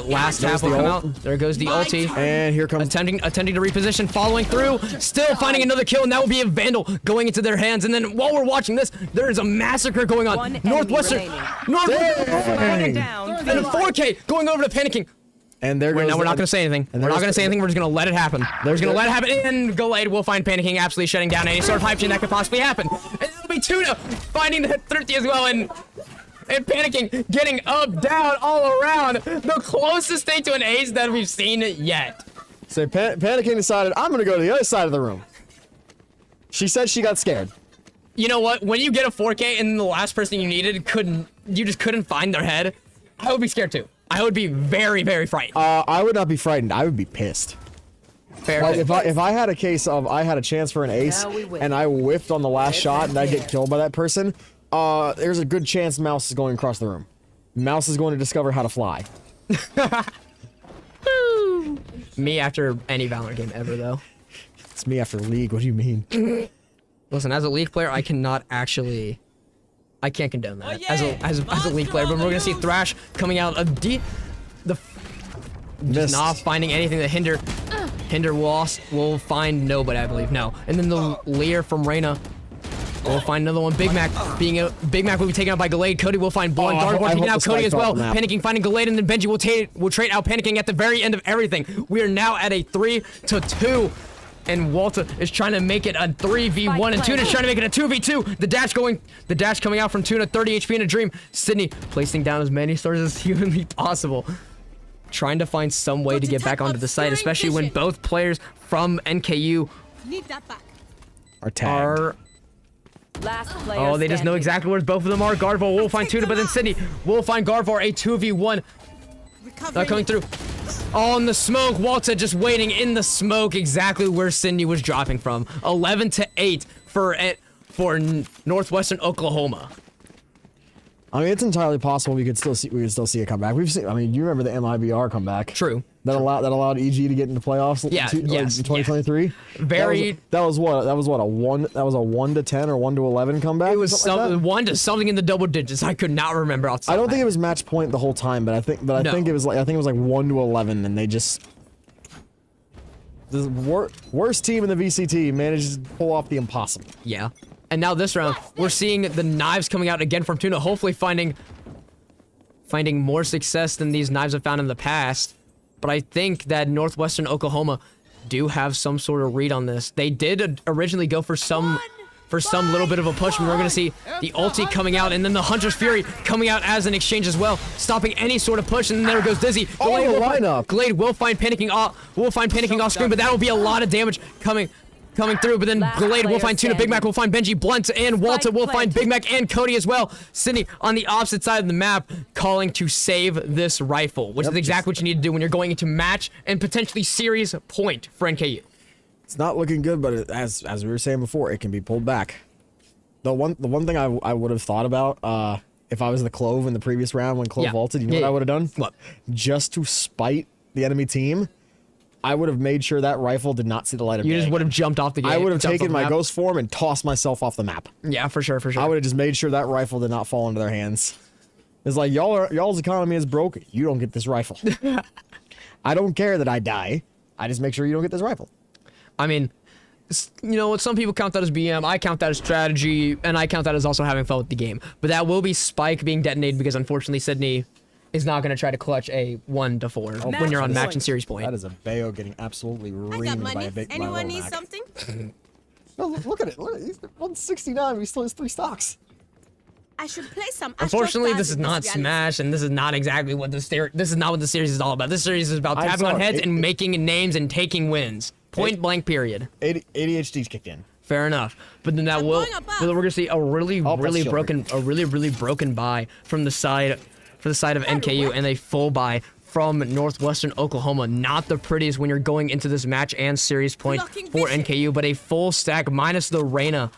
last tap will come out. There goes the ulti. And here comes attempting to reposition, following through, still finding another kill, and that will be a Vandal going into their hands. And then while we're watching this, there is a massacre going on. Northwestern and a 4K going over to Panicking. And there goes. Now we're not gonna say anything. We're not gonna say anything. We're just gonna let it happen. We're just gonna let it happen. And Glade will find Panicking absolutely shutting down any sort of hype chain that could possibly happen. And it'll be Tuna finding the Thrifty as well, and Panicking getting up, down, all around. The closest thing to an ace that we've seen yet. So Panicking decided, I'm gonna go to the other side of the room. She said she got scared. You know what? When you get a 4K and the last person you needed you just couldn't find their head, I would be scared too. I would be very, very frightened. I would not be frightened. I would be pissed. Fair. Like if I had a case of I had a chance for an ace and I whiffed on the last shot and I get killed by that person, there's a good chance Mouse is going across the room. Mouse is going to discover how to fly. Me after any Valorant game ever, though. It's me after League. What do you mean? Listen, as a League player, I can't condone that as a League player. But we're gonna see Thrash coming out of just not finding anything that Hinder will find nobody, I believe. No, and then the Lear from Reyna. We'll find another one. Big Mac will be taken out by Glade. Cody will find Blunt. Gargoyle taking out Cody as well. Panicking finding Glade, and then Benji will trade out Panicking at the very end of everything. We are now at a 3-2. And Walter is trying to make it a 3v1, and Tuna's trying to make it a 2v2. The dash coming out from Tuna, 30 HP in a dream. Sydney placing down as many stars as humanly possible. Trying to find some way to get back onto the site, especially when both players from NKU are tagged. Oh, they just know exactly where both of them are. Garvar will find Tuna, but then Sydney will find Garvar, a 2v1. Coming through. On the smoke, Walter just waiting in the smoke exactly where Sydney was dropping from. 11-8 for Northwestern Oklahoma. I mean, it's entirely possible we could still see a comeback. We've seen. I mean, you remember the MIBR comeback? True. That allowed EG to get into playoffs. Yeah, in yes, 2023. Very. That was what a 1 to 10 or 1 to 11 comeback. It was like that? 1 to something in the double digits. I could not remember off the top I don't of my think head. it was match point the whole time, but I think No. it was like 1 to 11, and they just the worst team in the VCT manages to pull off the impossible. Yeah. And now this round, we're seeing the knives coming out again from Tuna, hopefully finding more success than these knives have found in the past. But I think that Northwestern Oklahoma do have some sort of read on this. They did originally go for some little bit of a push, and we're going to see the ulti coming out, and then the Hunter's Fury coming out as an exchange as well, stopping any sort of push, and then there goes Dizzy. Oh, the lineup. Glade will find panicking off screen, but that will be a lot of damage coming through, but then Glade will find Tuna, Big Mac will find Benji, Blunt, and Walter will find Big Mac and Cody as well. Sydney on the opposite side of the map, calling to save this rifle, which is exactly what you need to do when you're going into match and potentially series point for NKU. It's not looking good, but as we were saying before, it can be pulled back. The one thing I would have thought about if I was the Clove in the previous round when Clove vaulted, you know what I would have done? What? Just to spite the enemy team, I would have made sure that rifle did not see the light of day. You just would have jumped off the game. I would have taken my ghost form and tossed myself off the map. Yeah, for sure. I would have just made sure that rifle did not fall into their hands. It's like y'all's economy is broke. You don't get this rifle. I don't care that I die. I just make sure you don't get this rifle. I mean, you know what? Some people count that as BM. I count that as strategy, and I count that as also having fun with the game. But that will be Spike being detonated because unfortunately Sydney is not going to try to clutch a 1 to 4 when you're on match and series point. That is a Bayo getting absolutely reamed by a big. Anyone need something? No, look at it. Look, he's 169. He still has 3 stocks. I should play some. Unfortunately, this is not Smash, and this is not exactly what this is not what the series is all about. This series is about tapping on heads and making names and taking wins. Point blank. Period. ADHD's kicked in. Fair enough, but then that will. But then we're gonna see a really broken buy from the side of NKU, and a full buy from Northwestern Oklahoma. Not the prettiest when you're going into this match and series point for NKU, but a full stack minus the Reyna.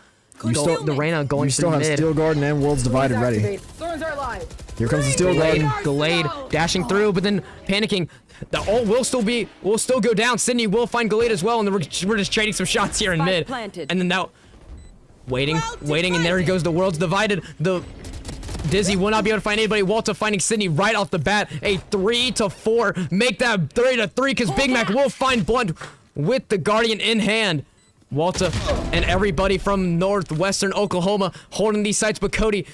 The Reyna going You still have mid. Steel Garden and Worlds Divided ready. Thorns are alive. Here comes the Steel Garden. Glade dashing through, but then panicking. The ult will still go down. Sydney will find Glade as well, and then we're just trading some shots here in mid. And then now, waiting, and there he goes. The World's Divided. The Dizzy will not be able to find anybody. Walter finding Sydney right off the bat. A 3 to 4. Make that 3 to 3 because Big Mac will find Blunt with the Guardian in hand. Walter and everybody from Northwestern Oklahoma holding these sites, but Cody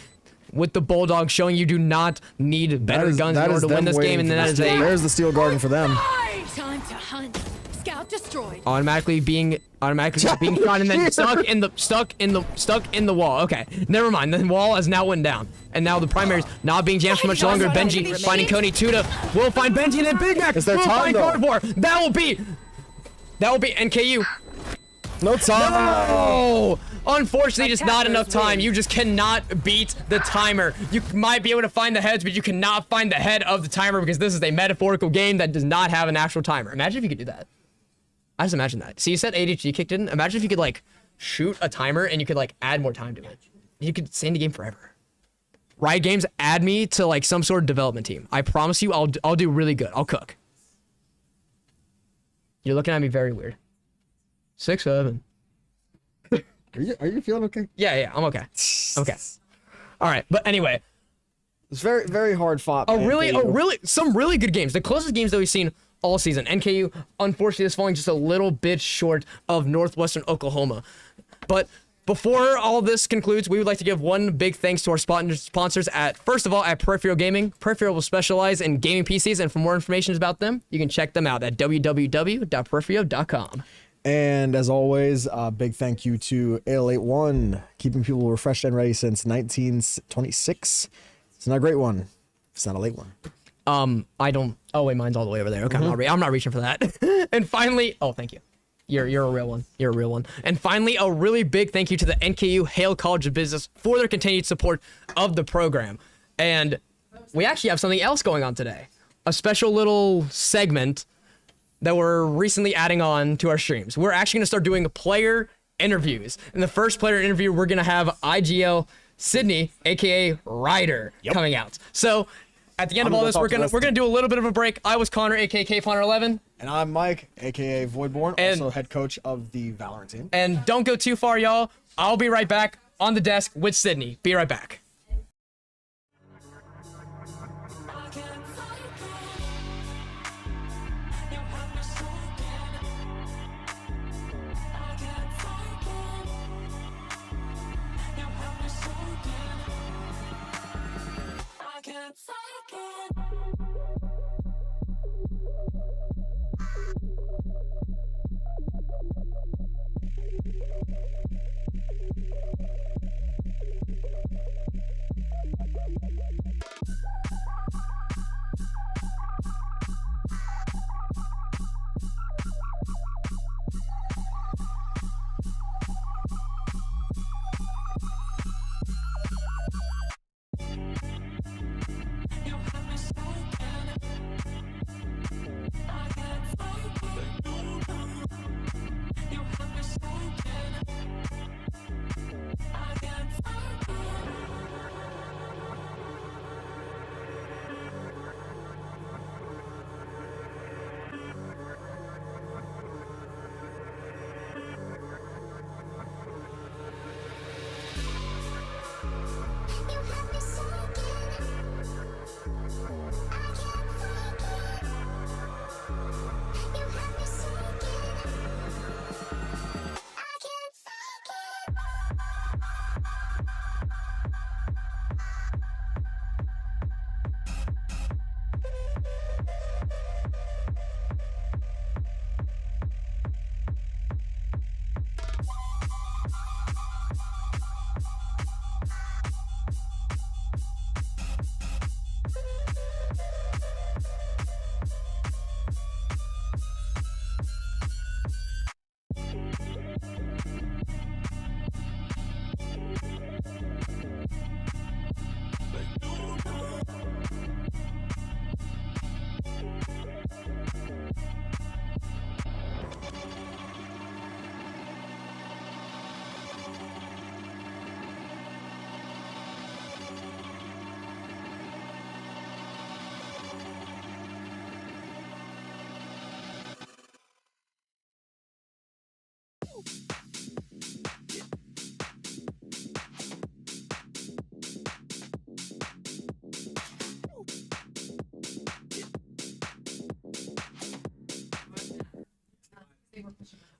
with the Bulldog showing you do not need better guns in order to win this game, and then that is there's the Steel Garden for them. Time to hunt. Scout destroyed. automatically being shot and then stuck in the wall. Okay, never mind. The wall has now went down, and now the primary's not being jammed for much longer. Benji finding Cody. Tuda will find Benji, and then Big Mac will find Cardboard. That will be NKU. No time. No! Unfortunately, just not enough time. You just cannot beat the timer. You might be able to find the heads, but you cannot find the head of the timer because this is a metaphorical game that does not have an actual timer. Imagine if you could do that. I just imagine that. See, you said ADHD kicked in. Imagine if you could, like, shoot a timer and you could, like, add more time to it. You could stay in the game forever. Riot Games, add me to, like, some sort of development team. I promise you, I'll do really good. I'll cook. You're looking at me very weird. 6-7. Are you feeling okay? Yeah, I'm okay. Okay. All right, but anyway, It's very, very hard fought. some really good games. The closest games that we've seen all season. NKU, unfortunately, is falling just a little bit short of Northwestern Oklahoma. But before all this concludes, we would like to give one big thanks to our sponsors first of all, at Peripheral Gaming. Peripheral will specialize in gaming PCs, and for more information about them, you can check them out at www.peripheral.com. And as always, big thank you to AL81, keeping people refreshed and ready since 1926. It's not a great one. It's not a late one. I don't. Oh wait, mine's all the way over there. Okay, I'm not reaching for that. And finally, oh, thank you. You're a real one. You're a real one. And finally, a really big thank you to the NKU Hale College of Business for their continued support of the program. And we actually have something else going on today. A special little segment that we're recently adding on to our streams. We're actually going to start doing player interviews. In the first player interview, we're going to have IGL Sydney, aka Ryder, coming out. So at the end of all this, we're gonna do a little bit of a break. I was Connor, aka Kfaunner11. And I'm Mike, aka Voidborn, And- also head coach of the Valorant team. And don't go too far, y'all. I'll be right back on the desk with Sydney. Be right back.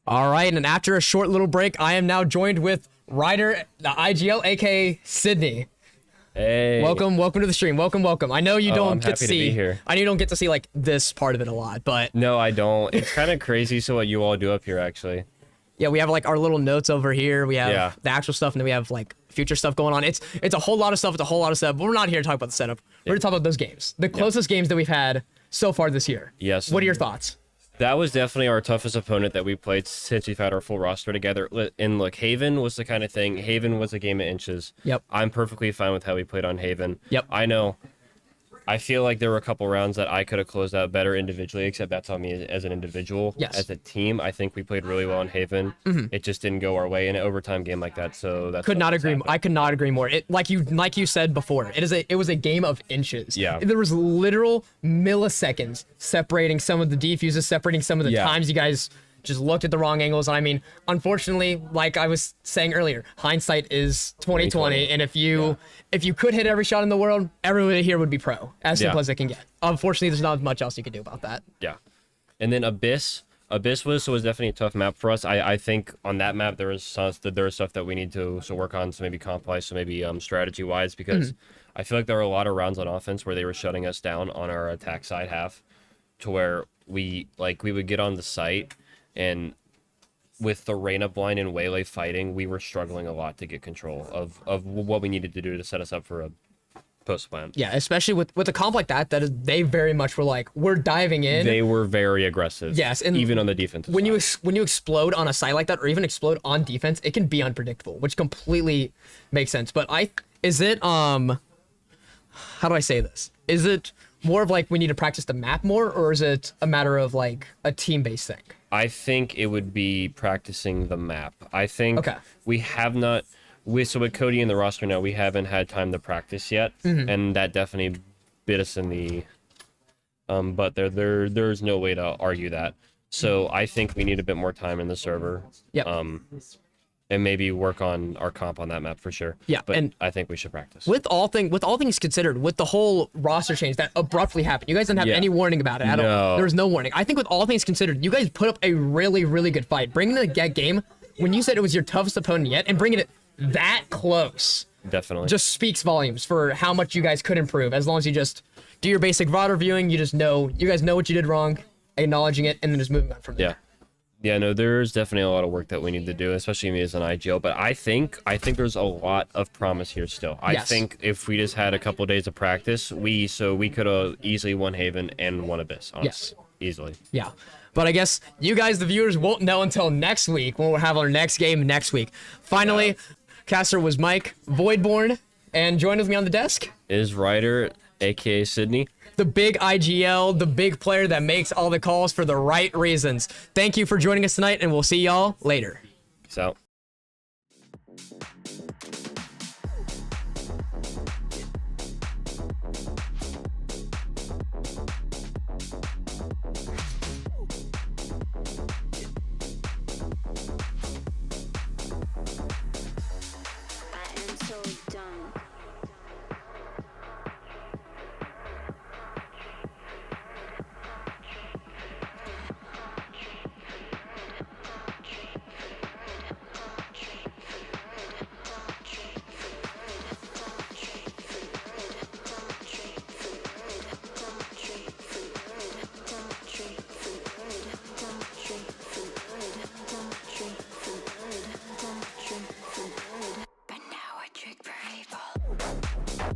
All right, and after a short little break, I am now joined with Ryder, the IGL, aka Sydney. Hey. Welcome to the stream. Welcome. I know you don't I'm get happy to to see. be here. I know you don't get to see like this part of it a lot, but No, I don't. It's kind of crazy. So what you all do up here, actually? yeah, we have like our little notes over here. We have Yeah. the actual stuff, and then we have like future stuff going on. It's a whole lot of stuff. But we're not here to talk about the setup. We're here to talk about those games, the closest games that we've had so far this year. Yes. What are your thoughts? That was definitely our toughest opponent that we played since we've had our full roster together. And look, Haven was the kind of thing. Haven was a game of inches. Yep. I'm perfectly fine with how we played on Haven. Yep. I know. I feel like there were a couple rounds that I could have closed out better individually, except that's on me as an individual. Yes. As a team, I think we played really well in Haven. It just didn't go our way in an overtime game like that. So that's Could not what's agree. happened. I could not agree more. It like you said before. It was a game of inches. Yeah. There was literal milliseconds separating some of the defuses, separating some of the Yeah. times you guys just looked at the wrong angles. And I mean, unfortunately, like I was saying earlier, hindsight is 2020. 2020. And if you could hit every shot in the world, everyone here would be pro. As simple Yeah. as it can get. Unfortunately, there's not much else you can do about that. Yeah. And then Abyss was definitely a tough map for us. I think on that map there was stuff that we need to work on, so maybe comp wise, so maybe strategy wise, because I feel like there were a lot of rounds on offense where they were shutting us down on our attack side half, to where we would get on the site, and with the Reyna blind and Waylay fighting, we were struggling a lot to get control of what we needed to do to set us up for a post plan. Yeah, especially with a comp like that, they very much were like, we're diving in. They were very aggressive. Yes, and even on the defensive when side. you explode on a site like that, or even explode on defense, it can be unpredictable, which completely makes sense. But is it how do I say this? Is it more of like we need to practice the map more, or is it a matter of like a team-based thing? I think it would be practicing the map. I think Okay. we have not with Cody in the roster now, we haven't had time to practice yet, and that definitely bit us in the. But there's no way to argue that. So I think we need a bit more time in the server. Yeah. And maybe work on our comp on that map for sure. Yeah, but and I think we should practice. With all things considered, with the whole roster change that abruptly happened, you guys didn't have Yeah. any warning about it at all. No. There was no warning. I think with all things considered, you guys put up a really, really good fight. Bringing the get game when you said it was your toughest opponent yet, and bringing it that close Definitely. just speaks volumes for how much you guys could improve. As long as you just do your basic VOD reviewing, you guys know what you did wrong, acknowledging it, and then just moving on from there. Yeah. Yeah, no, there's definitely a lot of work that we need to do, especially me as an IGL. But I think there's a lot of promise here still. I Yes. think if we just had a couple of days of practice, we could have easily won Haven and won Abyss. Honestly. Yes. Easily. Yeah. But I guess you guys, the viewers, won't know until next week when we'll have our next game next week. Finally, caster was Mike Voidborn, and joined with me on the desk, Is Ryder, aka Sydney. the big IGL, the big player that makes all the calls for the right reasons. Thank you for joining us tonight, and we'll see y'all later. Peace out. I am so dumb. But now a trick for evil.